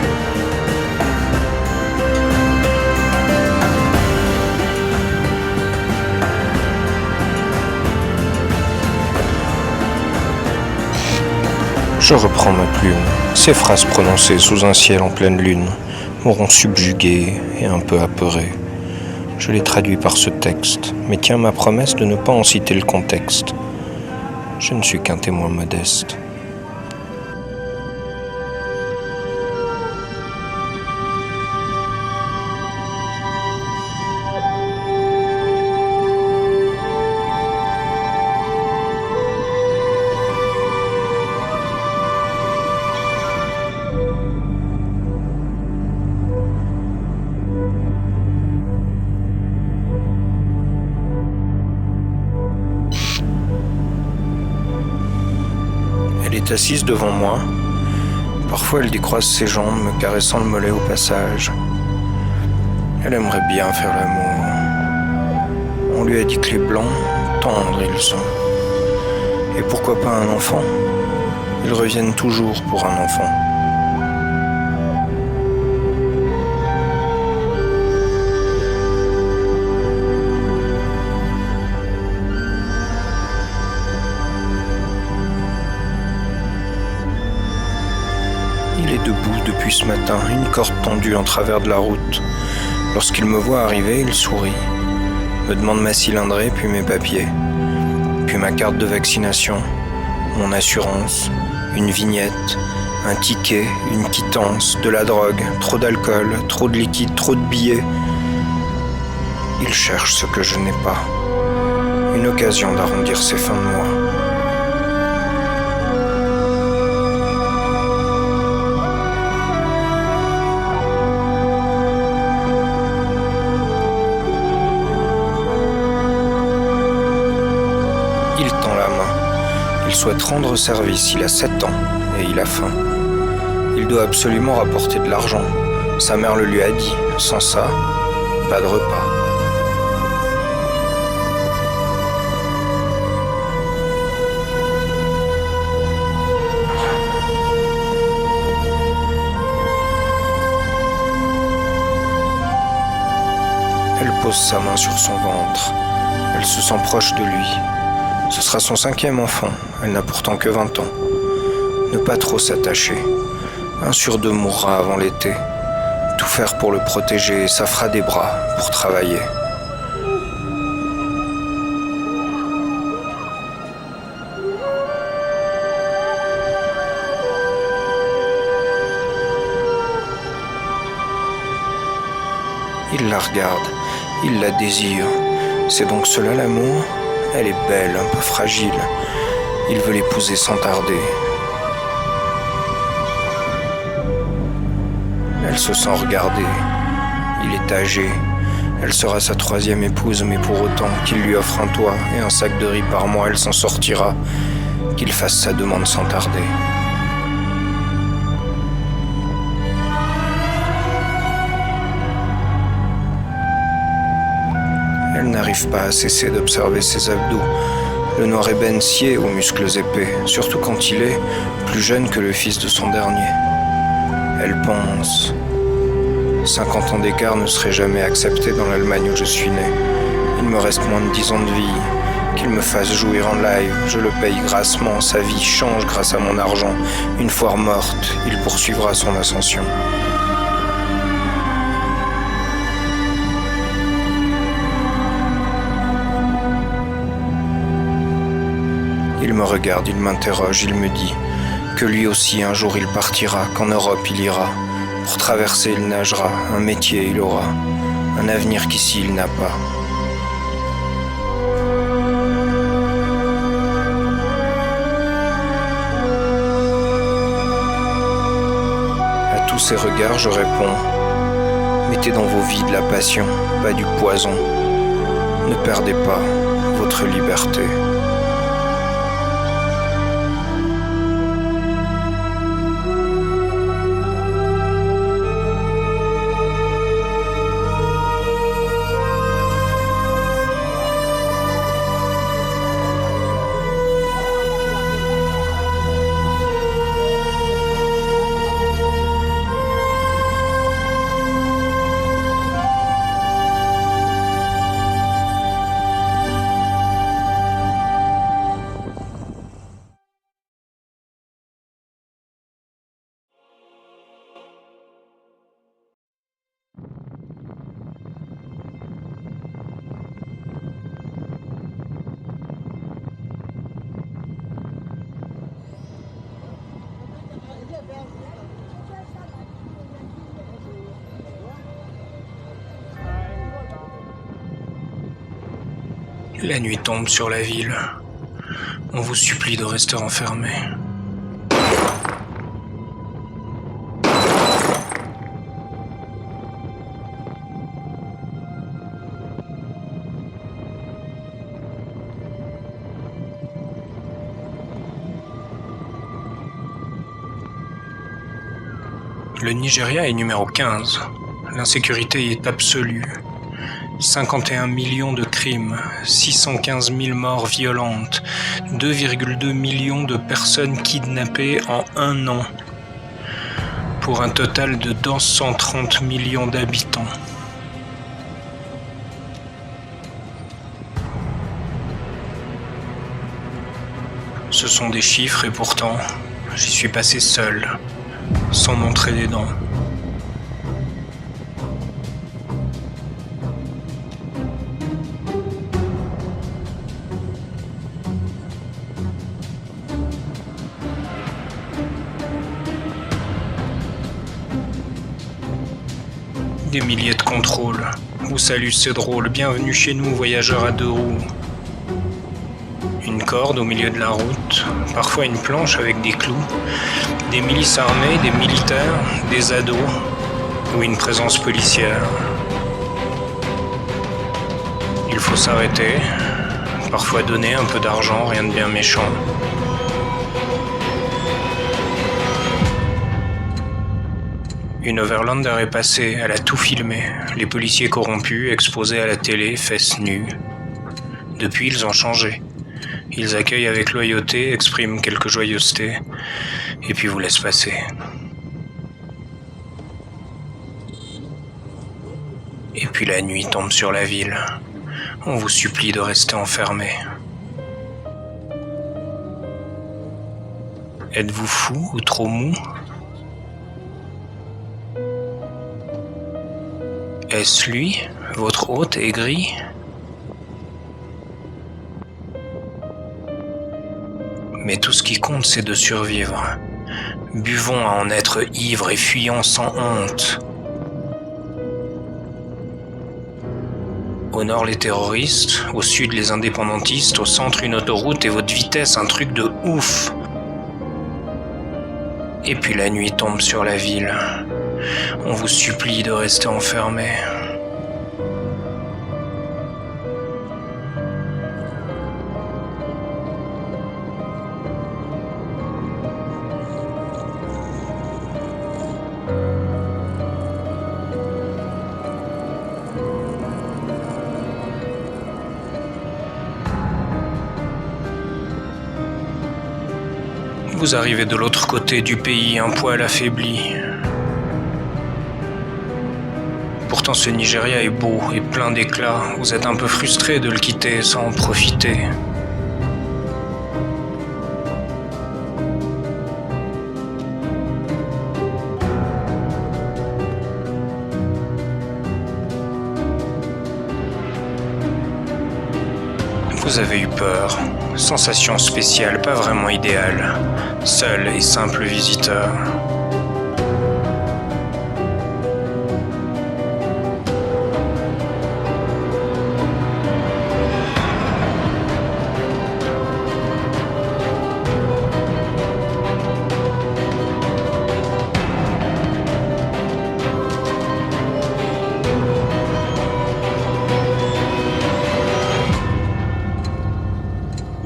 Je reprends ma plume. Ces phrases prononcées sous un ciel en pleine lune m'auront subjugué et un peu apeuré. Je les traduis par ce texte, mais tiens ma promesse de ne pas en citer le contexte. Je ne suis qu'un témoin modeste. Elle est assise devant moi. Parfois, elle décroise ses jambes, me caressant le mollet au passage. Elle aimerait bien faire l'amour. On lui a dit que les blancs, tendres ils sont. Et pourquoi pas un enfant? Ils reviennent toujours pour un enfant. Il est debout depuis ce matin, une corde tendue en travers de la route. Lorsqu'il me voit arriver, il sourit. me demande ma cylindrée, puis mes papiers, puis ma carte de vaccination, mon assurance, une vignette, un ticket, une quittance, de la drogue, trop d'alcool, trop de liquide, trop de billets. Il cherche ce que je n'ai pas. Une occasion d'arrondir ses fins de mois. Il tend la main. Il souhaite rendre service. Il a 7 ans et il a faim. Il doit absolument rapporter de l'argent. Sa mère le lui a dit. Sans ça, pas de repas. Elle pose sa main sur son ventre. Elle se sent proche de lui. Ce sera son 5e enfant. Elle n'a pourtant que 20 ans. Ne pas trop s'attacher. 1 sur 2 mourra avant l'été. Tout faire pour le protéger, ça fera des bras pour travailler. Il la regarde, il la désire. C'est donc cela l'amour ? Elle est belle, un peu fragile. Il veut l'épouser sans tarder. Elle se sent regardée. Il est âgé. Elle sera sa 3e épouse, mais pour autant qu'il lui offre un toit et un sac de riz par mois, elle s'en sortira. Qu'il fasse sa demande sans tarder. Elle n'arrive pas à cesser d'observer ses abdos. Le noir ébène sied aux muscles épais, surtout quand il est plus jeune que le fils de son dernier. Elle pense... 50 ans d'écart ne seraient jamais acceptés dans l'Allemagne où je suis né. Il me reste moins de 10 ans de vie. Qu'il me fasse jouir en live, je le paye grassement. Sa vie change grâce à mon argent. Une fois morte, il poursuivra son ascension. Il me regarde, il m'interroge, il me dit que lui aussi un jour il partira, qu'en Europe il ira. Pour traverser il nagera, un métier il aura, un avenir qu'ici il n'a pas. À tous ces regards je réponds, mettez dans vos vies de la passion, pas du poison. Ne perdez pas votre liberté. La nuit tombe sur la ville. On vous supplie de rester enfermés. Le Nigeria est numéro 15. L'insécurité est absolue. 51 millions de crimes, 615 000 morts violentes, 2,2 millions de personnes kidnappées en 1 an, pour un total de 230 millions d'habitants. Ce sont des chiffres et pourtant, j'y suis passé seul, sans montrer des dents. Des milliers de contrôles. Vous salut, c'est drôle. Bienvenue chez nous, voyageurs à 2 roues. Une corde au milieu de la route, parfois une planche avec des clous, des milices armées, des militaires, des ados ou une présence policière. Il faut s'arrêter, parfois donner un peu d'argent, rien de bien méchant. Une Overlander est passée, elle a tout filmé. Les policiers corrompus, exposés à la télé, fesses nues. Depuis, ils ont changé. Ils accueillent avec loyauté, expriment quelques joyeusetés, et puis vous laissent passer. Et puis la nuit tombe sur la ville. On vous supplie de rester enfermés. Êtes-vous fou ou trop mou ? Est-ce lui, votre hôte aigri ? Mais tout ce qui compte, c'est de survivre. Buvons à en être ivres et fuyons sans honte. Au nord, les terroristes, au sud, les indépendantistes, au centre, une autoroute et votre vitesse, un truc de ouf. Et puis la nuit tombe sur la ville. On vous supplie de rester enfermés. Vous arrivez de l'autre côté du pays, un poil affaibli. Pourtant ce Nigeria est beau et plein d'éclat. Vous êtes un peu frustré de le quitter sans en profiter. Vous avez eu peur. Sensation spéciale, pas vraiment idéale. Seul et simple visiteur.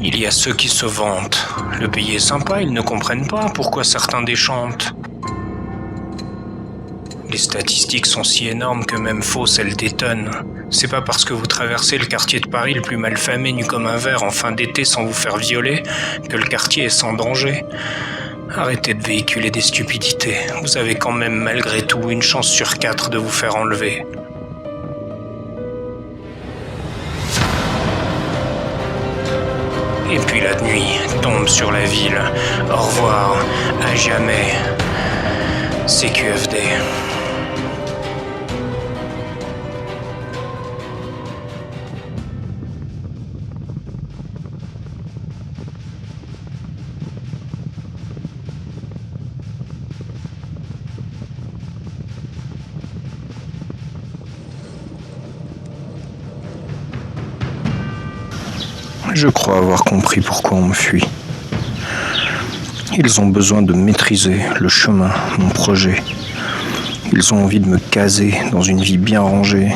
Il y a ceux qui se vantent. Le pays est sympa, ils ne comprennent pas pourquoi certains déchantent. Les statistiques sont si énormes que même fausses, elles détonnent. C'est pas parce que vous traversez le quartier de Paris le plus malfamé nu comme un verre en fin d'été sans vous faire violer que le quartier est sans danger. Arrêtez de véhiculer des stupidités. Vous avez quand même malgré tout une chance sur 4 de vous faire enlever. Et puis la nuit tombe sur la ville. Au revoir, à jamais. CQFD. Je crois avoir compris pourquoi on me fuit. Ils ont besoin de maîtriser le chemin, mon projet. Ils ont envie de me caser dans une vie bien rangée.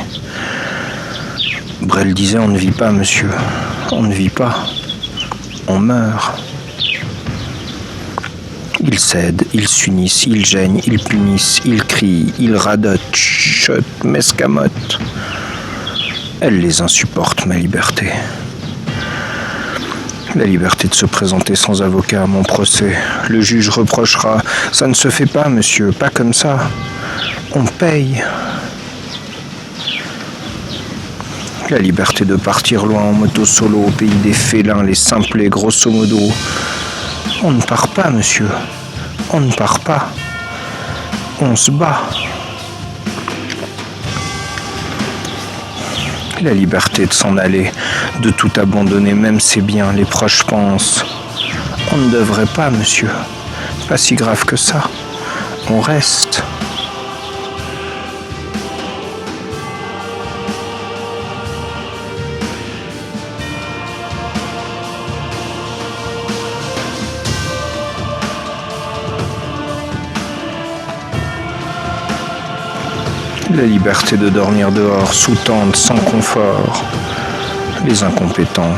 Brel disait, on ne vit pas, monsieur. On ne vit pas. On meurt. Ils cèdent, ils s'unissent, ils gênent, ils punissent, ils crient, ils radotent, chuchotent, m'escamotent. Elle les insupporte, ma liberté. La liberté de se présenter sans avocat à mon procès. Le juge reprochera « Ça ne se fait pas, monsieur, pas comme ça. On paye. » La liberté de partir loin en moto solo au pays des félins, les simplets, grosso modo. On ne part pas, monsieur. On ne part pas. On se bat. La liberté de s'en aller, de tout abandonner, même ses biens, les proches pensent. On ne devrait pas, monsieur. Pas si grave que ça. On reste. La liberté de dormir dehors, sous tente, sans confort. Les incompétents.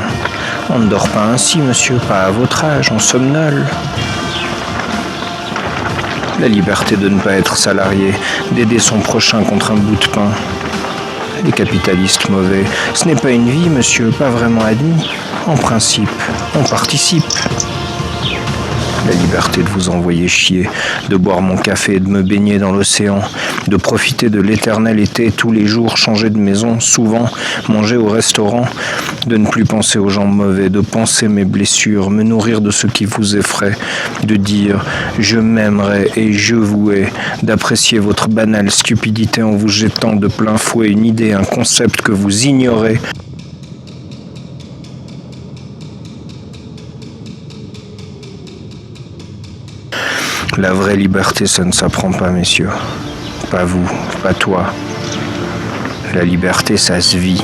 On ne dort pas ainsi, monsieur, pas à votre âge, on somnole. La liberté de ne pas être salarié, d'aider son prochain contre un bout de pain. Les capitalistes mauvais, ce n'est pas une vie, monsieur, pas vraiment admis. En principe, on participe. La liberté de vous envoyer chier, de boire mon café et de me baigner dans l'océan, de profiter de l'éternel été tous les jours, changer de maison, souvent, manger au restaurant, de ne plus penser aux gens mauvais, de penser mes blessures, me nourrir de ce qui vous effraie, de dire « je m'aimerai et je vous hais », d'apprécier votre banale stupidité en vous jetant de plein fouet une idée, un concept que vous ignorez. La vraie liberté, ça ne s'apprend pas, messieurs. Pas vous, pas toi. La liberté, ça se vit.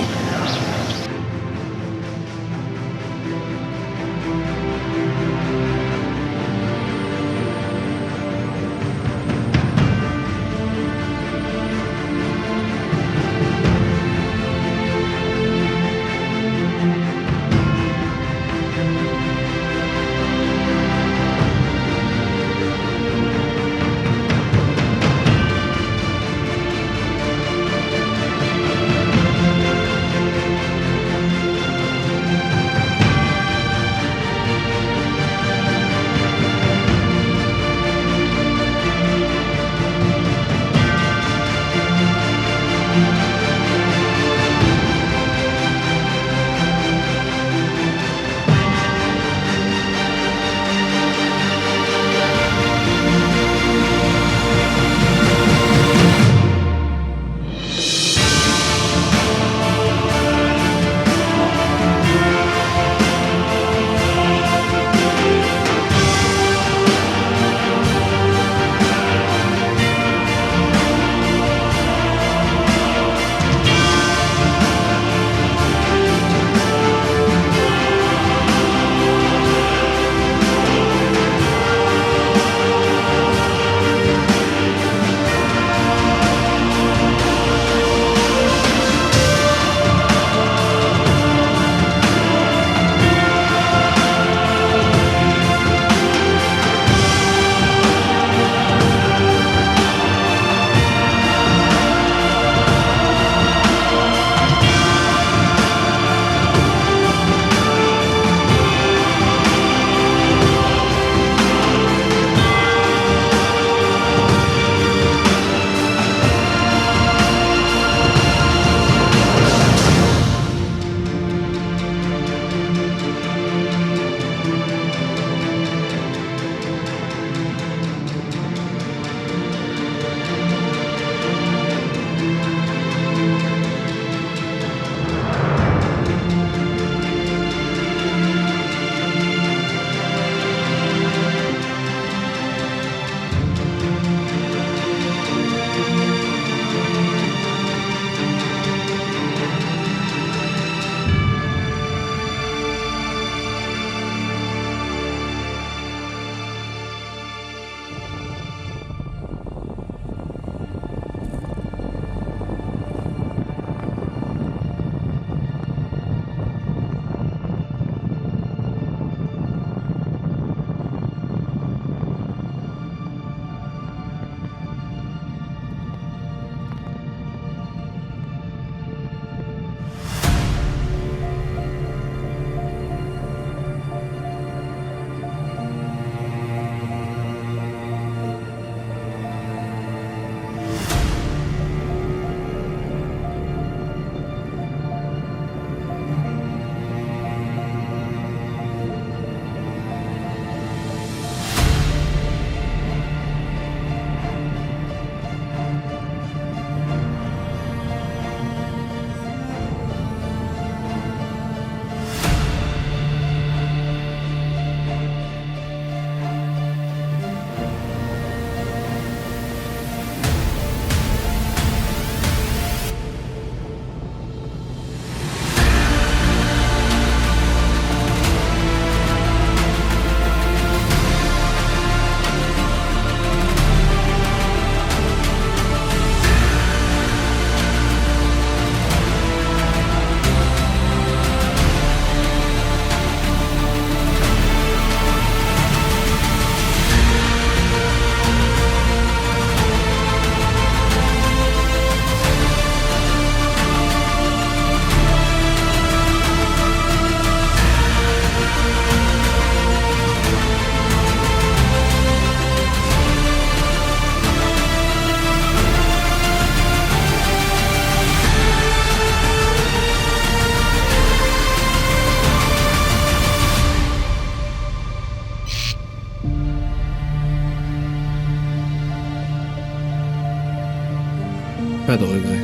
pas de regrets.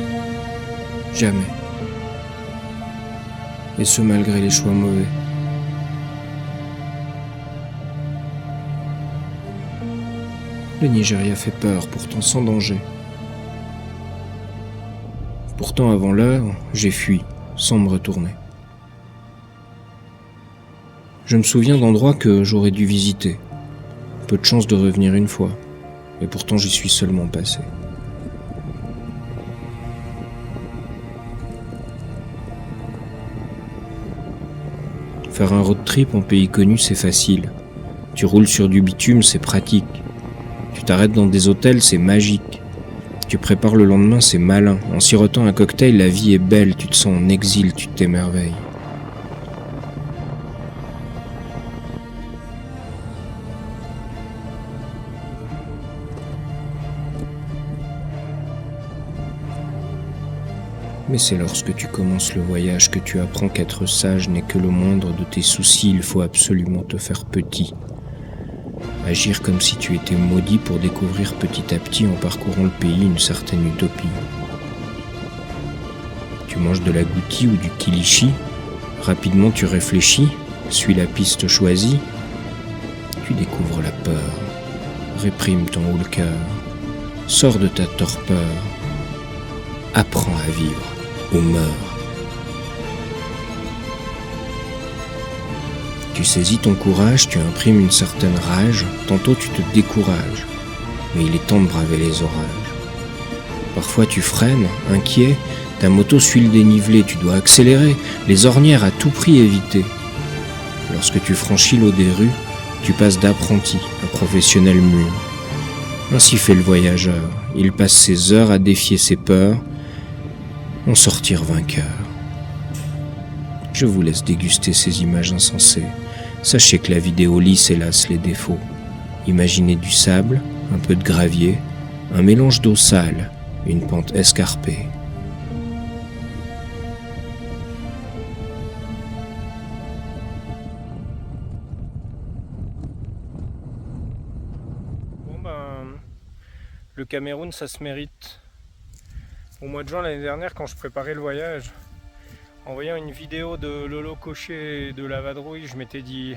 Jamais. Et ce malgré les choix mauvais. Le Nigeria fait peur, pourtant sans danger. Pourtant avant l'heure, j'ai fui, sans me retourner. Je me souviens d'endroits que j'aurais dû visiter. Peu de chance de revenir une fois, et pourtant j'y suis seulement passé. Faire un road trip en pays connu, c'est facile. Tu roules sur du bitume, c'est pratique. Tu t'arrêtes dans des hôtels, c'est magique. Tu prépares le lendemain, c'est malin. En sirotant un cocktail, la vie est belle, tu te sens en exil, tu t'émerveilles. Mais c'est lorsque tu commences le voyage que tu apprends qu'être sage n'est que le moindre de tes soucis, il faut absolument te faire petit. Agir comme si tu étais maudit pour découvrir petit à petit en parcourant le pays une certaine utopie. Tu manges de l'agouti ou du kilichi, rapidement tu réfléchis, suis la piste choisie, tu découvres la peur, réprime ton haut le cœur, sors de ta torpeur, apprends à vivre ou meurs. Tu saisis ton courage, tu imprimes une certaine rage, tantôt tu te décourages, mais il est temps de braver les orages. Parfois tu freines, inquiet, ta moto suit le dénivelé, tu dois accélérer, les ornières à tout prix éviter. Lorsque tu franchis l'eau des rues, tu passes d'apprenti à professionnel mûr. Ainsi fait le voyageur, il passe ses heures à défier ses peurs, en sortir vainqueur. Je vous laisse déguster ces images insensées. Sachez que la vidéo lisse hélas les défauts. Imaginez du sable, un peu de gravier, un mélange d'eau sale, une pente escarpée. Le Cameroun, ça se mérite. Au mois de juin l'année dernière, quand je préparais le voyage, en voyant une vidéo de Lolo Cochet et de la vadrouille, je m'étais dit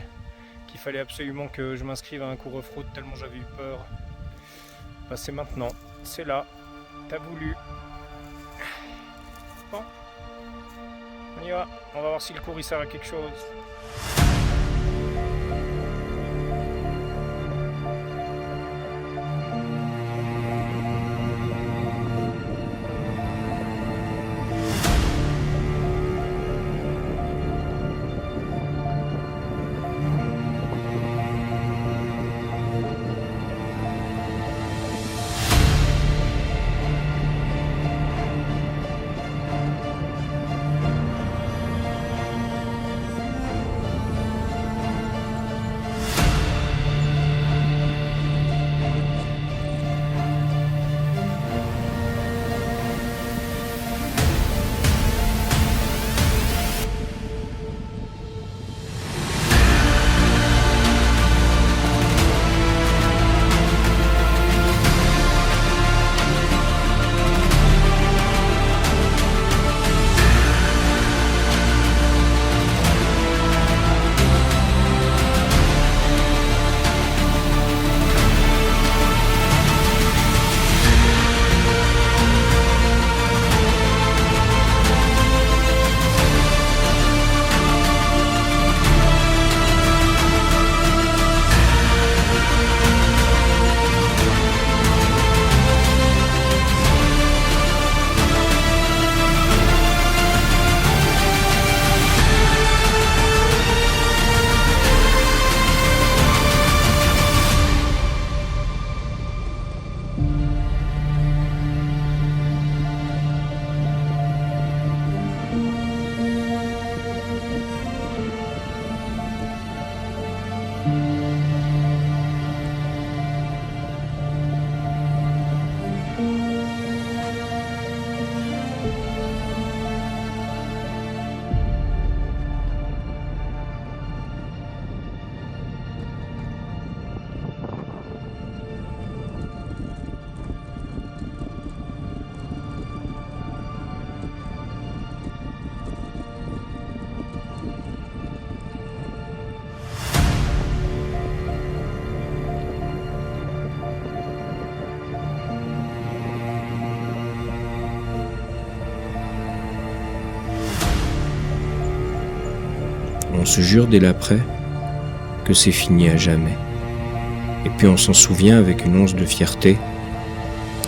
qu'il fallait absolument que je m'inscrive à un cours off-road tellement j'avais eu peur. Bah, c'est maintenant, c'est là, t'as voulu. Bon, on y va, on va voir si le cours il sert à quelque chose. On se jure dès l'après que c'est fini à jamais. Et puis on s'en souvient avec une once de fierté.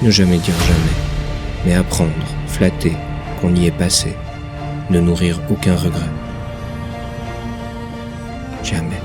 Ne jamais dire jamais, mais apprendre, flatter, qu'on y est passé, ne nourrir aucun regret. Jamais.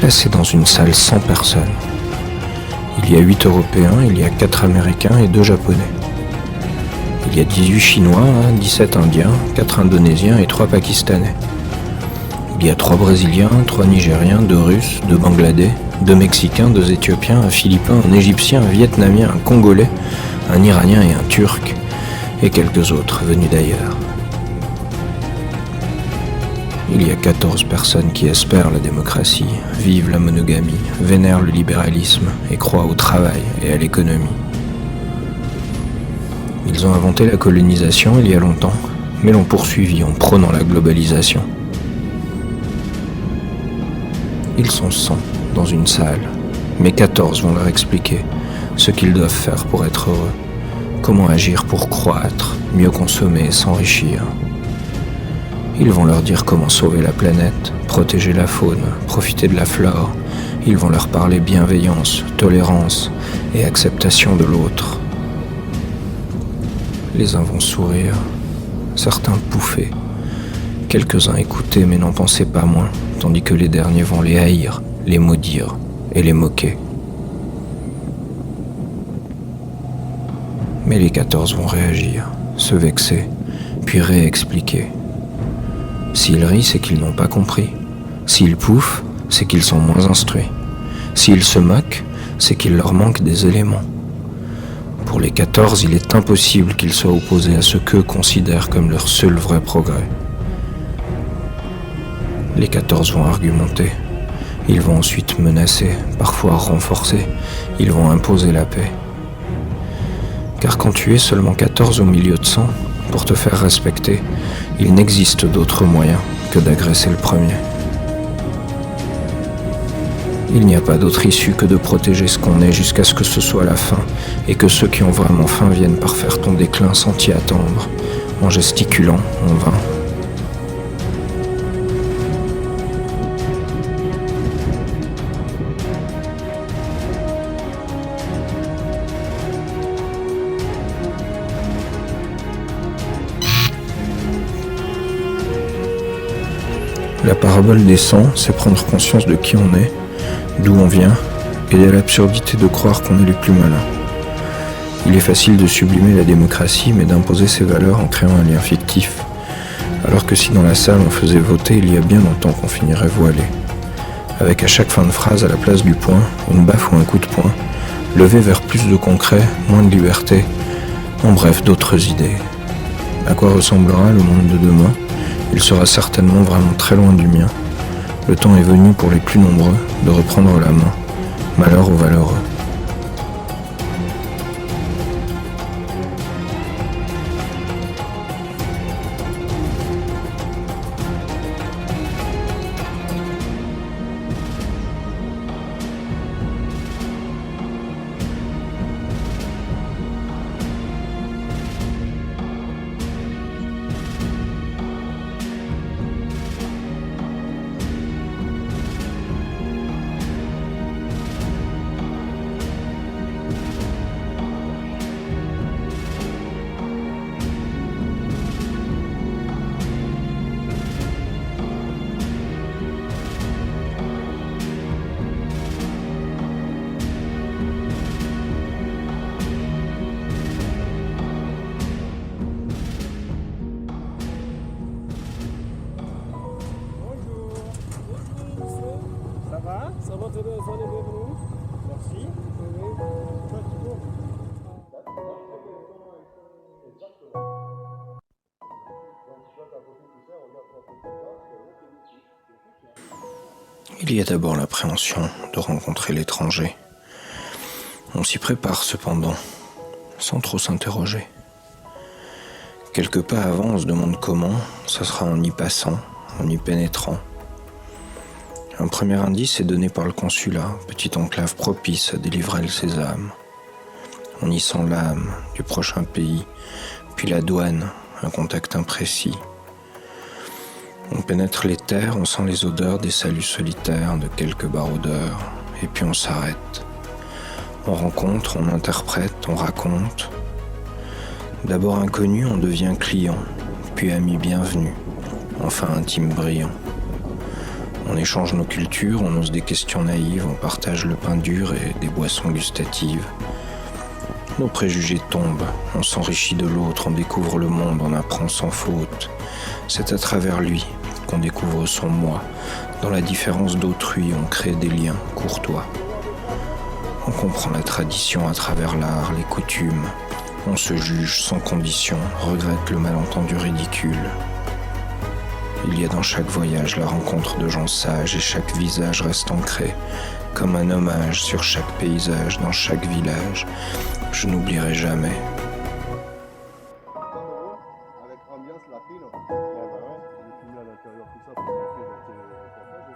Placé dans une salle sans personne. Il y a 8 Européens, il y a 4 Américains et 2 Japonais. Il y a 18 Chinois, 17 Indiens, 4 Indonésiens et 3 Pakistanais. Il y a 3 Brésiliens, 3 Nigériens, 2 Russes, 2 Bangladais, 2 Mexicains, 2 Éthiopiens, un Philippin, un Égyptien, un Vietnamien, un Congolais, un Iranien et un Turc, et quelques autres venus d'ailleurs. Il y a 14 personnes qui espèrent la démocratie, vivent la monogamie, vénèrent le libéralisme et croient au travail et à l'économie. Ils ont inventé la colonisation il y a longtemps, mais l'ont poursuivi en prônant la globalisation. Ils sont 100 dans une salle, mais 14 vont leur expliquer ce qu'ils doivent faire pour être heureux, comment agir pour croître, mieux consommer et s'enrichir. Ils vont leur dire comment sauver la planète, protéger la faune, profiter de la flore. Ils vont leur parler bienveillance, tolérance et acceptation de l'autre. Les uns vont sourire, certains pouffer, quelques-uns écouter mais n'en penser pas moins, tandis que les derniers vont les haïr, les maudire et les moquer. Mais les 14 vont réagir, se vexer, puis réexpliquer. S'ils rient, c'est qu'ils n'ont pas compris. S'ils pouffent, c'est qu'ils sont moins instruits. S'ils se moquent, c'est qu'il leur manque des éléments. Pour les 14, il est impossible qu'ils soient opposés à ce qu'eux considèrent comme leur seul vrai progrès. Les 14 vont argumenter. Ils vont ensuite menacer, parfois renforcer. Ils vont imposer la paix. Car quand tu es seulement 14 au milieu de 100, pour te faire respecter, il n'existe d'autre moyen que d'agresser le premier. Il n'y a pas d'autre issue que de protéger ce qu'on est jusqu'à ce que ce soit la fin, et que ceux qui ont vraiment faim viennent par faire ton déclin sans t'y attendre, en gesticulant en vain. La parabole des 100, c'est prendre conscience de qui on est, d'où on vient, et de l'absurdité de croire qu'on est les plus malins. Il est facile de sublimer la démocratie, mais d'imposer ses valeurs en créant un lien fictif, alors que si dans la salle on faisait voter, il y a bien longtemps qu'on finirait voilé. Avec à chaque fin de phrase, à la place du point, une baffe ou un coup de poing, levé vers plus de concret, moins de liberté, en bref, d'autres idées. À quoi ressemblera le monde de demain ? Il sera certainement vraiment très loin du mien. Le temps est venu pour les plus nombreux de reprendre la main. Malheur aux valeureux. Ça va très bien, soyez bienvenus. Merci. Il y a d'abord l'appréhension de rencontrer l'étranger. On s'y prépare cependant, sans trop s'interroger. Quelques pas avant, on se demande comment, ça sera en y passant, en y pénétrant. Un premier indice est donné par le consulat, petite enclave propice à délivrer le sésame. On y sent l'âme du prochain pays, puis la douane, un contact imprécis. On pénètre les terres, on sent les odeurs des saluts solitaires de quelques baroudeurs, et puis on s'arrête. On rencontre, on interprète, on raconte. D'abord inconnu, on devient client, puis ami bienvenu, enfin intime brillant. On échange nos cultures, on ose des questions naïves, on partage le pain dur et des boissons gustatives. Nos préjugés tombent, on s'enrichit de l'autre, on découvre le monde, on apprend sans faute. C'est à travers lui qu'on découvre son moi. Dans la différence d'autrui, on crée des liens courtois. On comprend la tradition à travers l'art, les coutumes. On se juge sans condition, regrette le malentendu ridicule. Il y a dans chaque voyage la rencontre de gens sages et chaque visage reste ancré, comme un hommage sur chaque paysage, dans chaque village. Je n'oublierai jamais. Avec ambiance latino. Le film à l'intérieur, tout ça, pour montrer le reportage.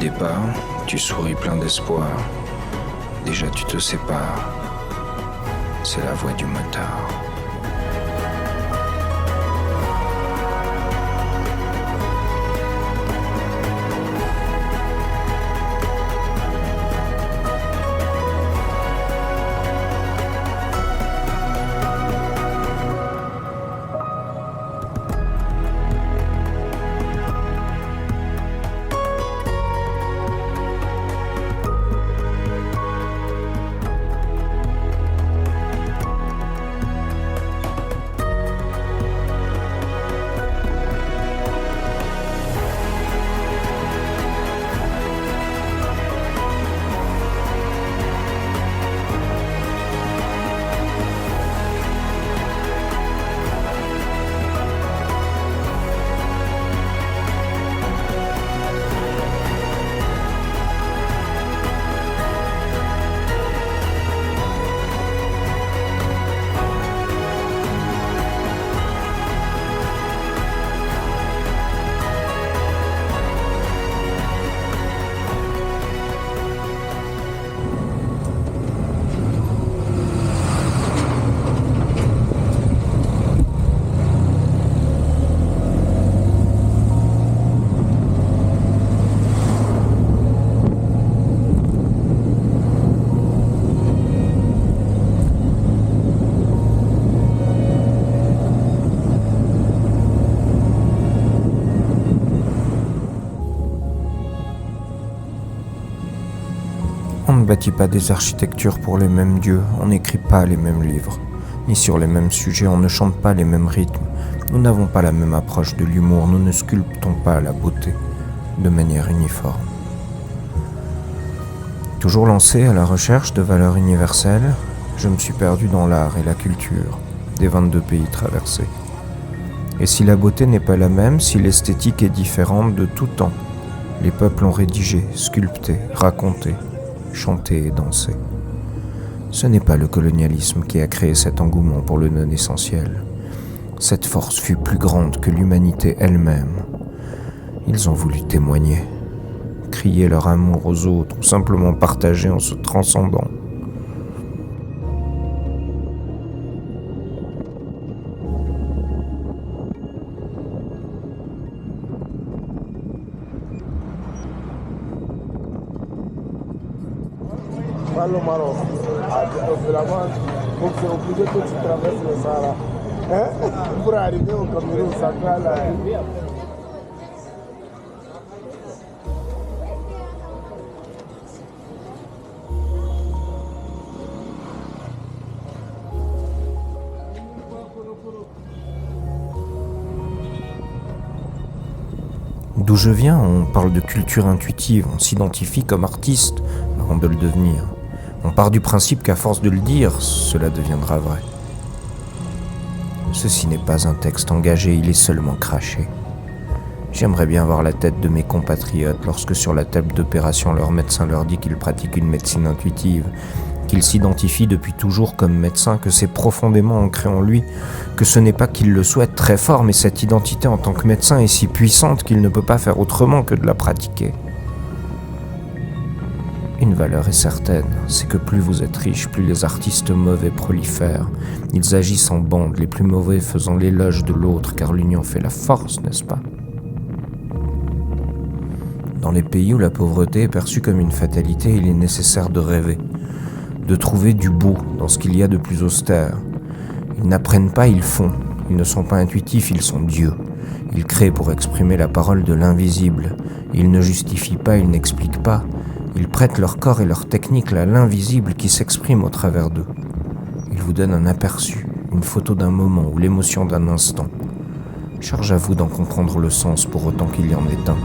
départ, tu souris plein d'espoir. Déjà tu te sépares. C'est la voix du motard. On ne bâtit pas des architectures pour les mêmes dieux, on n'écrit pas les mêmes livres, ni sur les mêmes sujets, on ne chante pas les mêmes rythmes, nous n'avons pas la même approche de l'humour, nous ne sculptons pas la beauté de manière uniforme. Toujours lancé à la recherche de valeurs universelles, je me suis perdu dans l'art et la culture des 22 pays traversés. Et si la beauté n'est pas la même, si l'esthétique est différente de tout temps, les peuples ont rédigé, sculpté, raconté, chanté et dansé. Ce n'est pas le colonialisme qui a créé cet engouement pour le non-essentiel. Cette force fut plus grande que l'humanité elle-même. Ils ont voulu témoigner, crier leur amour aux autres, ou simplement partager en se transcendant. Parle au Maroc. Vraiment, donc c'est obligé que tu traverses le Sahara. Hein? Pour arriver au Cameroun central. D'où je viens, on parle de culture intuitive, on s'identifie comme artiste avant de le devenir. On part du principe qu'à force de le dire, cela deviendra vrai. Ceci n'est pas un texte engagé, il est seulement craché. J'aimerais bien voir la tête de mes compatriotes lorsque sur la table d'opération leur médecin leur dit qu'il pratique une médecine intuitive, qu'il s'identifie depuis toujours comme médecin, que c'est profondément ancré en lui, que ce n'est pas qu'il le souhaite très fort, mais cette identité en tant que médecin est si puissante qu'il ne peut pas faire autrement que de la pratiquer. Une valeur est certaine, c'est que plus vous êtes riche, plus les artistes mauvais prolifèrent. Ils agissent en bande, les plus mauvais faisant l'éloge de l'autre, car l'union fait la force, n'est-ce pas ? Dans les pays où la pauvreté est perçue comme une fatalité, il est nécessaire de rêver, de trouver du beau dans ce qu'il y a de plus austère. Ils n'apprennent pas, ils font. Ils ne sont pas intuitifs, ils sont dieux. Ils créent pour exprimer la parole de l'invisible. Ils ne justifient pas, ils n'expliquent pas. Ils prêtent leur corps et leur technique à l'invisible qui s'exprime au travers d'eux. Ils vous donnent un aperçu, une photo d'un moment ou l'émotion d'un instant. Charge à vous d'en comprendre le sens pour autant qu'il y en ait un.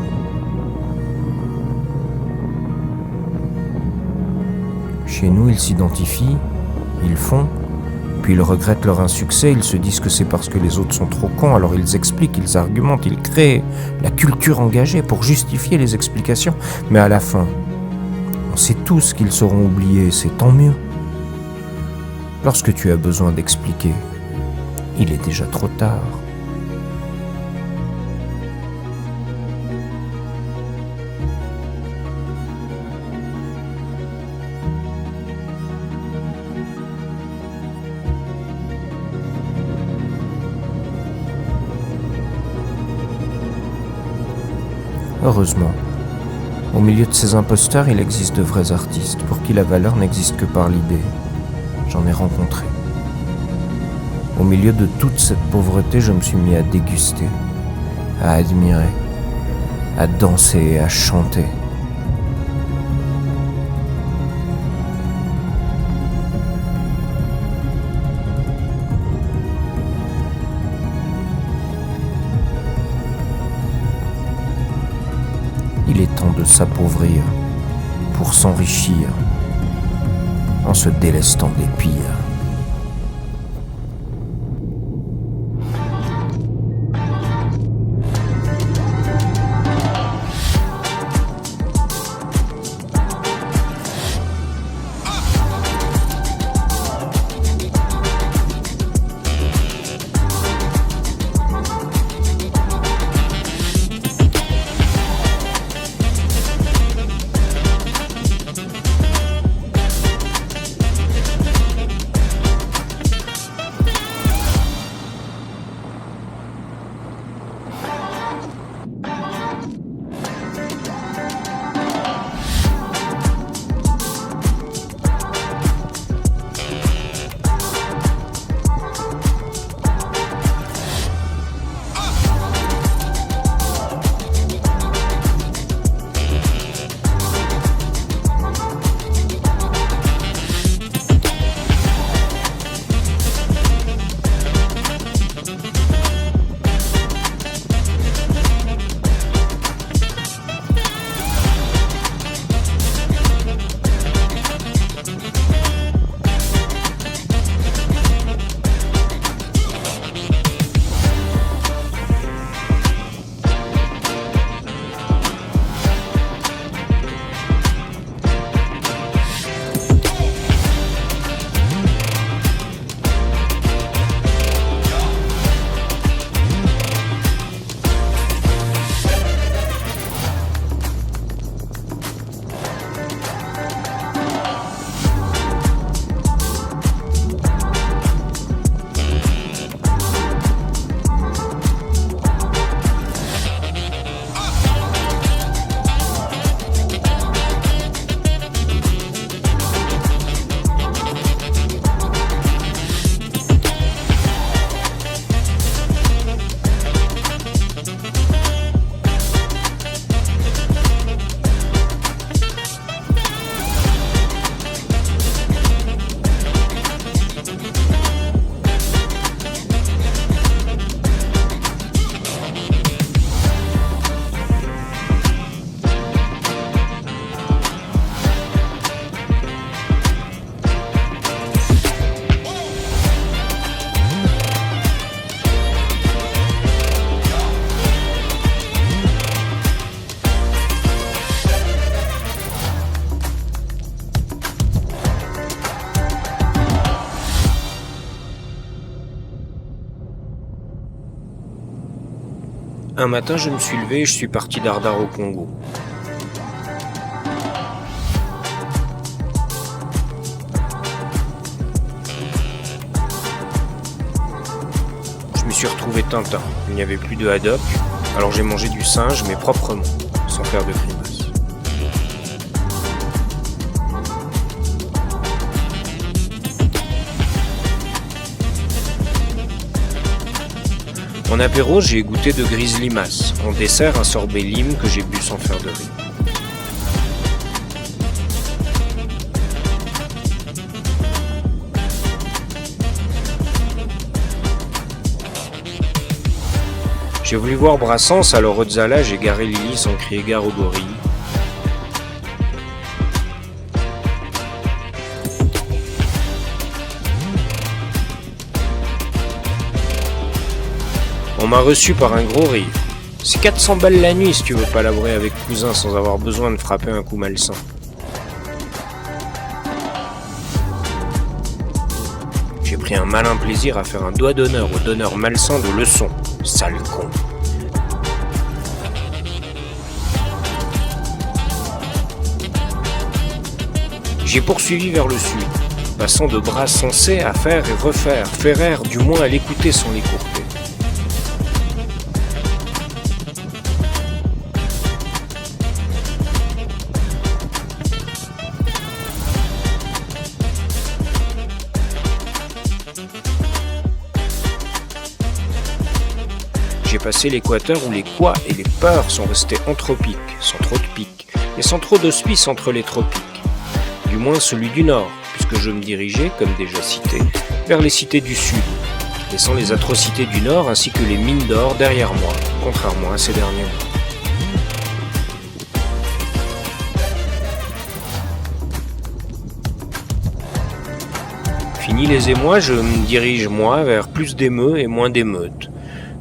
Chez nous, ils s'identifient, ils font, puis ils regrettent leur insuccès, ils se disent que c'est parce que les autres sont trop cons, alors ils expliquent, ils argumentent, ils créent la culture engagée pour justifier les explications, mais à la fin, on sait tous qu'ils seront oubliés, c'est tant mieux. Lorsque tu as besoin d'expliquer, il est déjà trop tard. Heureusement, au milieu de ces imposteurs, il existe de vrais artistes pour qui la valeur n'existe que par l'idée. J'en ai rencontré. Au milieu de toute cette pauvreté, je me suis mis à déguster, à admirer, à danser et à chanter. Il est temps de s'appauvrir pour s'enrichir en se délestant des pires. Un matin, je me suis levé et je suis parti dardard au Congo. Je me suis retrouvé Tintin. Il n'y avait plus de haddock, alors j'ai mangé du singe, mais proprement, sans faire de grimace. En apéro, j'ai goûté de grizzly mass. En dessert, un sorbet lime que j'ai bu sans faire de rime. J'ai voulu voir Brassens, alors Otzala, j'ai garé Lily sans crier gare aux gorilles. On m'a reçu par un gros rire. C'est 400 balles la nuit si tu veux palabrer avec cousin sans avoir besoin de frapper un coup malsain. J'ai pris un malin plaisir à faire un doigt d'honneur au donneur malsain de leçons. Sale con. J'ai poursuivi vers le sud, passant de bras sensés à faire et refaire, faire du moins à l'écouter sans l'écourter. J'ai passé l'équateur où les quoi et les peurs sont restés anthropiques, sans trop de pics, et sans trop d'hospices entre les tropiques. Du moins celui du Nord, puisque je me dirigeais, comme déjà cité, vers les cités du Sud, laissant les atrocités du Nord ainsi que les mines d'or derrière moi, contrairement à ces derniers mois. Fini les émois, je me dirige moi vers plus d'émeux et moins d'émeutes.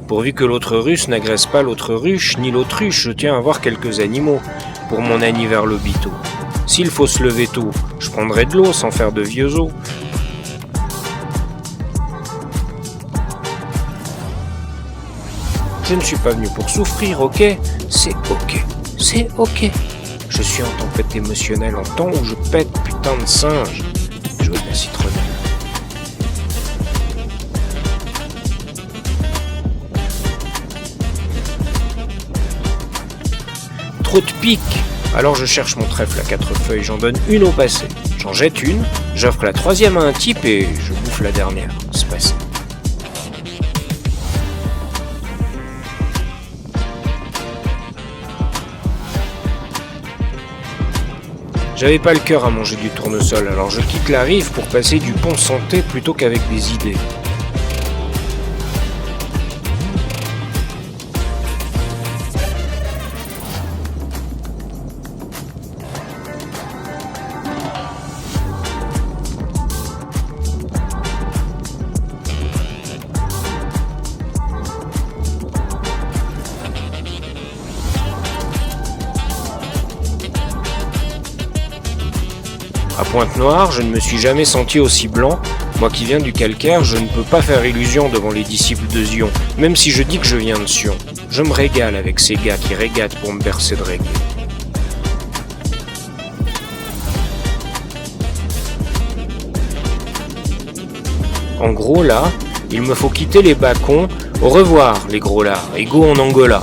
Pourvu que l'autre russe n'agresse pas l'autre ruche, ni l'autruche, je tiens à voir quelques animaux pour mon Annie vers l'hôpital. S'il faut se lever tôt, je prendrai de l'eau sans faire de vieux os. Je ne suis pas venu pour souffrir, ok? C'est ok. C'est ok. Je suis en tempête émotionnelle en temps où je pète putain de singe. Je veux de la citronnelle. Trop de piques. Alors je cherche mon trèfle à 4 feuilles, j'en donne une au passé. J'en jette une, j'offre la troisième à un type et je bouffe la dernière. C'est passé. J'avais pas le cœur à manger du tournesol, alors je quitte la rive pour passer du pont santé plutôt qu'avec des idées. À Pointe-Noire, je ne me suis jamais senti aussi blanc. Moi qui viens du calcaire, je ne peux pas faire illusion devant les disciples de Zion, même si je dis que je viens de Sion. Je me régale avec ces gars qui régatent pour me bercer de reggae. En gros là, il me faut quitter les bacons. Au revoir les gros là, et go en Angola.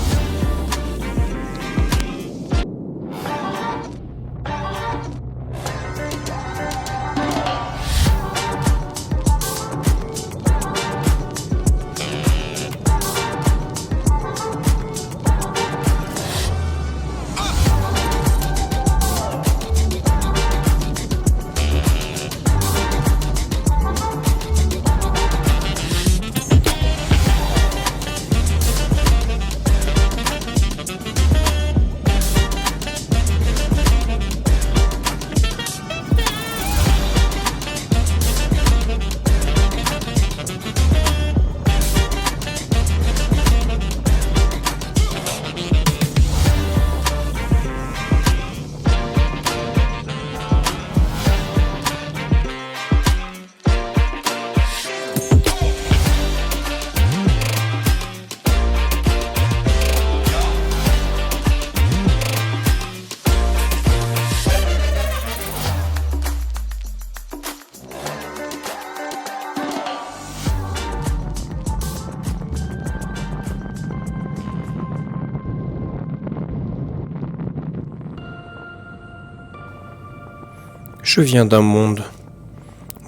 Je viens d'un monde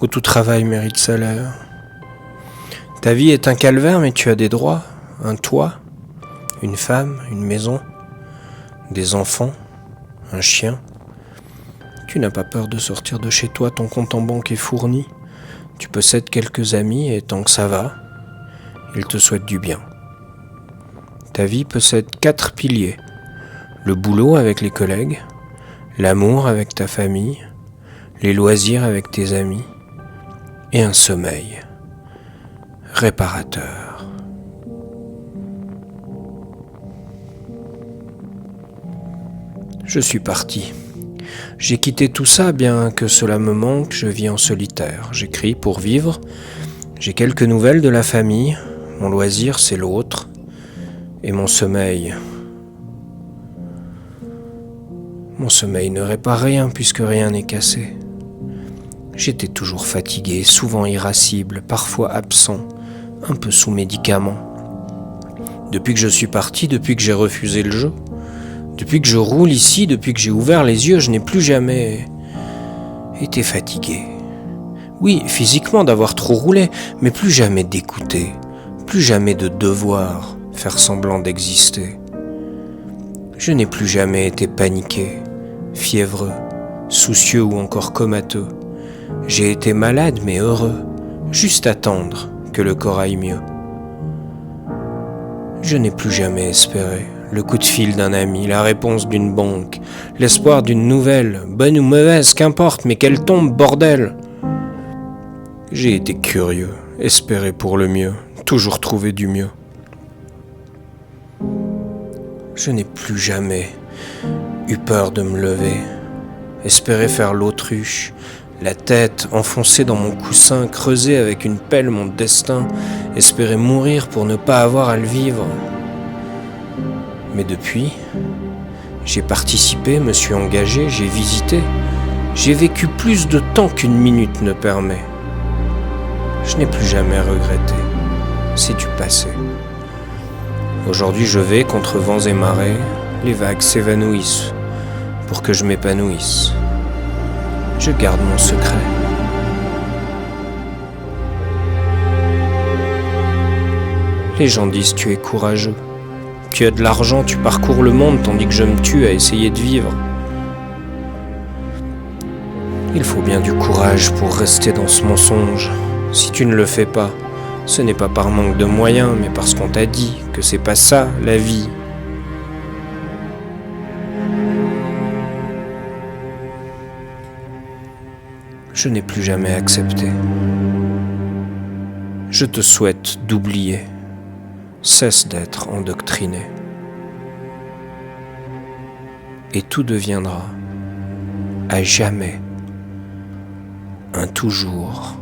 où tout travail mérite salaire. Ta vie est un calvaire, mais tu as des droits, un toit, une femme, une maison, des enfants, un chien. Tu n'as pas peur de sortir de chez toi, ton compte en banque est fourni. Tu possèdes quelques amis et tant que ça va, ils te souhaitent du bien. Ta vie possède 4 piliers. Le boulot avec les collègues, l'amour avec ta famille, les loisirs avec tes amis et un sommeil réparateur. Je suis parti. J'ai quitté tout ça, bien que cela me manque, je vis en solitaire. J'écris pour vivre, j'ai quelques nouvelles de la famille, mon loisir c'est l'autre, et mon sommeil. Mon sommeil ne répare rien puisque rien n'est cassé. J'étais toujours fatigué, souvent irascible, parfois absent, un peu sous médicaments. Depuis que je suis parti, depuis que j'ai refusé le jeu, depuis que je roule ici, depuis que j'ai ouvert les yeux, je n'ai plus jamais été fatigué. Oui, physiquement d'avoir trop roulé, mais plus jamais d'écouter, plus jamais de devoir faire semblant d'exister. Je n'ai plus jamais été paniqué, fiévreux, soucieux ou encore comateux. J'ai été malade mais heureux, juste attendre que le corps aille mieux. Je n'ai plus jamais espéré le coup de fil d'un ami, la réponse d'une banque, l'espoir d'une nouvelle, bonne ou mauvaise, qu'importe, mais qu'elle tombe, bordel. J'ai été curieux, espéré pour le mieux, toujours trouvé du mieux. Je n'ai plus jamais eu peur de me lever, espérer faire l'autruche, la tête enfoncée dans mon coussin, creuser avec une pelle mon destin, espérer mourir pour ne pas avoir à le vivre. Mais depuis, j'ai participé, me suis engagé, j'ai visité, j'ai vécu plus de temps qu'une minute ne permet. Je n'ai plus jamais regretté, c'est du passé. Aujourd'hui je vais contre vents et marées, les vagues s'évanouissent pour que je m'épanouisse. Je garde mon secret. Les gens disent tu es courageux. Tu as de l'argent, tu parcours le monde tandis que je me tue à essayer de vivre. Il faut bien du courage pour rester dans ce mensonge. Si tu ne le fais pas, ce n'est pas par manque de moyens, mais parce qu'on t'a dit que c'est pas ça la vie. Je n'ai plus jamais accepté. Je te souhaite d'oublier. Cesse d'être endoctriné. Et tout deviendra, à jamais, un toujours.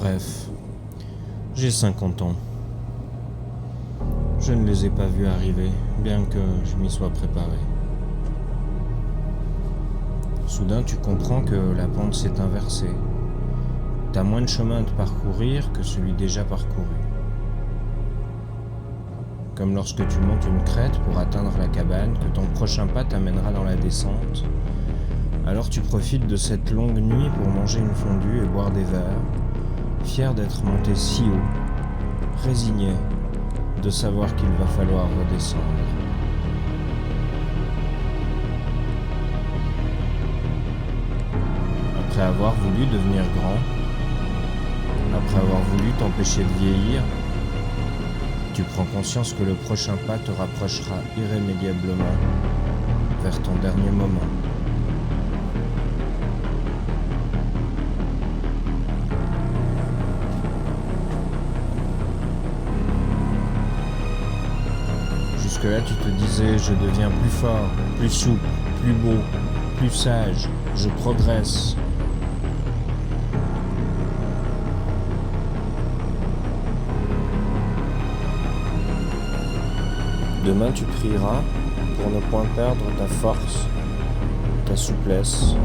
Bref, j'ai 50 ans. Je ne les ai pas vus arriver, bien que je m'y sois préparé. Soudain, tu comprends que la pente s'est inversée. T'as moins de chemin de parcourir que celui déjà parcouru. Comme lorsque tu montes une crête pour atteindre la cabane, que ton prochain pas t'amènera dans la descente. Alors tu profites de cette longue nuit pour manger une fondue et boire des verres, fier d'être monté si haut, résigné de savoir qu'il va falloir redescendre. Après avoir voulu devenir grand, après avoir voulu t'empêcher de vieillir, tu prends conscience que le prochain pas te rapprochera irrémédiablement vers ton dernier moment. Jusque-là, tu te disais, je deviens plus fort, plus souple, plus beau, plus sage, je progresse. Demain, tu prieras pour ne point perdre ta force, ta souplesse.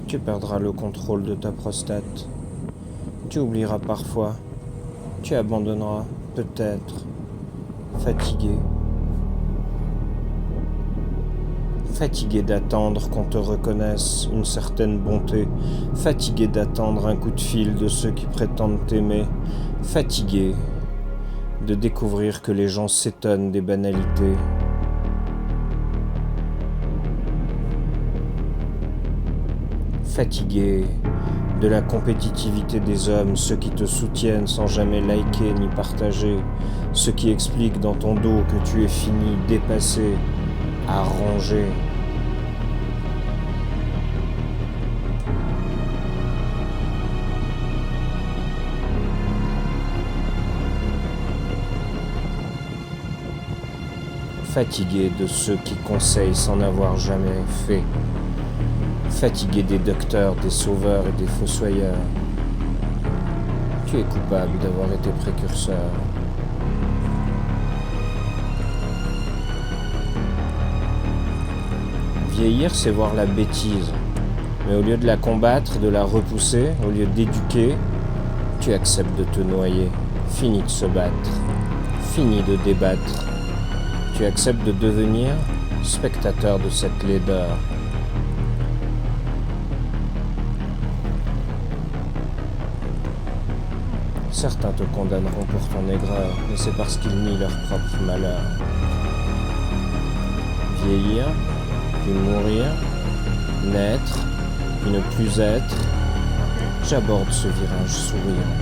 Tu perdras le contrôle de ta prostate. Tu oublieras parfois. Tu abandonneras, peut-être, fatigué. Fatigué d'attendre qu'on te reconnaisse une certaine bonté. Fatigué d'attendre un coup de fil de ceux qui prétendent t'aimer. Fatigué de découvrir que les gens s'étonnent des banalités. Fatigué de la compétitivité des hommes, ceux qui te soutiennent sans jamais liker ni partager, ceux qui expliquent dans ton dos que tu es fini, dépassé, arrangé. Fatigué de ceux qui conseillent sans n'avoir jamais fait. Fatigué des docteurs, des sauveurs et des fossoyeurs. Tu es coupable d'avoir été précurseur. Vieillir, c'est voir la bêtise. Mais au lieu de la combattre, de la repousser, au lieu d'éduquer, tu acceptes de te noyer. Fini de se battre. Fini de débattre. Tu acceptes de devenir spectateur de cette laideur. Certains te condamneront pour ton aigreur, mais c'est parce qu'ils nient leur propre malheur. Vieillir, puis mourir, naître, puis ne plus être, j'aborde ce virage souriant,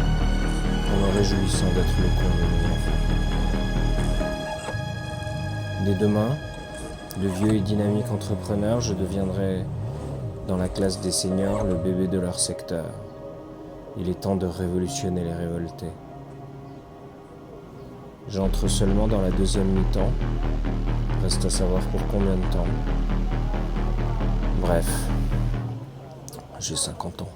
en me réjouissant d'être le con de mes enfants. Dès demain, De vieux et dynamique entrepreneur, je deviendrai, dans la classe des seniors, le bébé de leur secteur. Il est temps de révolutionner les révoltés. J'entre seulement dans la deuxième mi-temps. Reste à savoir pour combien de temps. Bref, j'ai 50 ans.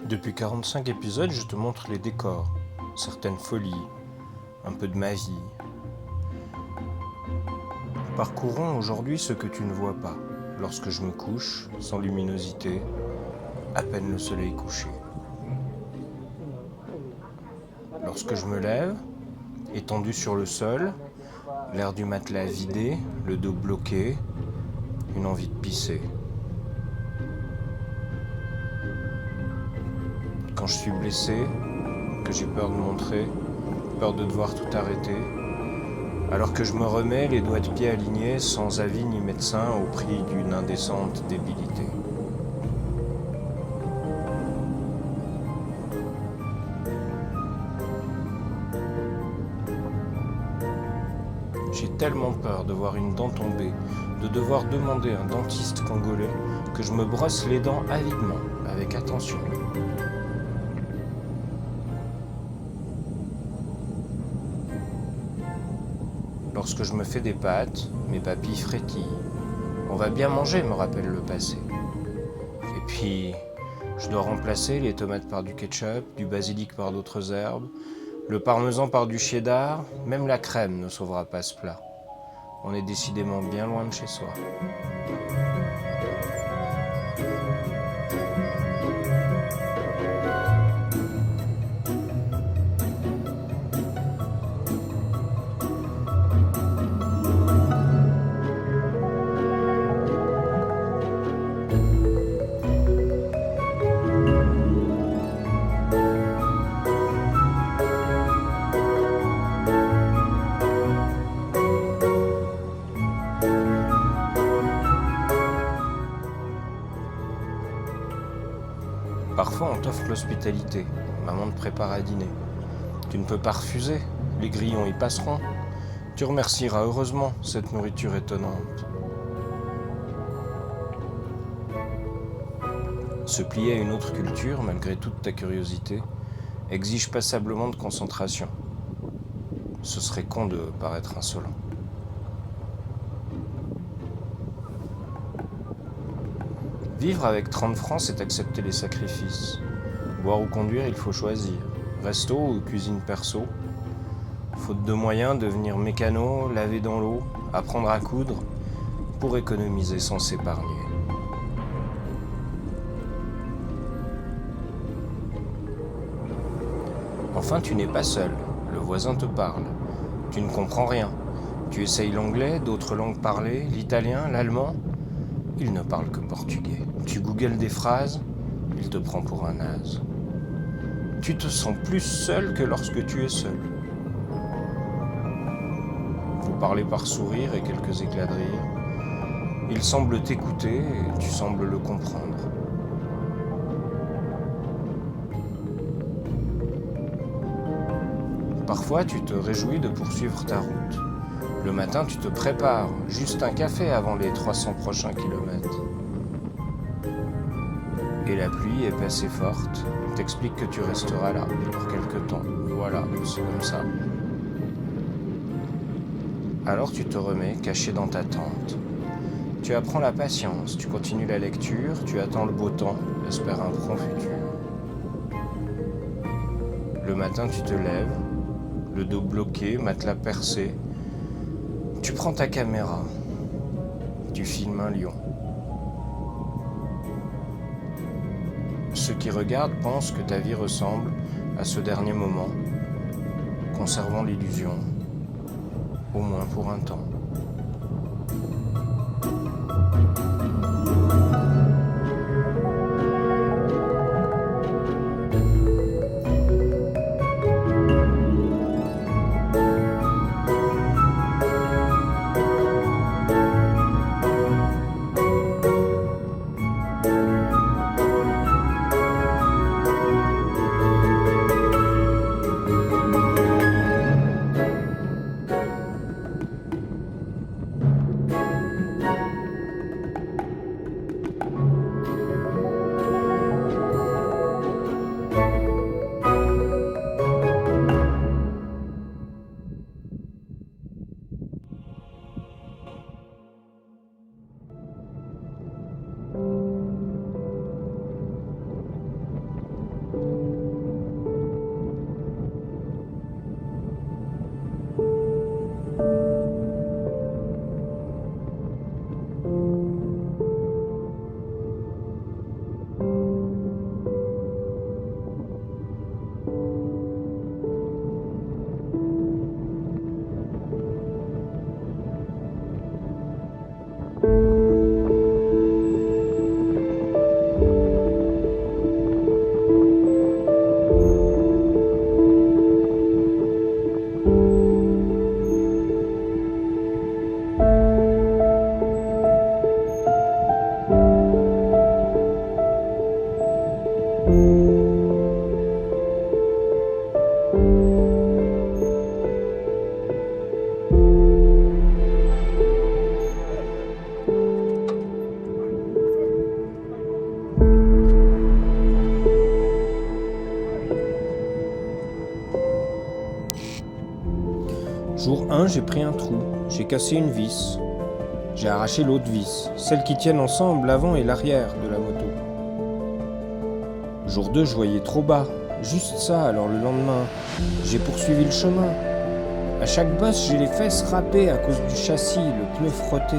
Depuis 45 épisodes, je te montre les décors, certaines folies, un peu de ma vie. Parcourons aujourd'hui ce que tu ne vois pas, lorsque je me couche, sans luminosité, à peine le soleil couché. Lorsque je me lève, étendu sur le sol, l'air du matelas vidé, le dos bloqué, une envie de pisser. Quand je suis blessé, que j'ai peur de montrer, peur de devoir tout arrêter, alors que je me remets les doigts de pied alignés sans avis ni médecin au prix d'une indécente débilité. J'ai tellement peur de voir une dent tomber, de devoir demander un dentiste congolais, que je me brosse les dents avidement, avec attention. Lorsque je me fais des pâtes, mes papilles frétillent. On va bien manger, me rappelle le passé. Et puis, je dois remplacer les tomates par du ketchup, du basilic par d'autres herbes, le parmesan par du cheddar, même la crème ne sauvera pas ce plat. On est décidément bien loin de chez soi. Parfois, on t'offre l'hospitalité. Maman te prépare à dîner. Tu ne peux pas refuser. Les grillons y passeront. Tu remercieras heureusement cette nourriture étonnante. Se plier à une autre culture, malgré toute ta curiosité, exige passablement de concentration. Ce serait con de paraître insolent. Vivre avec 30 francs, c'est accepter les sacrifices. Boire ou conduire, il faut choisir. Resto ou cuisine perso. Faute de moyens, devenir mécano, laver dans l'eau, apprendre à coudre, pour économiser sans s'épargner. Enfin, tu n'es pas seul. Le voisin te parle. Tu ne comprends rien. Tu essayes l'anglais, d'autres langues parlées, l'italien, l'allemand. Il ne parle que portugais. Tu googles des phrases, il te prend pour un naze. Tu te sens plus seul que lorsque tu es seul. Vous parlez par sourire et quelques éclats de rire. Il semble t'écouter et tu sembles le comprendre. Parfois, tu te réjouis de poursuivre ta route. Le matin, tu te prépares, juste un café avant les 300 prochains kilomètres. Et la pluie, épaisse et forte, t'explique que tu resteras là pour quelque temps. Voilà, c'est comme ça. Alors tu te remets, caché dans ta tente. Tu apprends la patience, tu continues la lecture, tu attends le beau temps, espères un prompt futur. Le matin, tu te lèves, le dos bloqué, matelas percé. Tu prends ta caméra, tu filmes un lion. Ceux qui regardent pensent que ta vie ressemble à ce dernier moment, conservant l'illusion, au moins pour un temps. Jour 1, j'ai pris un trou, j'ai cassé une vis. J'ai arraché l'autre vis, celles qui tiennent ensemble l'avant et l'arrière de la moto. Jour 2, je voyais trop bas, juste ça, alors le lendemain, j'ai poursuivi le chemin. À chaque bosse, j'ai les fesses râpées à cause du châssis, le pneu frotté.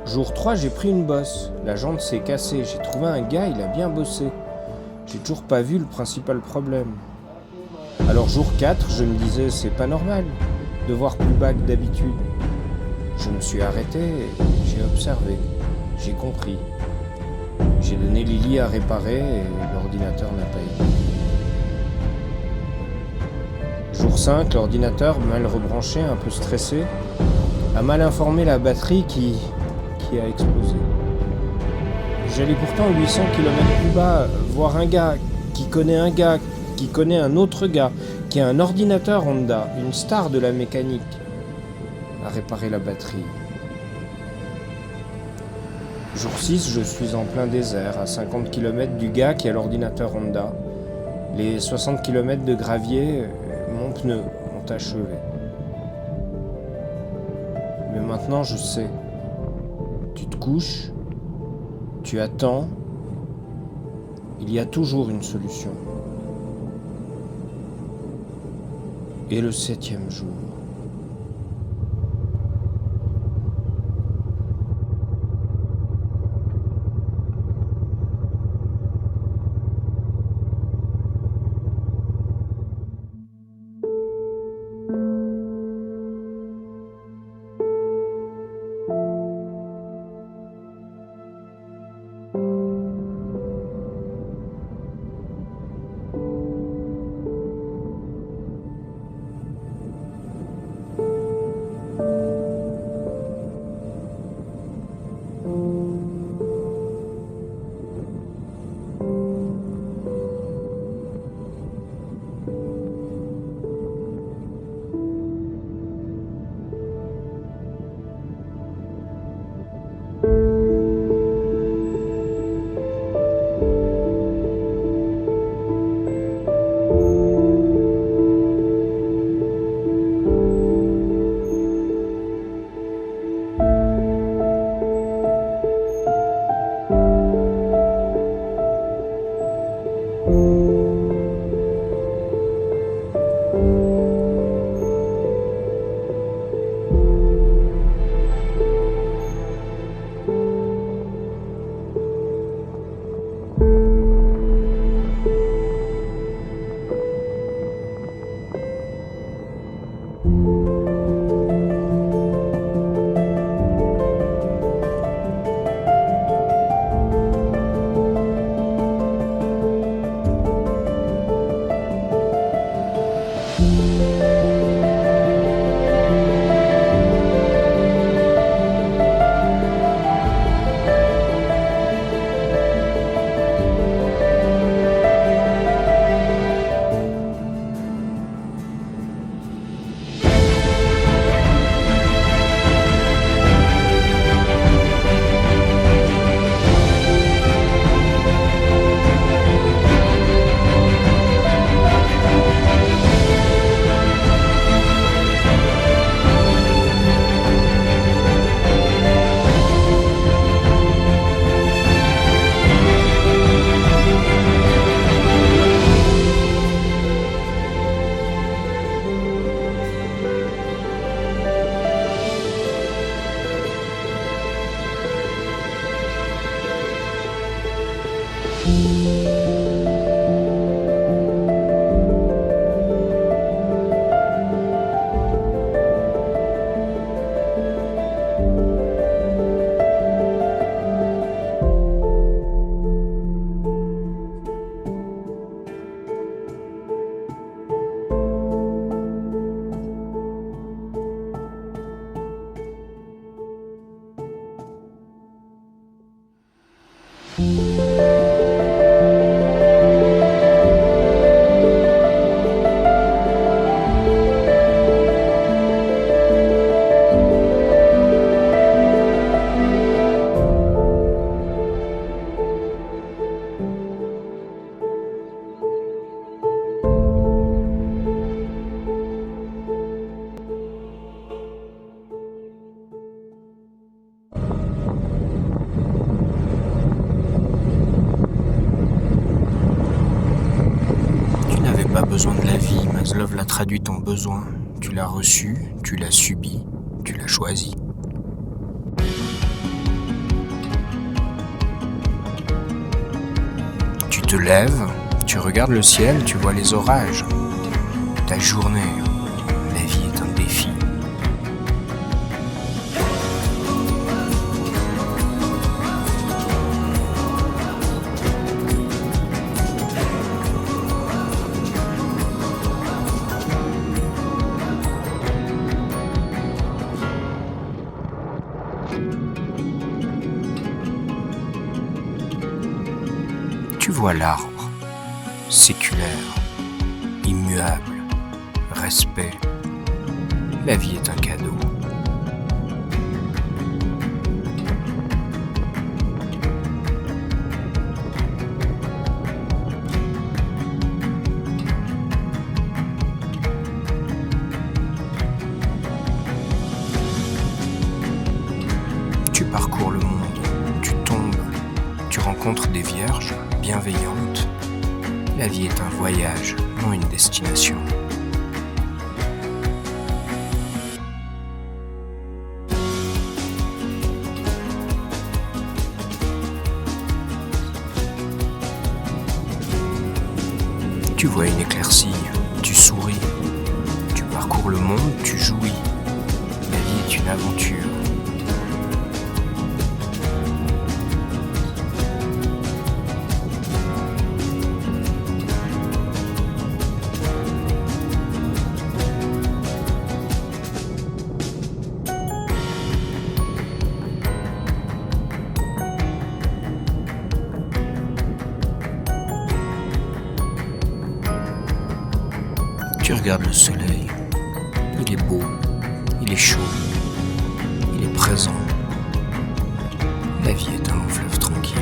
Jour 3, j'ai pris une bosse, la jante s'est cassée, j'ai trouvé un gars, il a bien bossé. J'ai toujours pas vu le principal problème. Alors jour 4, je me disais, c'est pas normal de voir plus bas que d'habitude. Je me suis arrêté et j'ai observé, j'ai compris. J'ai donné Lily à réparer et l'ordinateur n'a pas aidé. Jour 5, l'ordinateur, mal rebranché, un peu stressé, a mal informé la batterie qui a explosé. J'allais pourtant 800 km plus bas voir un gars qui connaît un autre gars, qui a un ordinateur Honda, une star de la mécanique, à réparer la batterie. Jour 6, je suis en plein désert, à 50 km du gars qui a l'ordinateur Honda. Les 60 km de gravier, mon pneu ont achevé. Mais maintenant, je sais. Tu te couches, tu attends, il y a toujours une solution. Et le 7e jour. besoin de la vie, Maslow l'a traduit en besoin. Tu l'as reçu, tu l'as subi, tu l'as choisi. Tu te lèves, tu regardes le ciel, tu vois les orages. Ta journée, la vie est un défi. Tu vois l'arbre, séculaire, immuable, respect. La vie est un cadeau. Tu parcours le monde, tu tombes, tu rencontres des vierges bienveillantes. La vie est un voyage, non une destination. Tu vois une éclaircie, tu souris. Tu parcours le monde, tu jouis. La vie est une aventure. Tu regardes le soleil, il est beau, il est chaud, il est présent. La vie est un long fleuve tranquille.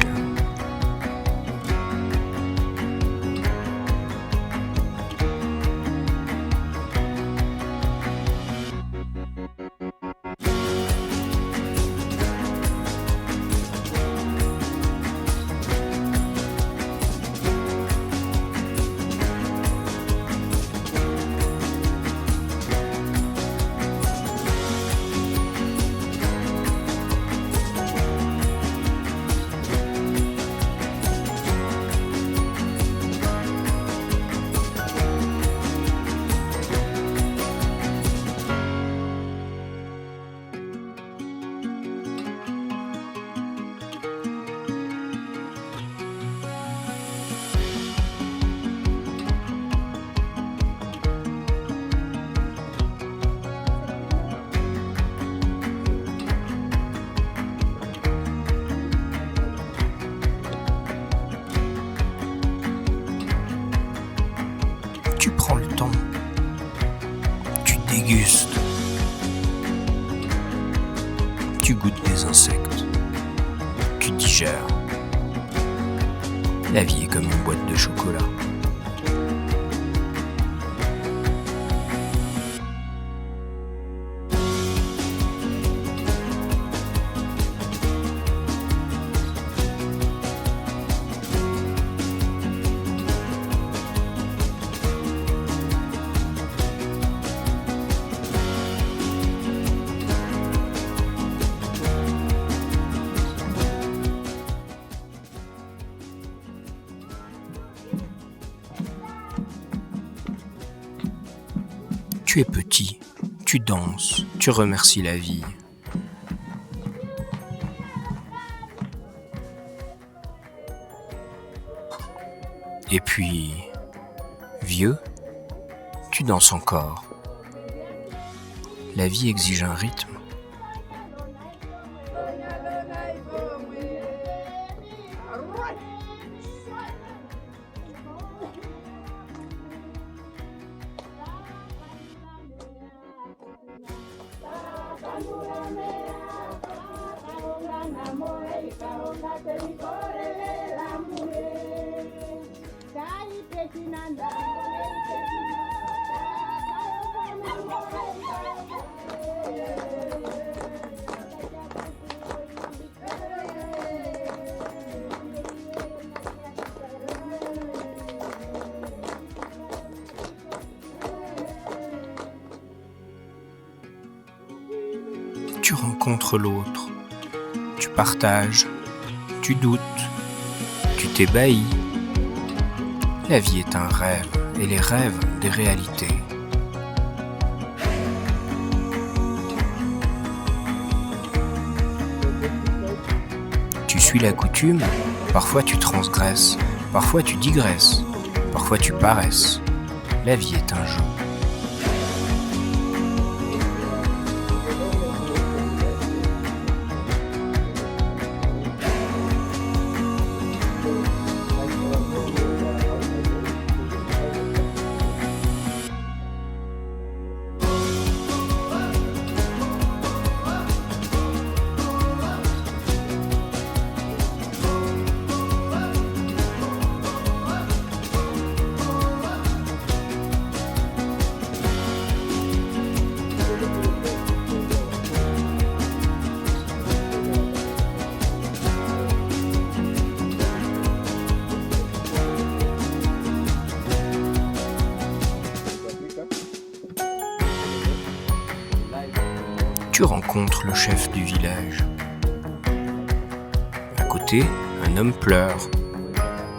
Tu prends le temps, tu dégustes, tu goûtes des insectes, tu digères. La vie est comme une boîte de chocolat. Tu es petit, tu danses, tu remercies la vie. Et puis, vieux, tu danses encore. La vie exige un rythme. Tu rencontres l'autre, tu partages, tu doutes, tu t'ébahis. La vie est un rêve et les rêves des réalités. Tu suis la coutume, parfois tu transgresses, parfois tu digresses, parfois tu paresses. La vie est un jeu. Tu rencontres le chef du village. À côté, un homme pleure.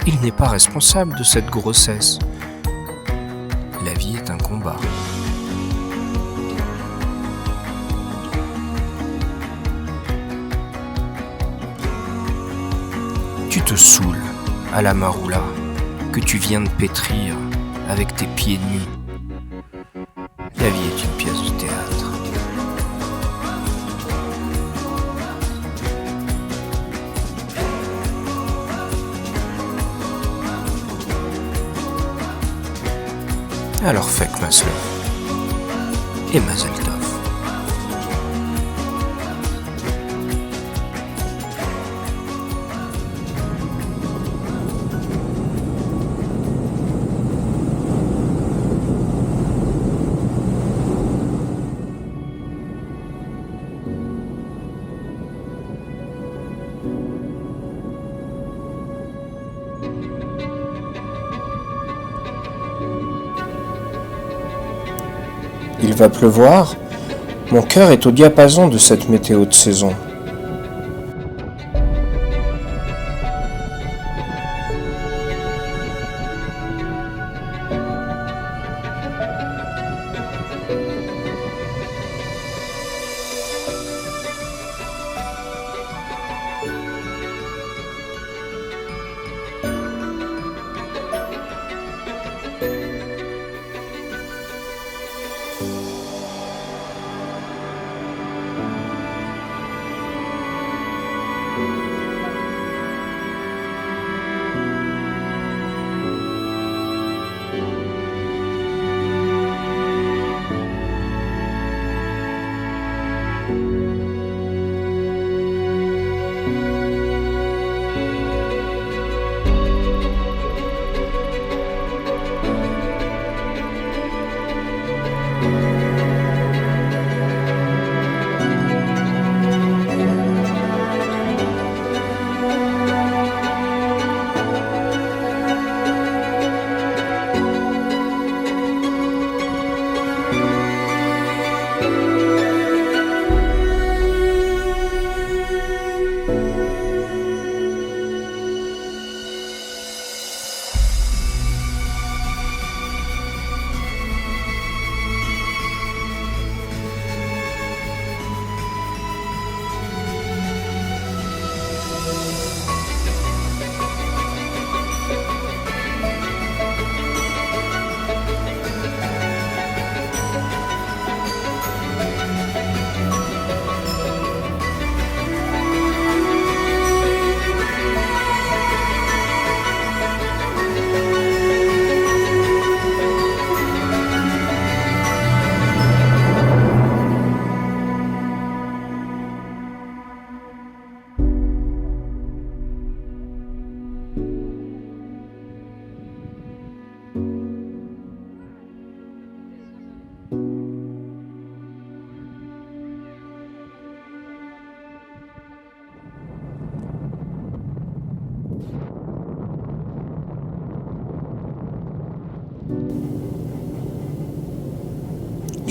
Il n'est pas responsable de cette grossesse. La vie est un combat. Tu te saoules à la maroula que tu viens de pétrir avec tes pieds nus. La vie est une pièce de théâtre. Alors fake Maslow et Mazel Tov. Il va pleuvoir. Mon cœur est au diapason de cette météo de saison.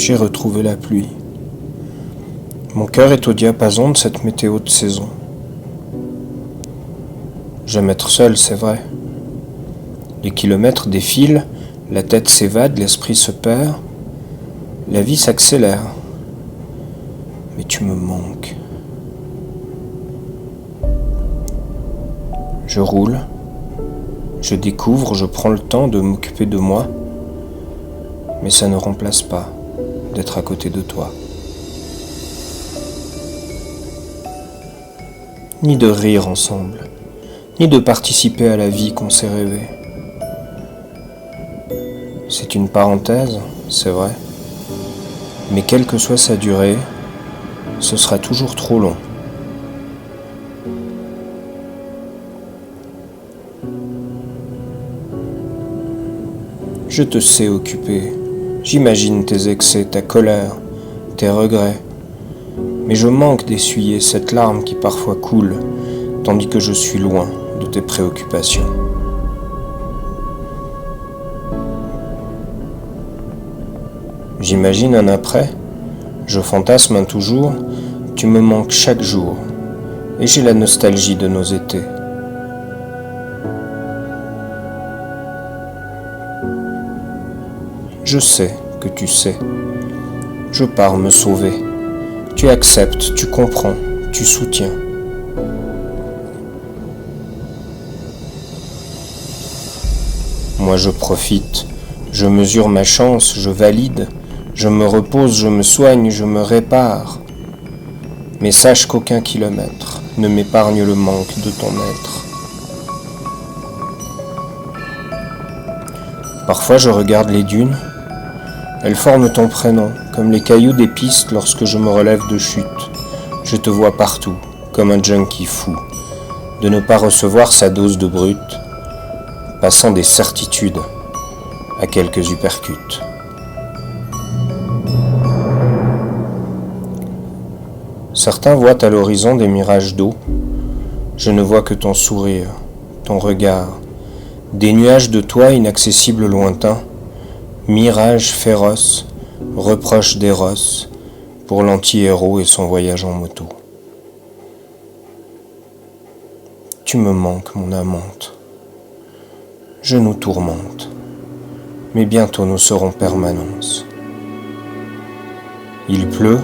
J'ai retrouvé la pluie. Mon cœur est au diapason de cette météo de saison. J'aime être seul, c'est vrai. Les kilomètres défilent, la tête s'évade, l'esprit se perd, la vie s'accélère. Mais tu me manques. Je roule, je découvre, je prends le temps de m'occuper de moi, mais ça ne remplace pas d'être à côté de toi. Ni de rire ensemble, ni de participer à la vie qu'on s'est rêvée. C'est une parenthèse, c'est vrai, mais quelle que soit sa durée, ce sera toujours trop long. Je te sais occupé, j'imagine tes excès, ta colère, tes regrets, mais je manque d'essuyer cette larme qui parfois coule, tandis que je suis loin de tes préoccupations. J'imagine un après, je fantasme un toujours, tu me manques chaque jour, et j'ai la nostalgie de nos étés. Je sais que tu sais, je pars me sauver, tu acceptes, tu comprends, tu soutiens. Moi je profite, je mesure ma chance, je valide, je me repose, je me soigne, je me répare. Mais sache qu'aucun kilomètre ne m'épargne le manque de ton être. Parfois je regarde les dunes, elles forment ton prénom, comme les cailloux des pistes lorsque je me relève de chute. Je te vois partout, comme un junkie fou, de ne pas recevoir sa dose de brut, passant des certitudes à quelques uppercuts. Certains voient à l'horizon des mirages d'eau, je ne vois que ton sourire, ton regard, des nuages de toi inaccessibles lointains, mirages féroces, reproches d'éros pour l'anti-héros et son voyage en moto. Tu me manques, mon amante. Je nous tourmente, mais bientôt nous serons permanence. Il pleut,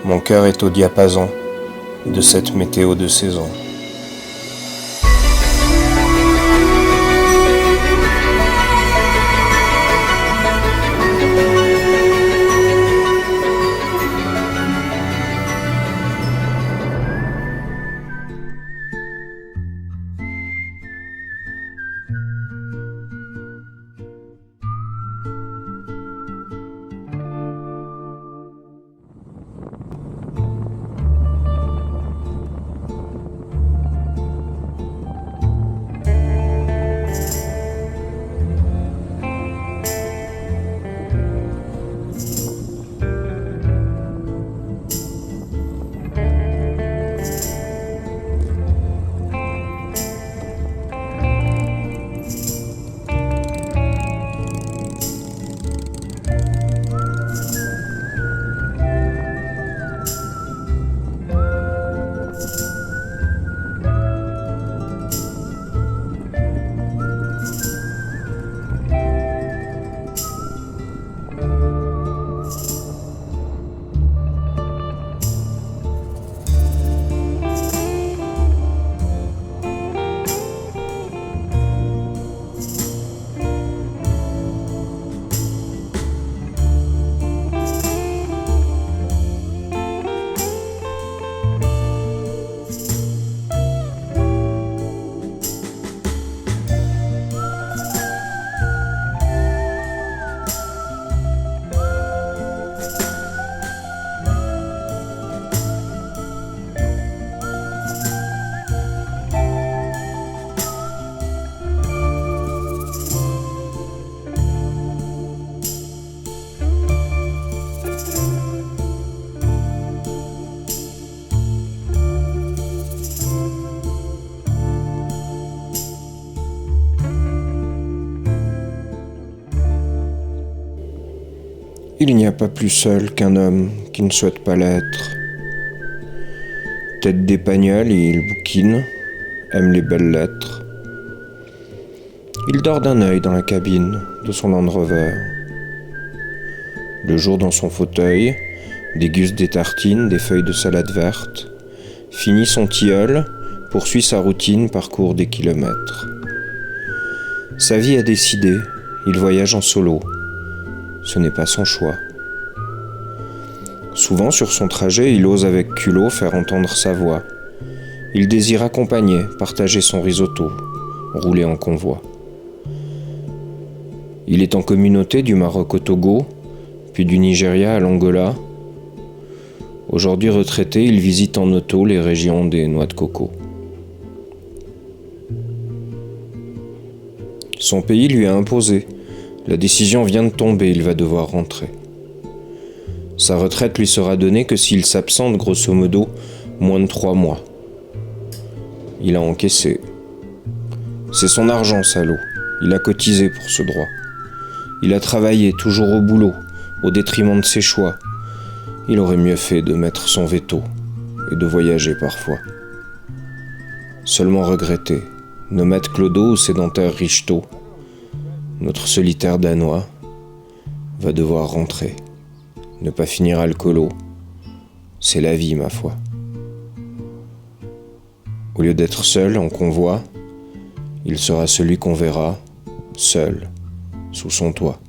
mon cœur est au diapason de cette météo de saison. Il n'y a pas plus seul qu'un homme qui ne souhaite pas l'être. Tête d'épagnol, il bouquine, aime les belles lettres. Il dort d'un œil dans la cabine de son Land Rover. Le jour dans son fauteuil, déguste des tartines, des feuilles de salade verte, finit son tilleul, poursuit sa routine, parcourt des kilomètres. Sa vie a décidé, il voyage en solo. Ce n'est pas son choix. Souvent sur son trajet, il ose avec culot faire entendre sa voix. Il désire accompagner, partager son risotto, rouler en convoi. Il est en communauté du Maroc au Togo, puis du Nigeria à l'Angola. Aujourd'hui retraité, il visite en auto les régions des noix de coco. Son pays lui a imposé. La décision vient de tomber, il va devoir rentrer. Sa retraite lui sera donnée que s'il s'absente grosso modo moins de 3 mois. Il a encaissé. C'est son argent, salaud. Il a cotisé pour ce droit. Il a travaillé, toujours au boulot, au détriment de ses choix. Il aurait mieux fait de mettre son veto et de voyager parfois. Seulement regretter, nomade clodo ou sédentaire richto, notre solitaire danois va devoir rentrer. Ne pas finir alcoolo, c'est la vie, ma foi. Au lieu d'être seul en convoi, il sera celui qu'on verra, seul, sous son toit.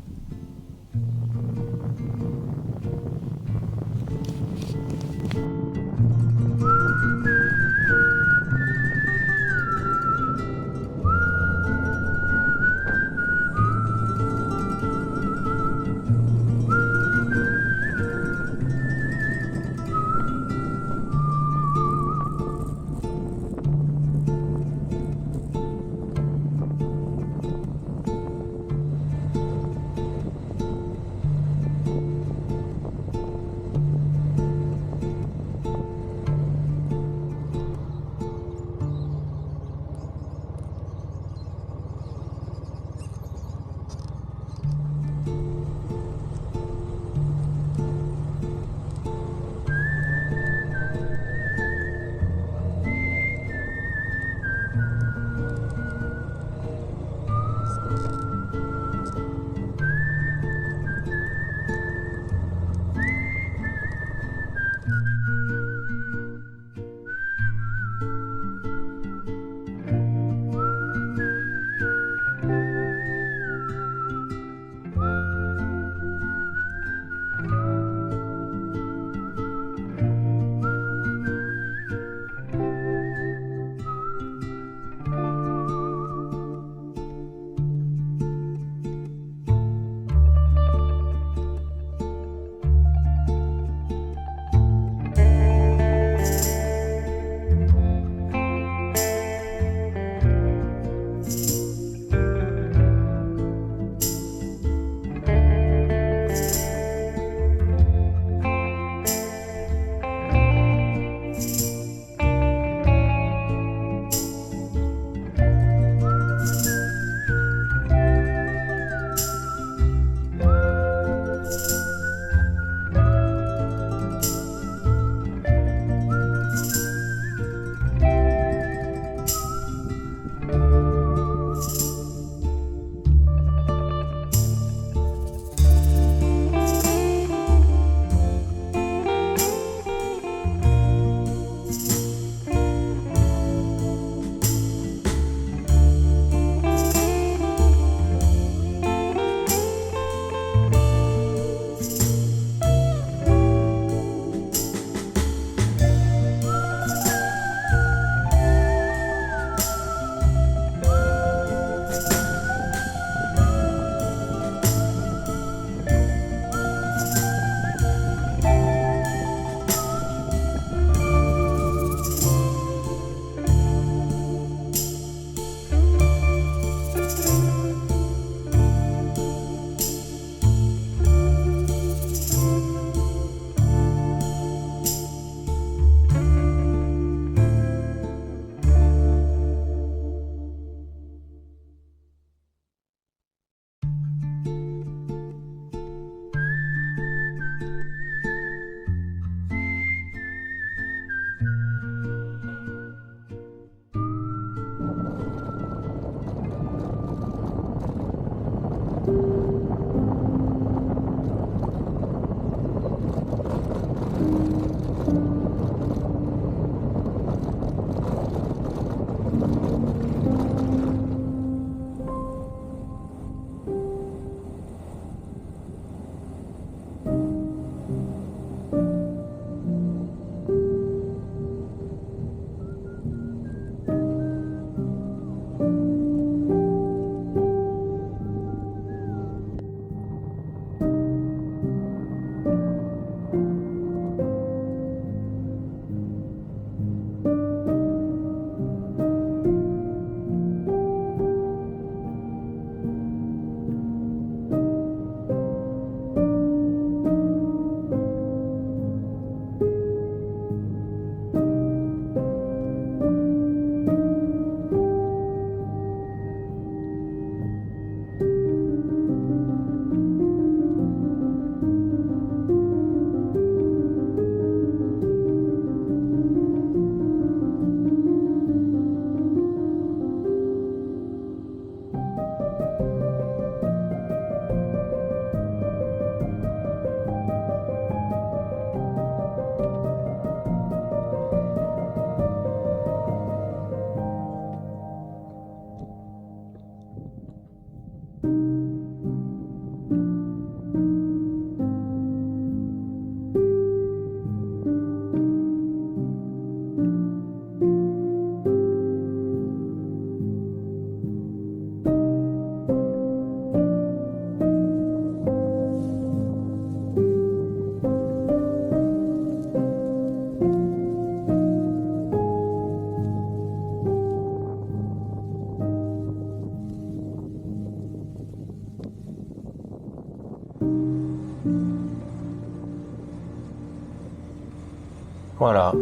Voilà.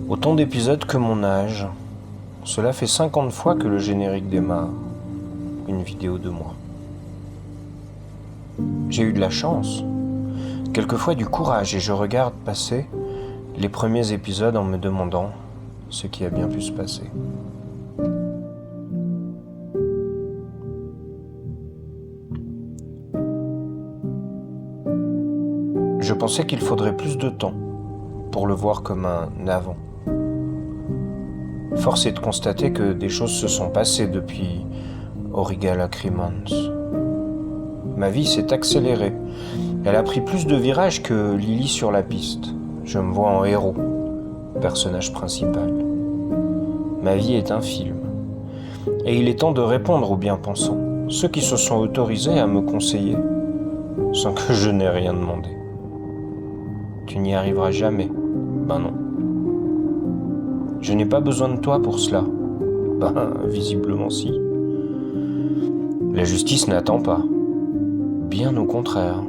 Autant d'épisodes que mon âge. Cela fait 50 fois que le générique démarre. Une vidéo de moi. J'ai eu de la chance. Quelquefois du courage et je regarde passer les premiers épisodes en me demandant ce qui a bien pu se passer. Je pensais qu'il faudrait plus de temps pour le voir comme un avant. Force est de constater que des choses se sont passées depuis Auriga Lacrimans. Ma vie s'est accélérée. Elle a pris plus de virages que Lily sur la piste. Je me vois en héros, personnage principal. Ma vie est un film. Et il est temps de répondre aux bien-pensants, ceux qui se sont autorisés à me conseiller, sans que je n'ai rien demandé. Tu n'y arriveras jamais. Ben non. Je n'ai pas besoin de toi pour cela. Ben, visiblement si. La justice n'attend pas. Bien au contraire.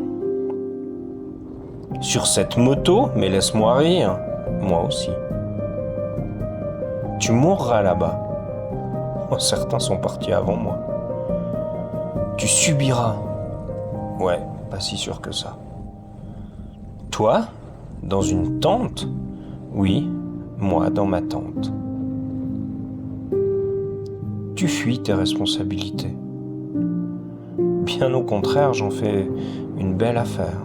Sur cette moto, mais laisse-moi rire. Moi aussi. Tu mourras là-bas. Oh, certains sont partis avant moi. Tu subiras. Ouais, pas si sûr que ça. Toi, dans une tente? Oui, moi dans ma tente. Tu fuis tes responsabilités. Bien au contraire, j'en fais une belle affaire.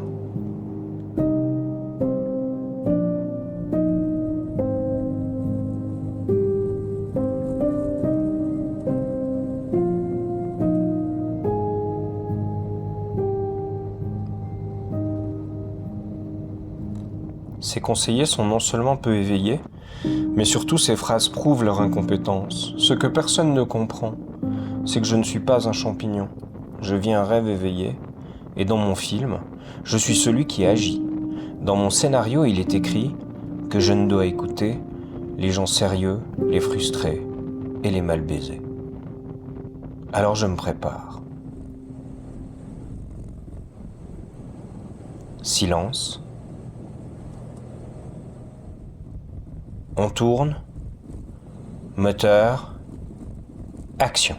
Ces conseillers sont non seulement peu éveillés, mais surtout ces phrases prouvent leur incompétence. Ce que personne ne comprend, c'est que je ne suis pas un champignon. Je vis un rêve éveillé, et dans mon film, je suis celui qui agit. Dans mon scénario, il est écrit que je ne dois écouter les gens sérieux, les frustrés et les mal baisés. Alors je me prépare. Silence. On tourne. Moteur. Action.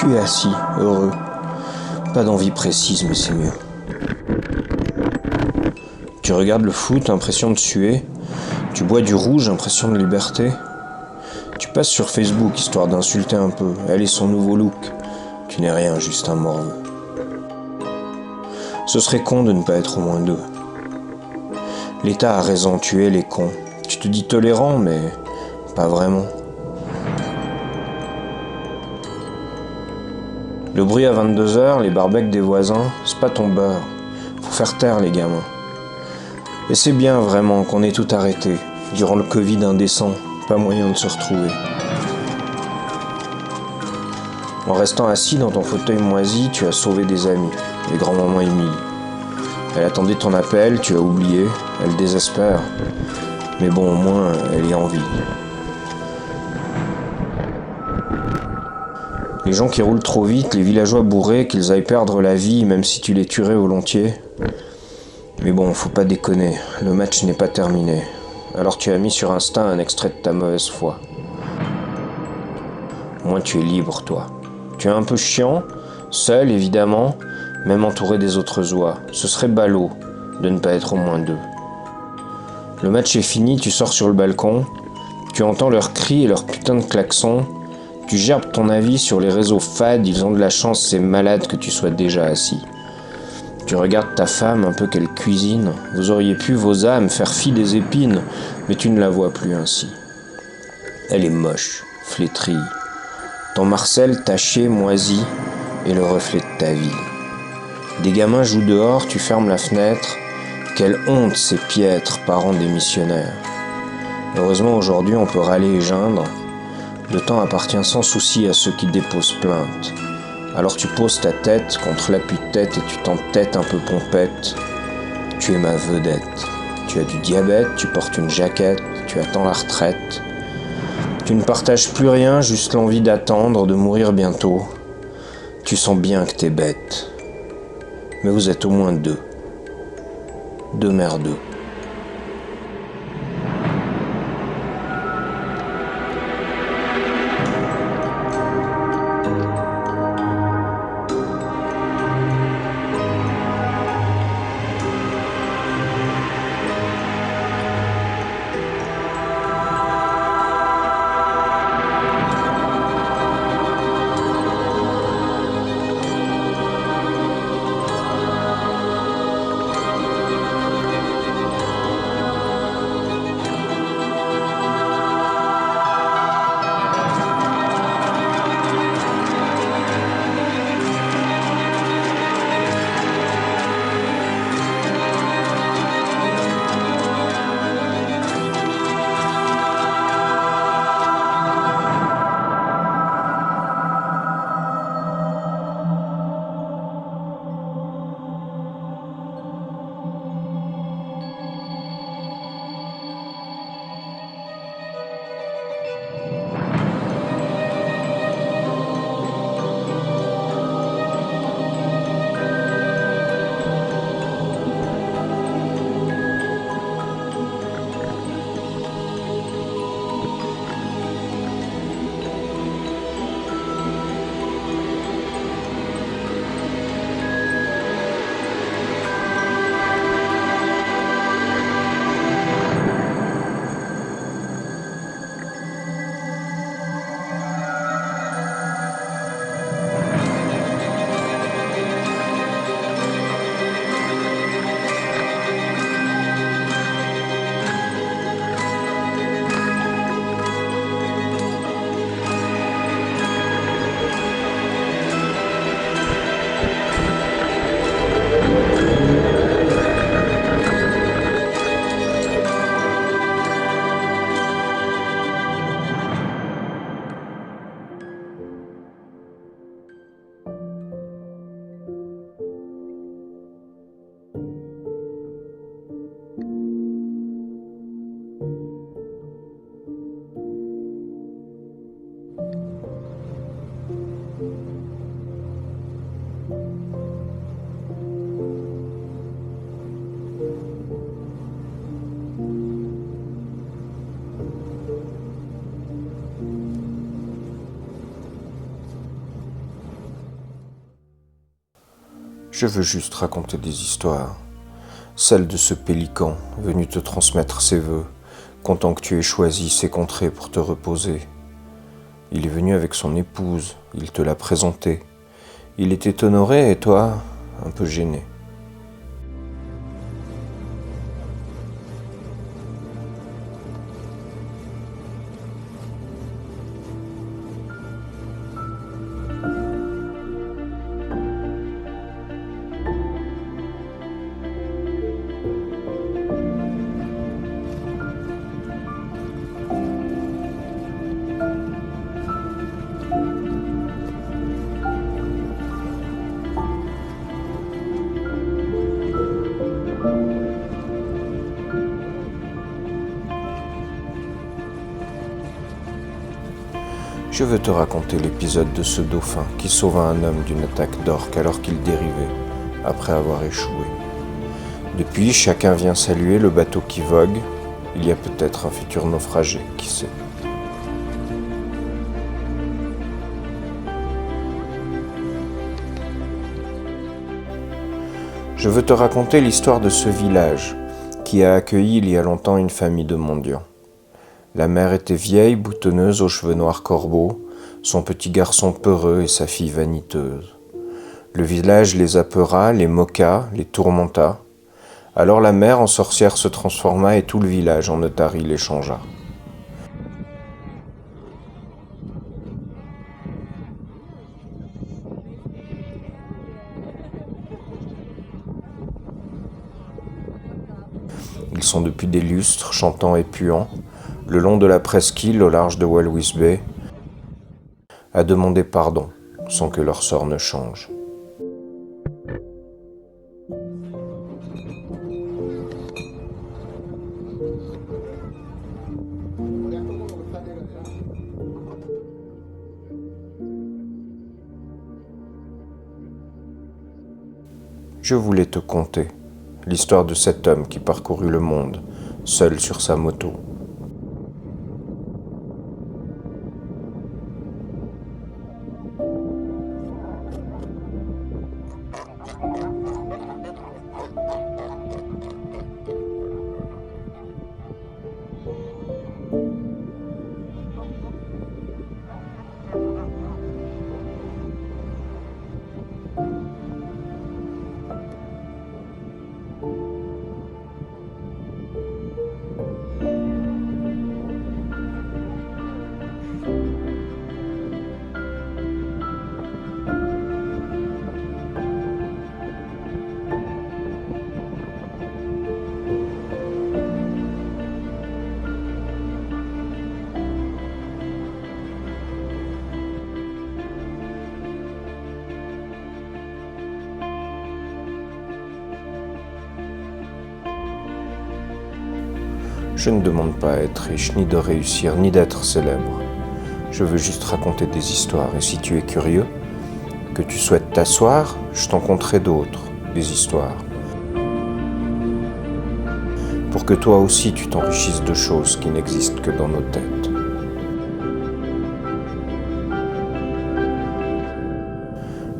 Tu es assis, heureux. Pas d'envie précise, mais c'est mieux. Tu regardes le foot, impression de suer. Tu bois du rouge, impression de liberté. Tu passes sur Facebook, histoire d'insulter un peu. Elle et son nouveau look. Tu n'es rien, juste un morveux. Ce serait con de ne pas être au moins deux. L'État a raison, tu es les cons. Tu te dis tolérant, mais pas vraiment. Le bruit à 22h, les barbecues des voisins, c'est pas ton beurre. Faut faire taire les gamins. Et c'est bien vraiment qu'on ait tout arrêté. Durant le Covid indécent, pas moyen de se retrouver. En restant assis dans ton fauteuil moisi, tu as sauvé des amis, les grands-mamans Émilie. Elle attendait ton appel, tu as oublié, elle désespère. Mais bon, au moins, elle est en vie. Les gens qui roulent trop vite, les villageois bourrés, qu'ils aillent perdre la vie, même si tu les tuerais volontiers. Mais bon, faut pas déconner, le match n'est pas terminé. Alors tu as mis sur Insta un extrait de ta mauvaise foi. Au moins tu es libre, toi. Tu es un peu chiant, seul évidemment, même entouré des autres oies. Ce serait ballot de ne pas être au moins deux. Le match est fini, tu sors sur le balcon, tu entends leurs cris et leurs putains de klaxons, tu gerbes ton avis sur les réseaux fades, ils ont de la chance, ces malades, que tu sois déjà assis. Tu regardes ta femme, un peu qu'elle cuisine, vous auriez pu, vos âmes, faire fi des épines, mais tu ne la vois plus ainsi. Elle est moche, flétrie. Ton Marcel taché, moisi, est le reflet de ta vie. Des gamins jouent dehors, tu fermes la fenêtre. Quelle honte ces piètres parents démissionnaires. Heureusement aujourd'hui on peut râler et geindre. Le temps appartient sans souci à ceux qui déposent plainte. Alors tu poses ta tête contre l'appui de tête et tu t'entêtes un peu pompette. Tu es ma vedette. Tu as du diabète, tu portes une jaquette, tu attends la retraite. Tu ne partages plus rien, juste l'envie d'attendre, de mourir bientôt. Tu sens bien que t'es bête. Mais vous êtes au moins deux. Deux merdeux. Je veux juste raconter des histoires. Celle de ce pélican venu te transmettre ses vœux, content que tu aies choisi ces contrées pour te reposer. Il est venu avec son épouse, il te l'a présentée. Il était honoré et toi, un peu gêné. Je veux te raconter l'épisode de ce dauphin qui sauva un homme d'une attaque d'orques alors qu'il dérivait, après avoir échoué. Depuis, chacun vient saluer le bateau qui vogue. Il y a peut-être un futur naufragé, qui sait. Je veux te raconter l'histoire de ce village qui a accueilli il y a longtemps une famille de mendiants. La mère était vieille, boutonneuse, aux cheveux noirs corbeaux, son petit garçon peureux et sa fille vaniteuse. Le village les apeura, les moqua, les tourmenta. Alors la mère en sorcière se transforma et tout le village en otarie les changea. Ils sont depuis des lustres, chantants et puants, le long de la presqu'île au large de Walvis Bay, à demander pardon sans que leur sort ne change. Je voulais te conter l'histoire de cet homme qui parcourut le monde, seul sur sa moto. Je ne demande pas à être riche, ni de réussir, ni d'être célèbre. Je veux juste raconter des histoires, et si tu es curieux, que tu souhaites t'asseoir, je t'en conterai d'autres, des histoires. Pour que toi aussi tu t'enrichisses de choses qui n'existent que dans nos têtes.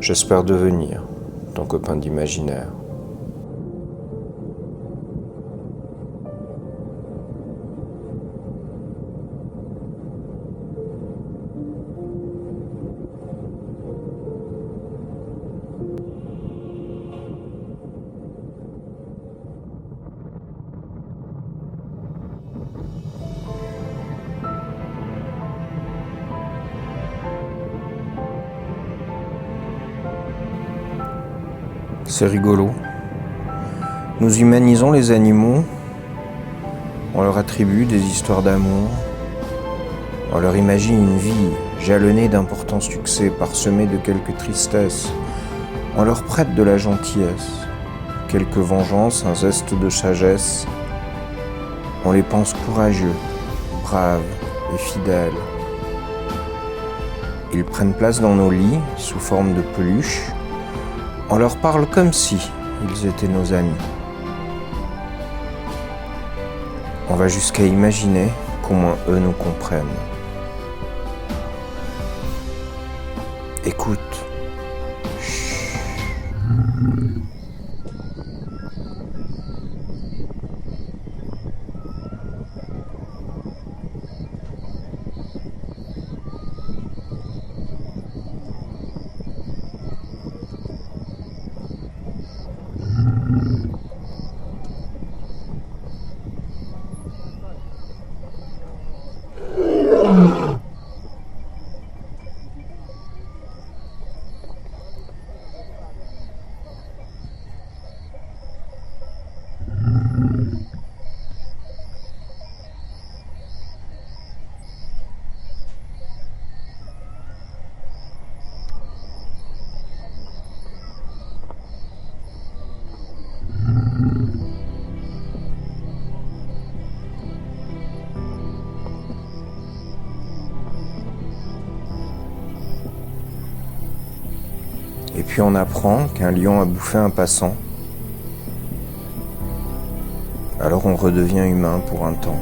J'espère devenir ton copain d'imaginaire. C'est rigolo. Nous humanisons les animaux, on leur attribue des histoires d'amour, on leur imagine une vie jalonnée d'importants succès, parsemée de quelques tristesses, on leur prête de la gentillesse, quelques vengeances, un zeste de sagesse, on les pense courageux, braves et fidèles. Ils prennent place dans nos lits sous forme de peluches. On leur parle comme si ils étaient nos amis. On va jusqu'à imaginer qu'au moins eux nous comprennent. Écoute. Chut. Et puis on apprend qu'un lion a bouffé un passant. Alors on redevient humain pour un temps.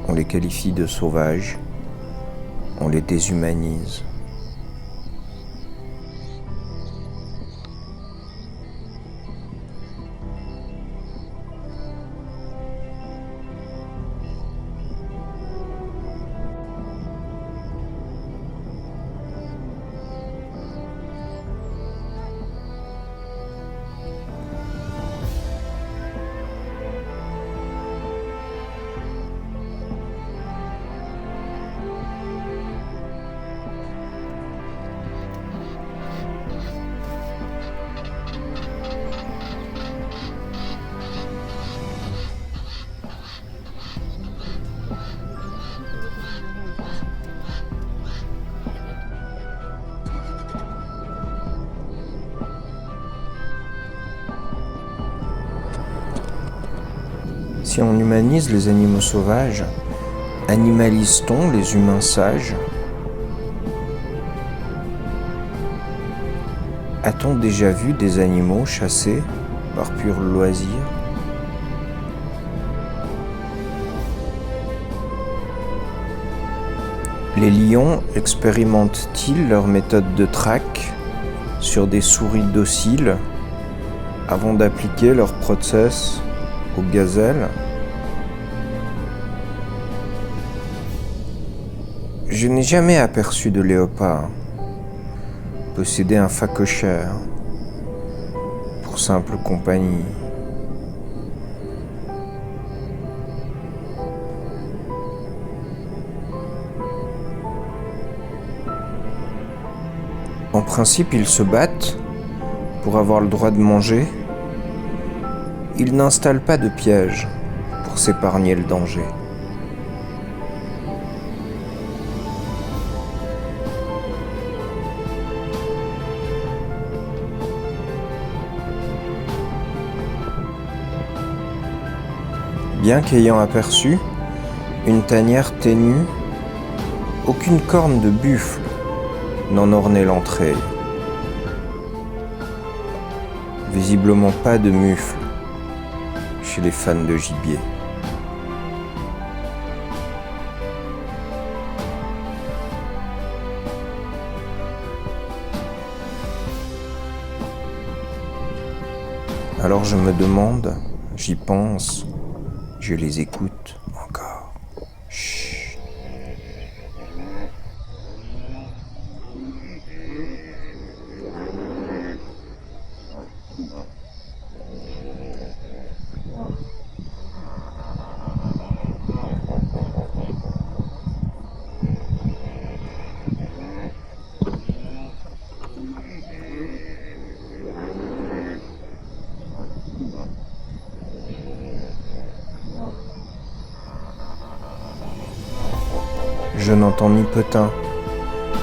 On les qualifie de sauvages, on les déshumanise. Si on humanise les animaux sauvages, animalise-t-on les humains sages? A-t-on déjà vu des animaux chassés par pur loisir? Les lions expérimentent-ils leur méthode de traque sur des souris dociles avant d'appliquer leur process aux gazelles? Je n'ai jamais aperçu de léopard posséder un phacochère pour simple compagnie. En principe, ils se battent pour avoir le droit de manger. Ils n'installent pas de piège pour s'épargner le danger. Bien qu'ayant aperçu une tanière ténue, aucune corne de buffle n'en ornait l'entrée. Visiblement pas de mufle chez les fans de gibier. Alors je me demande, j'y pense, je les écoute encore. Chut. Je n'entends ni potin,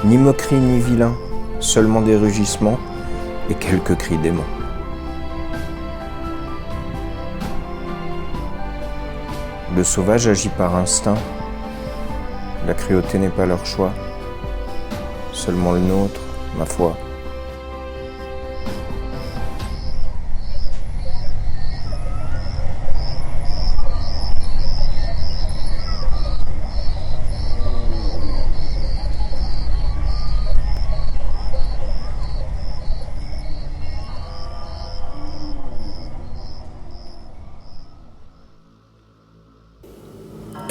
ni moquerie, ni vilain, seulement des rugissements et quelques cris d'aimants. Le sauvage agit par instinct. La cruauté n'est pas leur choix, seulement le nôtre, ma foi.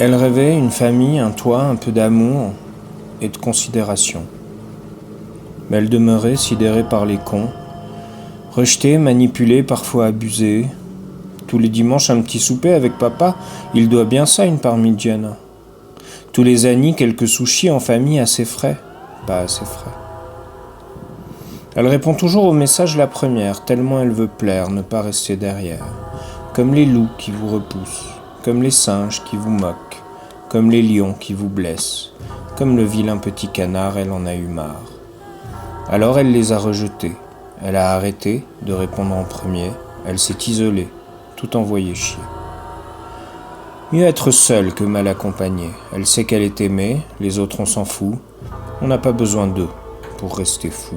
Elle rêvait une famille, un toit, un peu d'amour et de considération. Mais elle demeurait sidérée par les cons, rejetée, manipulée, parfois abusée. Tous les dimanches, un petit souper avec papa, il doit bien ça une parmigiana. Tous les années, quelques sushis en famille à ses frais, pas assez frais. Elle répond toujours au message la première, tellement elle veut plaire, ne pas rester derrière. Comme les loups qui vous repoussent, comme les singes qui vous moquent, comme les lions qui vous blessent, comme le vilain petit canard, elle en a eu marre. Alors elle les a rejetés, elle a arrêté de répondre en premier, elle s'est isolée, tout envoyé chier. Mieux être seule que mal accompagnée, elle sait qu'elle est aimée, les autres on s'en fout, on n'a pas besoin d'eux pour rester fou.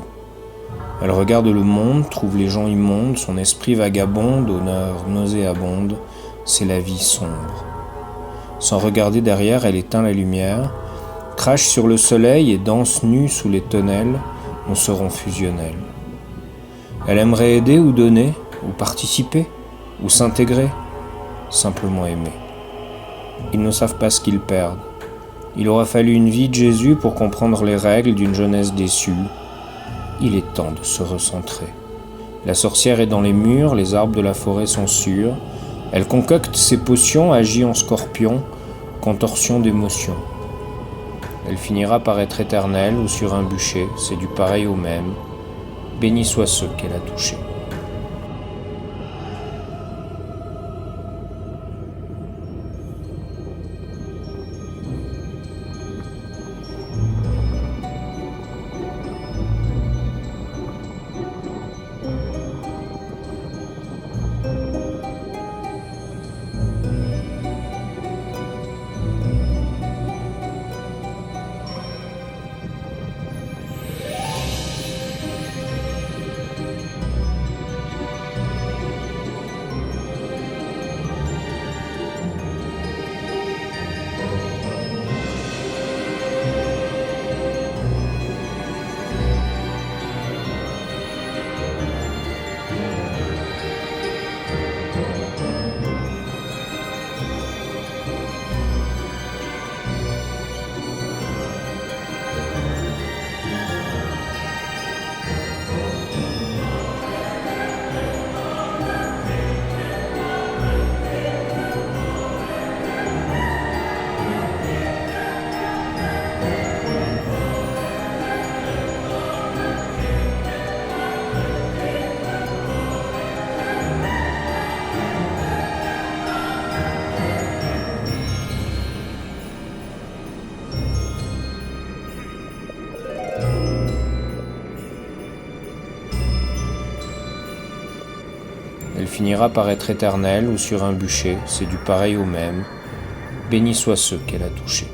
Elle regarde le monde, trouve les gens immondes, son esprit vagabonde, honneur nauséabonde, c'est la vie sombre. Sans regarder derrière, elle éteint la lumière, crache sur le soleil et danse nue sous les tonnelles, nous serons fusionnels. Elle aimerait aider ou donner, ou participer, ou s'intégrer, simplement aimer. Ils ne savent pas ce qu'ils perdent. Il aura fallu une vie de Jésus pour comprendre les règles d'une jeunesse déçue. Il est temps de se recentrer. La sorcière est dans les murs, les arbres de la forêt sont sûrs. Elle concocte ses potions, agit en scorpion, contorsion d'émotions. Elle finira par être éternelle ou sur un bûcher, c'est du pareil au même. Bénis soient ceux qu'elle a touchés. Elle finira par être éternelle ou sur un bûcher, c'est du pareil au même. Bénis soient ceux qu'elle a touchés.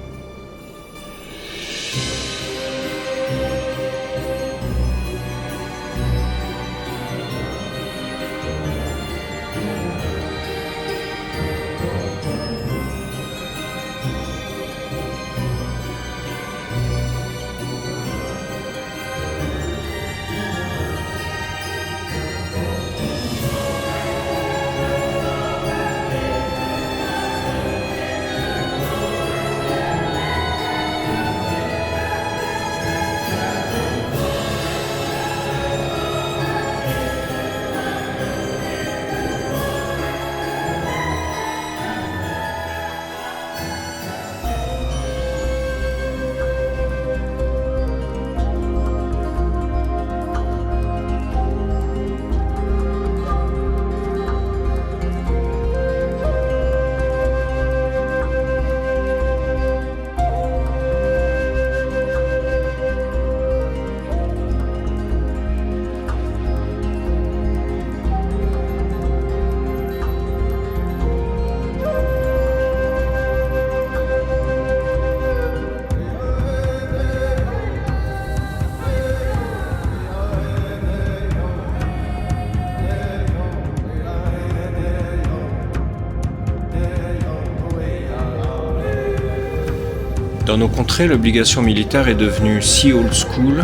Dans nos contrées, l'obligation militaire est devenue si old school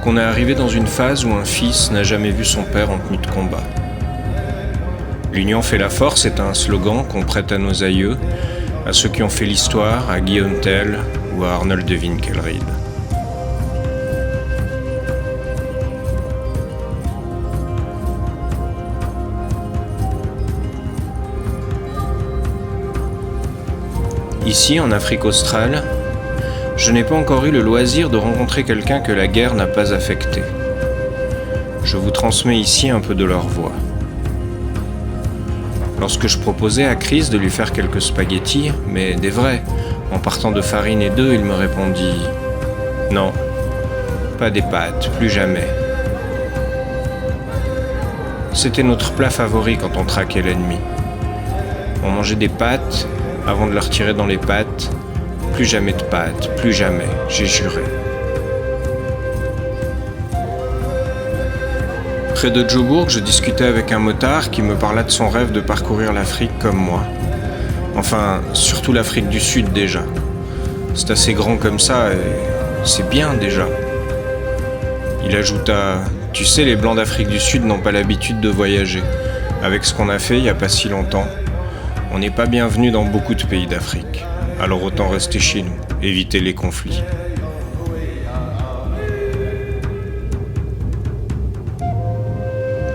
qu'on est arrivé dans une phase où un fils n'a jamais vu son père en tenue de combat. L'union fait la force est un slogan qu'on prête à nos aïeux, à ceux qui ont fait l'histoire, à Guillaume Tell ou à Arnold de Winkelried. Ici, en Afrique australe, je n'ai pas encore eu le loisir de rencontrer quelqu'un que la guerre n'a pas affecté. Je vous transmets ici un peu de leur voix. Lorsque je proposais à Chris de lui faire quelques spaghettis, mais des vrais, en partant de farine et d'œufs, il me répondit « Non, pas des pâtes, plus jamais. » C'était notre plat favori quand on traquait l'ennemi. On mangeait des pâtes avant de leur tirer dans les pattes. Plus jamais de pâtes, plus jamais, j'ai juré. Près de Joburg, je discutais avec un motard qui me parla de son rêve de parcourir l'Afrique comme moi. Enfin, surtout l'Afrique du Sud déjà. C'est assez grand comme ça et c'est bien déjà. Il ajouta « Tu sais, les Blancs d'Afrique du Sud n'ont pas l'habitude de voyager. Avec ce qu'on a fait il n'y a pas si longtemps, on n'est pas bienvenu dans beaucoup de pays d'Afrique. Alors autant rester chez nous, éviter les conflits. »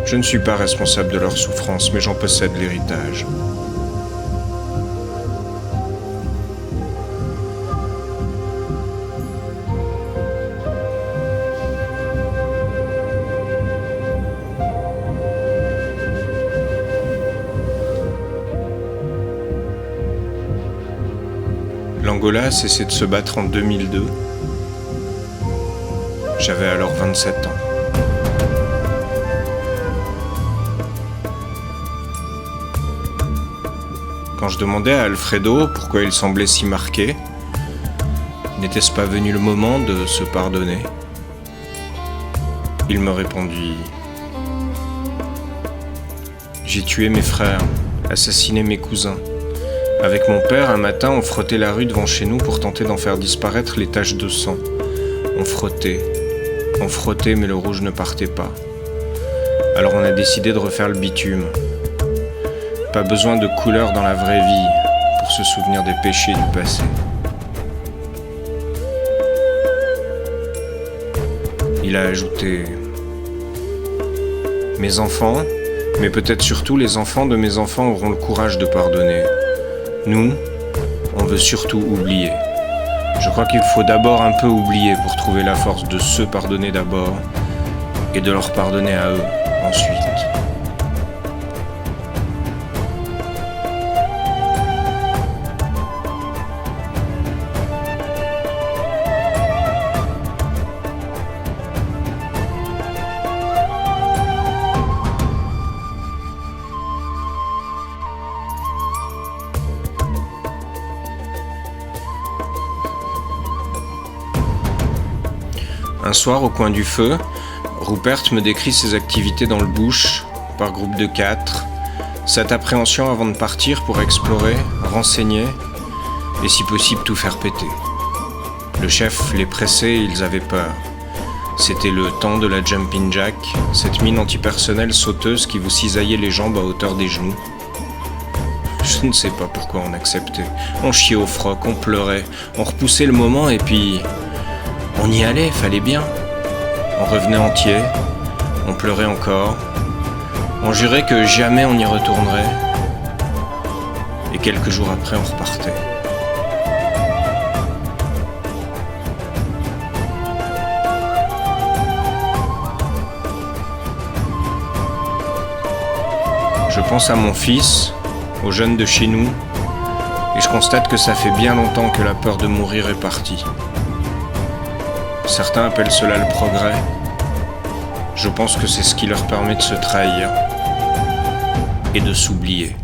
Je ne suis pas responsable de leur souffrance, mais j'en possède l'héritage. L'Angola a cessé de se battre en 2002. J'avais alors 27 ans. Quand je demandais à Alfredo pourquoi il semblait si marqué, n'était-ce pas venu le moment de se pardonner? Il me répondit « J'ai tué mes frères, assassiné mes cousins. Avec mon père, un matin, on frottait la rue devant chez nous pour tenter d'en faire disparaître les taches de sang. On frottait, mais le rouge ne partait pas. Alors on a décidé de refaire le bitume. Pas besoin de couleur dans la vraie vie pour se souvenir des péchés du passé. » Il a ajouté « Mes enfants, mais peut-être surtout les enfants de mes enfants auront le courage de pardonner. Nous, on veut surtout oublier. Je crois qu'il faut d'abord un peu oublier pour trouver la force de se pardonner d'abord et de leur pardonner à eux ensuite. » Un soir, au coin du feu, Rupert me décrit ses activités dans le bush, par groupe de 4, cette appréhension avant de partir pour explorer, renseigner, et si possible tout faire péter. Le chef les pressait et ils avaient peur. C'était le temps de la jumping jack, cette mine antipersonnelle sauteuse qui vous cisaillait les jambes à hauteur des genoux. Je ne sais pas pourquoi on acceptait. On chiait au froc, on pleurait, on repoussait le moment et puis... on y allait, fallait bien. On revenait entier, on pleurait encore. On jurait que jamais on y retournerait. Et quelques jours après, on repartait. Je pense à mon fils, aux jeunes de chez nous, et je constate que ça fait bien longtemps que la peur de mourir est partie. Certains appellent cela le progrès. Je pense que c'est ce qui leur permet de se trahir et de s'oublier.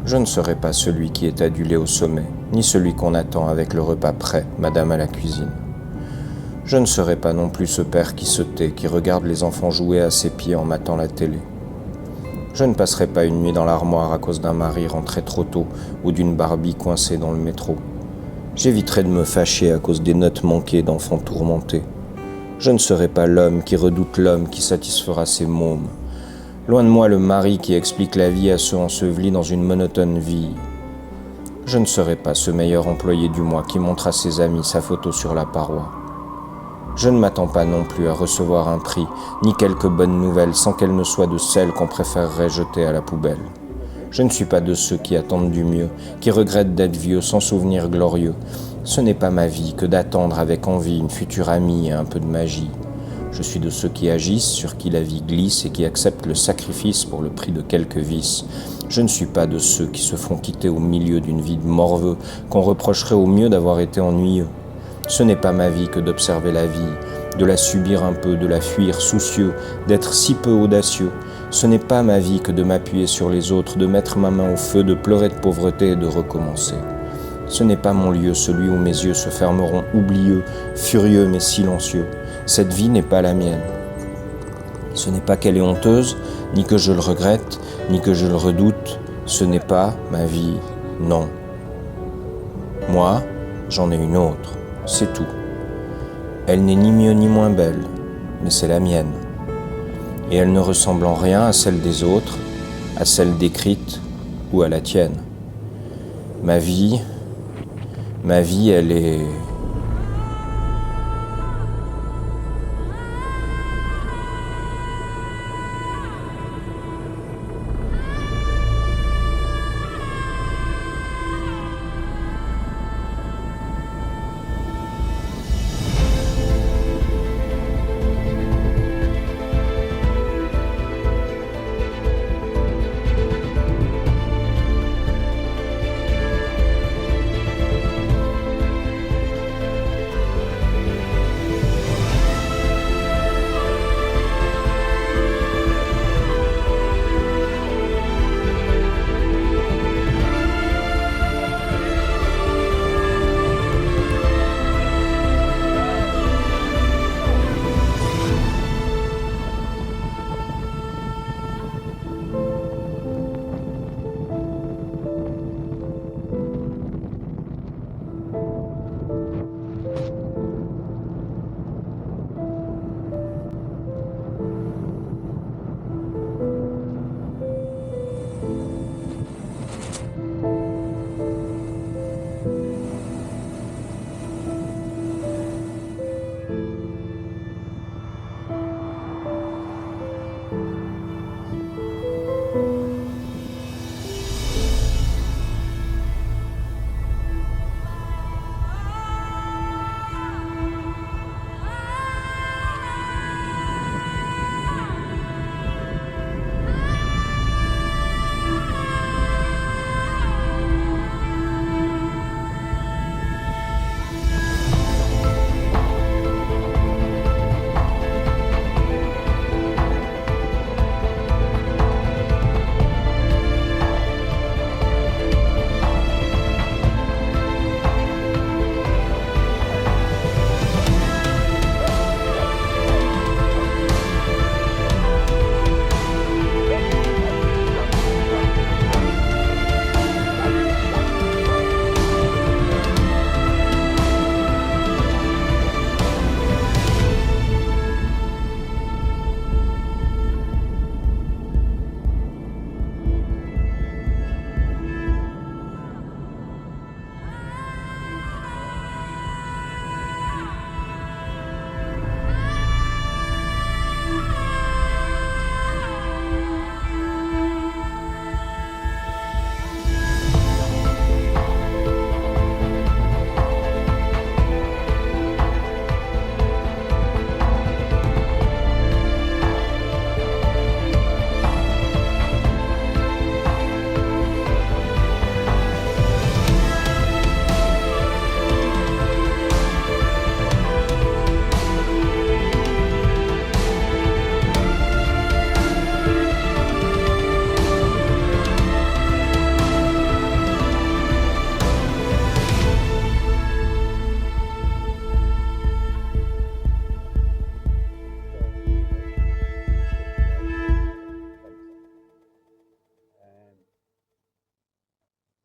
Je ne serai pas celui qui est adulé au sommet, ni celui qu'on attend avec le repas prêt, madame à la cuisine. Je ne serai pas non plus ce père qui se tait, qui regarde les enfants jouer à ses pieds en matant la télé. Je ne passerai pas une nuit dans l'armoire à cause d'un mari rentré trop tôt ou d'une Barbie coincée dans le métro. J'éviterai de me fâcher à cause des notes manquées d'enfants tourmentés. Je ne serai pas l'homme qui redoute l'homme qui satisfera ses mômes. Loin de moi le mari qui explique la vie à ceux ensevelis dans une monotone vie. Je ne serai pas ce meilleur employé du mois qui montre à ses amis sa photo sur la paroi. Je ne m'attends pas non plus à recevoir un prix, ni quelques bonnes nouvelles sans qu'elles ne soient de celles qu'on préférerait jeter à la poubelle. Je ne suis pas de ceux qui attendent du mieux, qui regrettent d'être vieux sans souvenir glorieux. Ce n'est pas ma vie que d'attendre avec envie une future amie et un peu de magie. Je suis de ceux qui agissent, sur qui la vie glisse et qui acceptent le sacrifice pour le prix de quelques vices. Je ne suis pas de ceux qui se font quitter au milieu d'une vie de morveux, qu'on reprocherait au mieux d'avoir été ennuyeux. Ce n'est pas ma vie que d'observer la vie, de la subir un peu, de la fuir soucieux, d'être si peu audacieux. Ce n'est pas ma vie que de m'appuyer sur les autres, de mettre ma main au feu, de pleurer de pauvreté et de recommencer. Ce n'est pas mon lieu, celui où mes yeux se fermeront oublieux, furieux mais silencieux. Cette vie n'est pas la mienne. Ce n'est pas qu'elle est honteuse, ni que je le regrette, ni que je le redoute. Ce n'est pas ma vie, non. Moi, j'en ai une autre, c'est tout. Elle n'est ni mieux ni moins belle, mais c'est la mienne. Et elle ne ressemble en rien à celle des autres, à celle décrite ou à la tienne. Ma vie, elle est...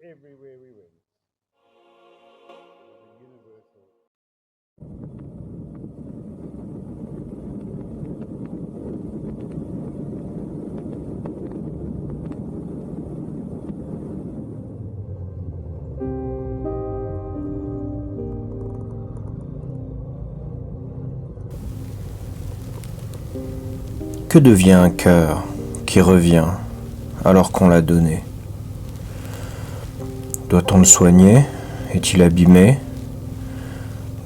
Que devient un cœur qui revient alors qu'on l'a donné? Doit-on le soigner? Est-il abîmé?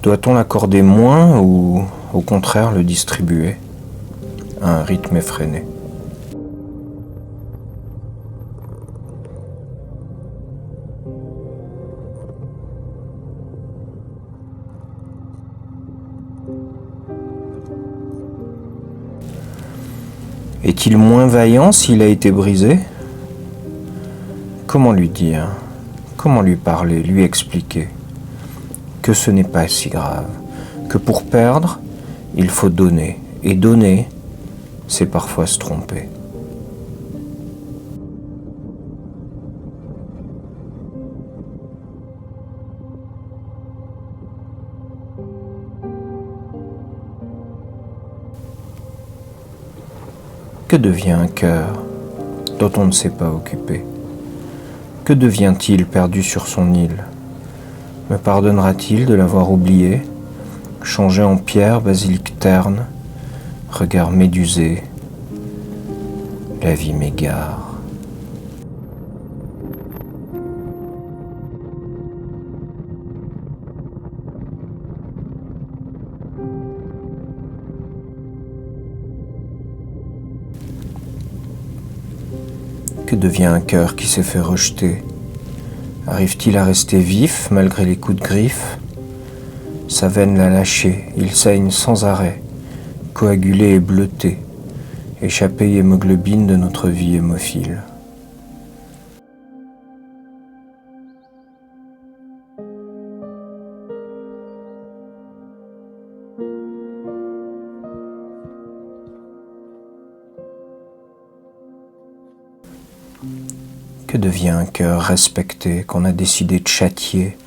Doit-on l'accorder moins ou au contraire le distribuer à un rythme effréné? Est-il moins vaillant s'il a été brisé? Comment lui dire? Comment lui parler, lui expliquer que ce n'est pas si grave, que pour perdre, il faut donner, et donner, c'est parfois se tromper. Que devient un cœur dont on ne s'est pas occupé? Que devient-il perdu sur son île? Me pardonnera-t-il de l'avoir oublié, changé en pierre, basilic terne, regard médusé, la vie m'égare. Que devient un cœur qui s'est fait rejeter? Arrive-t-il à rester vif malgré les coups de griffe? Sa veine l'a lâché, il saigne sans arrêt, coagulé et bleuté, échappé hémoglobine de notre vie hémophile. Que devient un cœur respecté qu'on a décidé de châtier,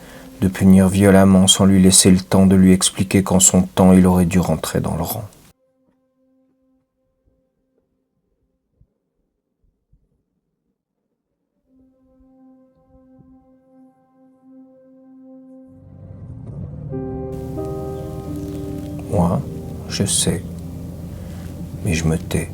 de punir violemment sans lui laisser le temps de lui expliquer qu'en son temps il aurait dû rentrer dans le rang? Moi, je sais, mais je me tais.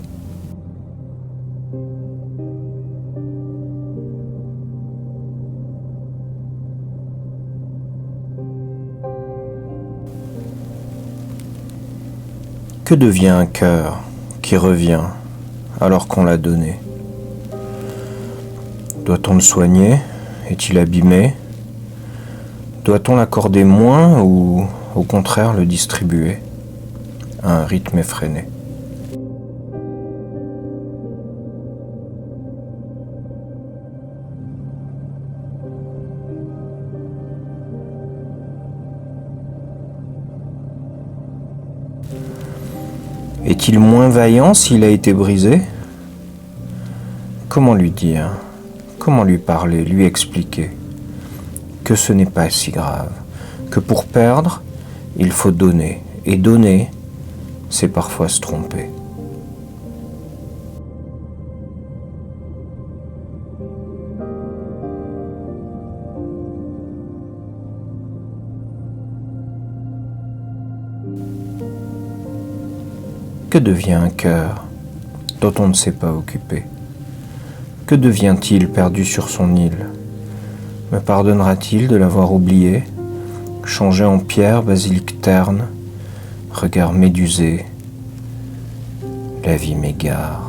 Que devient un cœur qui revient alors qu'on l'a donné? Doit-on le soigner? Est-il abîmé? Doit-on l'accorder moins ou au contraire le distribuer à un rythme effréné? Est-il moins vaillant s'il a été brisé? Comment lui dire? Comment lui parler, lui expliquer que ce n'est pas si grave, que pour perdre, il faut donner, et donner, c'est parfois se tromper. Que devient un cœur dont on ne s'est pas occupé? Que devient-il perdu sur son île? Me pardonnera-t-il de l'avoir oublié, changé en pierre, basilic terne, regard médusé, la vie m'égare.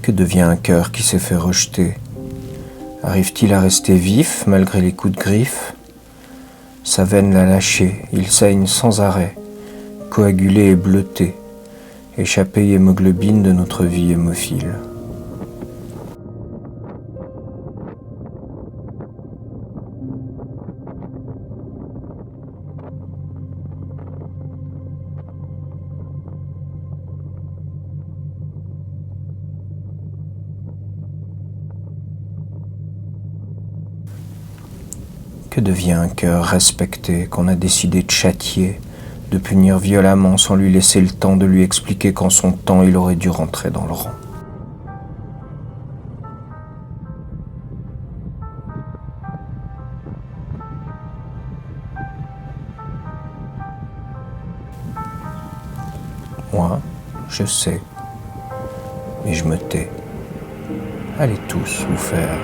Que devient un cœur qui s'est fait rejeter? Arrive-t-il à rester vif malgré les coups de griffe? Sa veine l'a lâché, il saigne sans arrêt, coagulé et bleuté, échappé hémoglobine de notre vie hémophile. Que devient un cœur respecté qu'on a décidé de châtier, de punir violemment sans lui laisser le temps de lui expliquer qu'en son temps il aurait dû rentrer dans le rang? Moi, je sais, mais je me tais. Allez tous vous faire.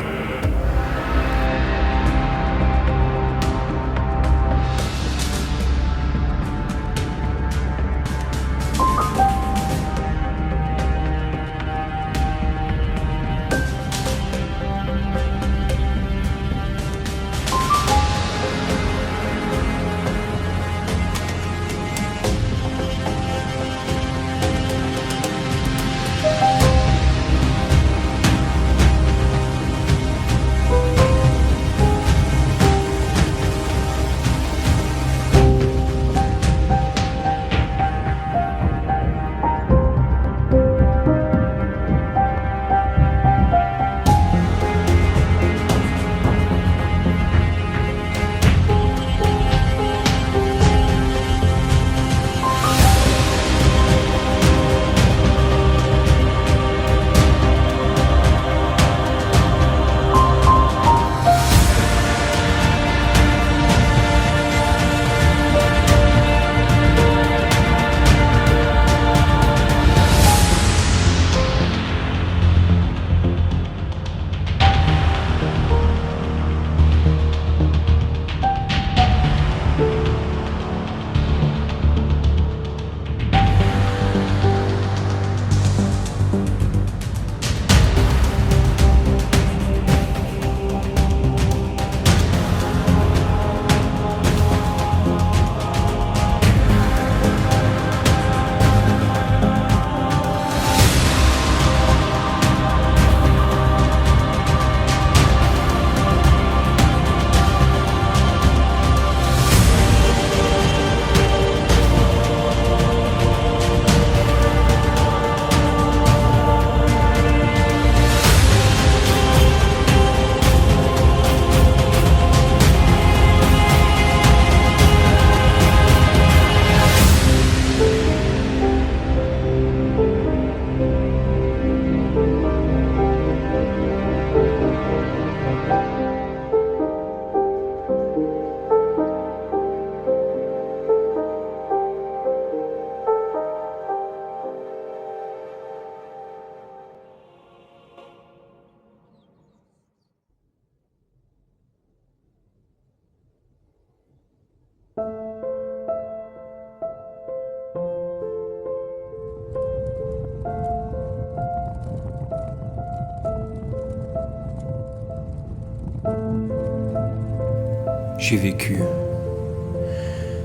J'ai vécu.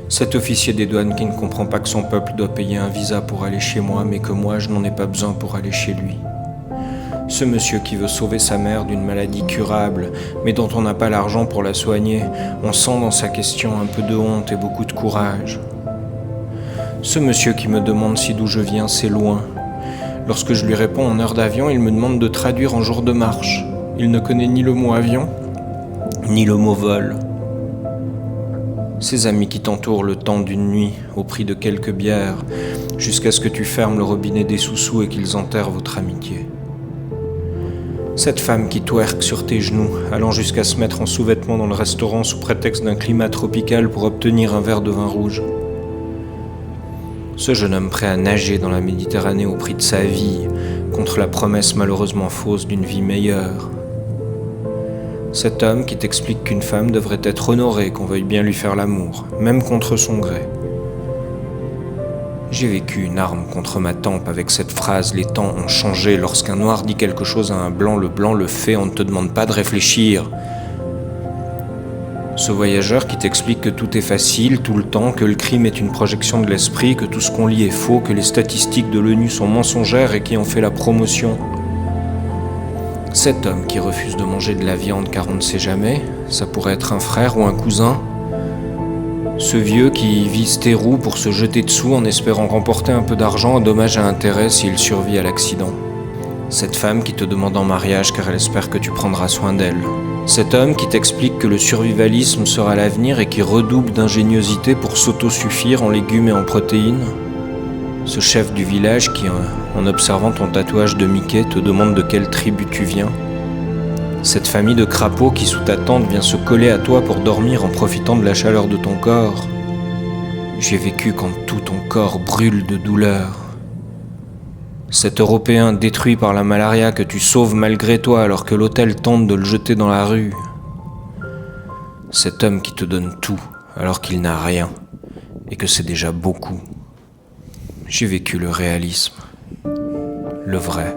Cet officier des douanes qui ne comprend pas que son peuple doit payer un visa pour aller chez moi, mais que moi je n'en ai pas besoin pour aller chez lui. Ce monsieur qui veut sauver sa mère d'une maladie curable, mais dont on n'a pas l'argent pour la soigner, on sent dans sa question un peu de honte et beaucoup de courage. Ce monsieur qui me demande si d'où je viens c'est loin. Lorsque je lui réponds en heure d'avion, il me demande de traduire en jour de marche. Il ne connaît ni le mot avion, ni le mot vol. Ces amis qui t'entourent le temps d'une nuit, au prix de quelques bières, jusqu'à ce que tu fermes le robinet des sous-sous et qu'ils enterrent votre amitié. Cette femme qui twerk sur tes genoux, allant jusqu'à se mettre en sous-vêtements dans le restaurant sous prétexte d'un climat tropical pour obtenir un verre de vin rouge. Ce jeune homme prêt à nager dans la Méditerranée au prix de sa vie, contre la promesse malheureusement fausse d'une vie meilleure. Cet homme qui t'explique qu'une femme devrait être honorée, qu'on veuille bien lui faire l'amour, même contre son gré. J'ai vécu une arme contre ma tempe avec cette phrase « Les temps ont changé. Lorsqu'un noir dit quelque chose à un blanc le fait, on ne te demande pas de réfléchir. » Ce voyageur qui t'explique que tout est facile, tout le temps, que le crime est une projection de l'esprit, que tout ce qu'on lit est faux, que les statistiques de l'ONU sont mensongères et qui en fait la promotion. Cet homme qui refuse de manger de la viande car on ne sait jamais, ça pourrait être un frère ou un cousin. Ce vieux qui vise tes roues pour se jeter dessous en espérant remporter un peu d'argent à dommage à intérêt s'il survit à l'accident. Cette femme qui te demande en mariage car elle espère que tu prendras soin d'elle. Cet homme qui t'explique que le survivalisme sera l'avenir et qui redouble d'ingéniosité pour s'autosuffire en légumes et en protéines. Ce chef du village qui, en observant ton tatouage de Mickey, te demande de quelle tribu tu viens. Cette famille de crapauds qui, sous ta tente, vient se coller à toi pour dormir en profitant de la chaleur de ton corps. J'ai vécu quand tout ton corps brûle de douleur. Cet Européen détruit par la malaria que tu sauves malgré toi alors que l'hôtel tente de le jeter dans la rue. Cet homme qui te donne tout alors qu'il n'a rien et que c'est déjà beaucoup. J'ai vécu le réalisme, le vrai.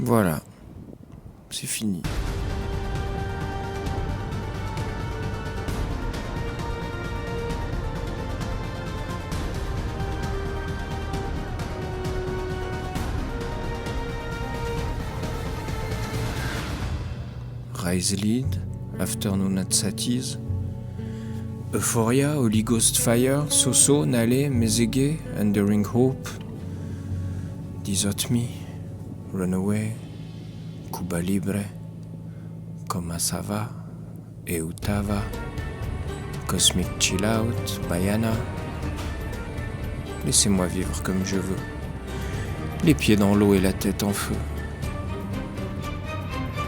Voilà, c'est fini. Rise Lead, Afternoon at Saties, Euphoria, Holy Ghost Fire, Soso, Nale, Mezege, Enduring Hope, Desert Me, Runaway, Cuba Libre, Como Ça Va, Eutava, Cosmic Chill Out, Bayana. Laissez-moi vivre comme je veux, les pieds dans l'eau et la tête en feu.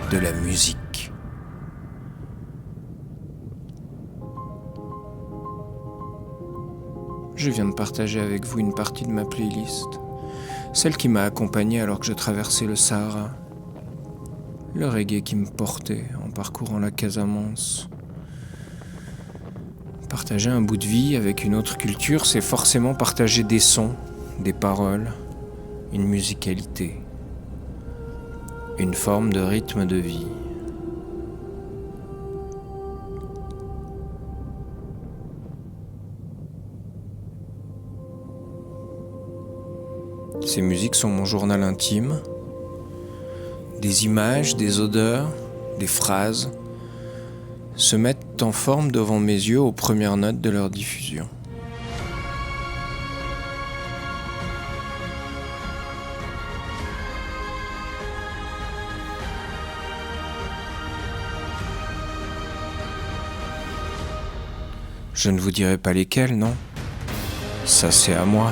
De la musique. Je viens de partager avec vous une partie de ma playlist, celle qui m'a accompagné alors que je traversais le Sahara, le reggae qui me portait en parcourant la Casamance. Partager un bout de vie avec une autre culture, c'est forcément partager des sons, des paroles, une musicalité, une forme de rythme de vie. Ces musiques sont mon journal intime. Des images, des odeurs, des phrases se mettent en forme devant mes yeux aux premières notes de leur diffusion. Je ne vous dirai pas lesquels, non? Ça, c'est à moi.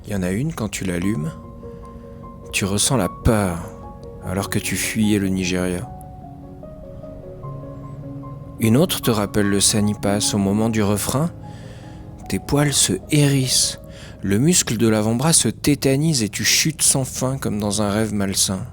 Il y en a une, quand tu l'allumes, tu ressens la peur alors que tu fuyais le Nigeria. Une autre te rappelle le Sanipass au moment du refrain. Tes poils se hérissent, le muscle de l'avant-bras se tétanise et tu chutes sans fin comme dans un rêve malsain.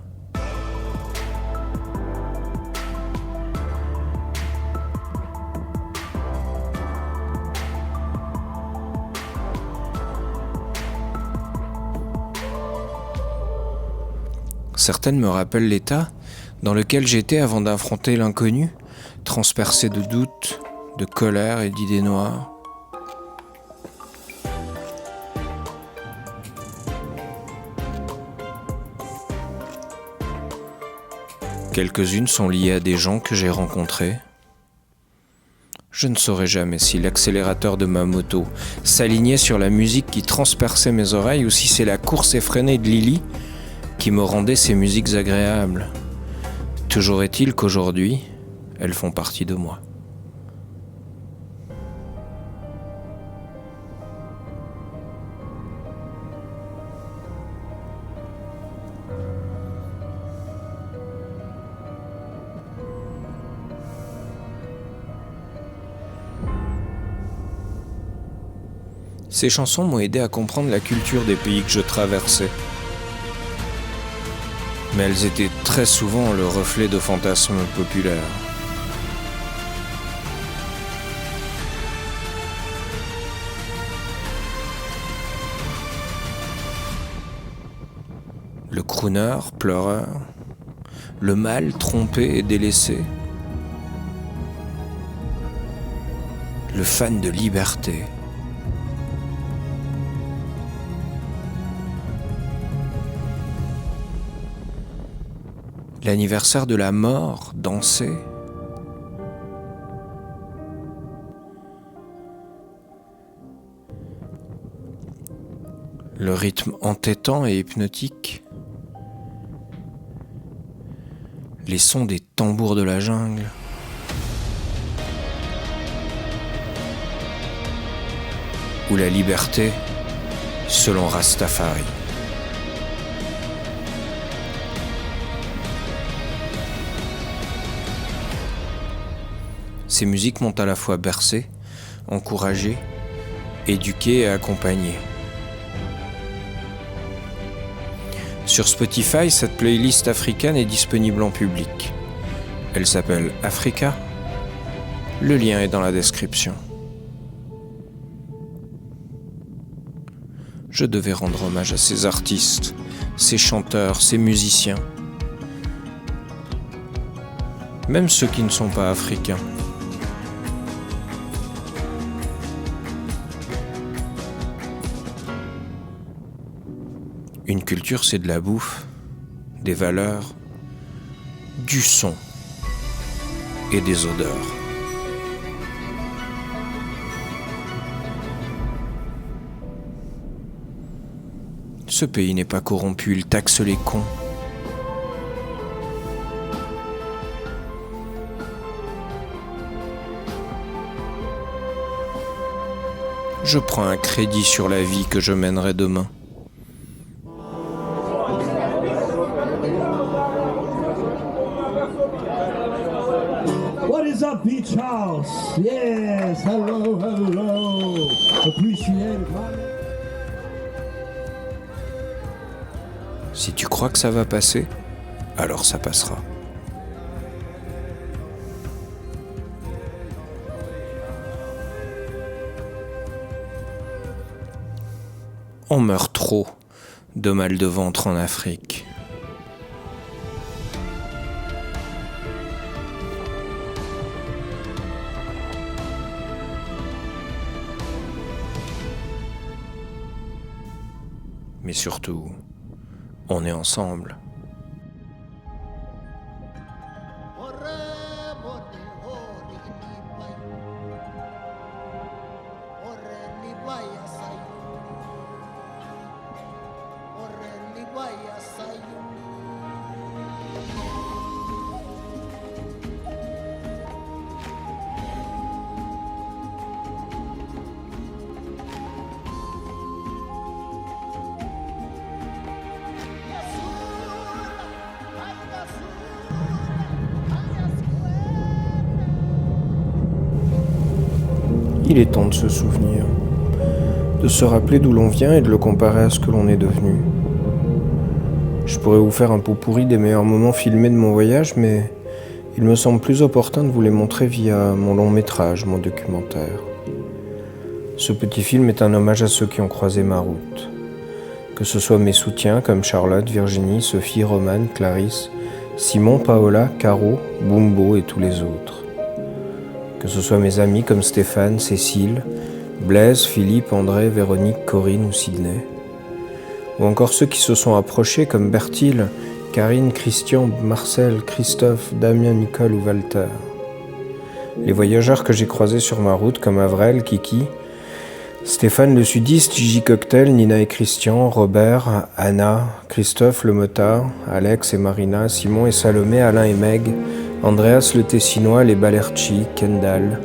Certaines me rappellent l'état dans lequel j'étais avant d'affronter l'inconnu, transpercé de doutes, de colère et d'idées noires. Quelques-unes sont liées à des gens que j'ai rencontrés. Je ne saurais jamais si l'accélérateur de ma moto s'alignait sur la musique qui transperçait mes oreilles ou si c'est la course effrénée de Lily qui me rendait ces musiques agréables. Toujours est-il qu'aujourd'hui, elles font partie de moi. Ces chansons m'ont aidé à comprendre la culture des pays que je traversais. Mais elles étaient très souvent le reflet de fantasmes populaires. Le crooner pleureur, le mâle trompé et délaissé, le fan de liberté. L'anniversaire de la mort dansé. Le rythme entêtant et hypnotique. Les sons des tambours de la jungle. Ou la liberté selon Rastafari. Ces musiques m'ont à la fois bercé, encouragé, éduqué et accompagné. Sur Spotify, cette playlist africaine est disponible en public. Elle s'appelle Africa. Le lien est dans la description. Je devais rendre hommage à ces artistes, ces chanteurs, ces musiciens. Même ceux qui ne sont pas africains. Une culture, c'est de la bouffe, des valeurs, du son et des odeurs. Ce pays n'est pas corrompu, il taxe les cons. Je prends un crédit sur la vie que je mènerai demain. What is up, Beach House? Yes, hello, hello. Appreciate it, man. Si tu crois que ça va passer, alors ça passera. On meurt trop de mal de ventre en Afrique. Mais surtout, on est ensemble. Il est temps de se souvenir, de se rappeler d'où l'on vient et de le comparer à ce que l'on est devenu. Je pourrais vous faire un pot pourri des meilleurs moments filmés de mon voyage, mais il me semble plus opportun de vous les montrer via mon long métrage, mon documentaire. Ce petit film est un hommage à ceux qui ont croisé ma route. Que ce soit mes soutiens comme Charlotte, Virginie, Sophie, Romane, Clarisse, Simon, Paola, Caro, Bumbo et tous les autres. Que ce soit mes amis comme Stéphane, Cécile, Blaise, Philippe, André, Véronique, Corinne ou Sydney. Ou encore ceux qui se sont approchés comme Berthilde, Karine, Christian, Marcel, Christophe, Damien, Nicole ou Walter. Les voyageurs que j'ai croisés sur ma route comme Avril, Kiki, Stéphane le sudiste, Gigi Cocktail, Nina et Christian, Robert, Anna, Christophe le motard, Alex et Marina, Simon et Salomé, Alain et Meg, Andreas le Tessinois, les Balerci, Kendall,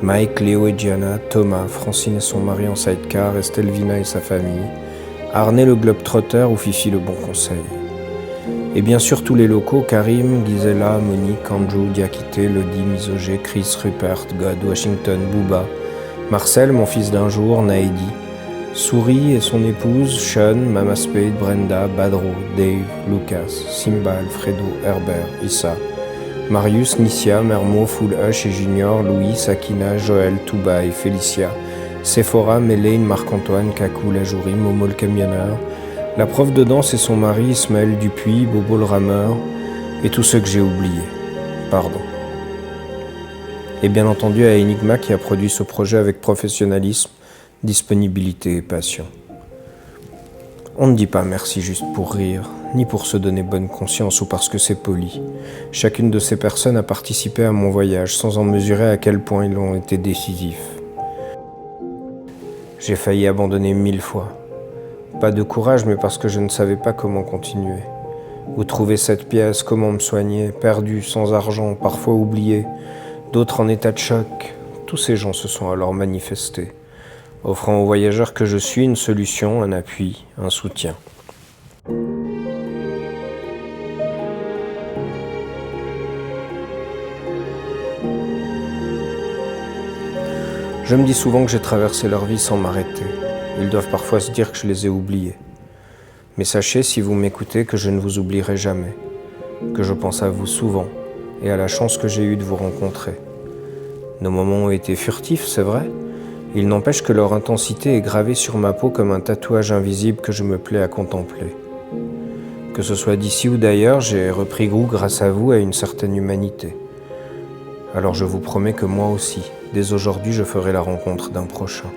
Mike, Léo et Gianna, Thomas, Francine et son mari en sidecar, Estelvina et sa famille, Arné le Globetrotter ou Fifi le Bon Conseil. Et bien sûr tous les locaux, Karim, Gisela, Monique, Andrew, Diakité, Lodi, Misogé, Chris, Rupert, God, Washington, Booba, Marcel, mon fils d'un jour, Naedi, Souris et son épouse, Sean, Mama Spade, Brenda, Badro, Dave, Lucas, Simba, Alfredo, Herbert, Issa, Marius, Nicia, Mermo, Full Hush et Junior, Louis, Sakina, Joël, Toubaï, Félicia, Sephora, Mélène, Marc-Antoine, Kakou, la Jouri, Momo le camionneur, la prof de danse et son mari, Ismaël Dupuis, Bobo le rameur, et tous ceux que j'ai oubliés. Pardon. Et bien entendu à Enigma qui a produit ce projet avec professionnalisme, disponibilité et passion. On ne dit pas merci juste pour rire, ni pour se donner bonne conscience ou parce que c'est poli. Chacune de ces personnes a participé à mon voyage sans en mesurer à quel point ils ont été décisifs. J'ai failli abandonner 1000 fois. Pas de courage, mais parce que je ne savais pas comment continuer. Où trouver cette pièce, comment me soigner, perdu, sans argent, parfois oublié, d'autres en état de choc. Tous ces gens se sont alors manifestés, offrant aux voyageurs que je suis une solution, un appui, un soutien. Je me dis souvent que j'ai traversé leur vie sans m'arrêter. Ils doivent parfois se dire que je les ai oubliés. Mais sachez, si vous m'écoutez, que je ne vous oublierai jamais, que je pense à vous souvent et à la chance que j'ai eue de vous rencontrer. Nos moments ont été furtifs, c'est vrai. Il n'empêche que leur intensité est gravée sur ma peau comme un tatouage invisible que je me plais à contempler. Que ce soit d'ici ou d'ailleurs, j'ai repris goût grâce à vous à une certaine humanité. Alors je vous promets que moi aussi, dès aujourd'hui, je ferai la rencontre d'un prochain.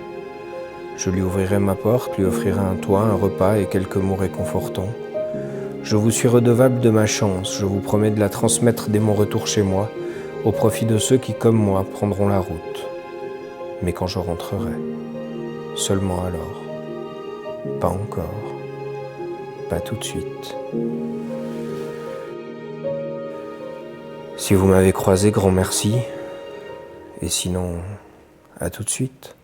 Je lui ouvrirai ma porte, lui offrirai un toit, un repas et quelques mots réconfortants. Je vous suis redevable de ma chance, je vous promets de la transmettre dès mon retour chez moi, au profit de ceux qui, comme moi, prendront la route. Mais quand je rentrerai, seulement alors. Pas encore, pas tout de suite. Si vous m'avez croisé, grand merci. Et sinon, à tout de suite.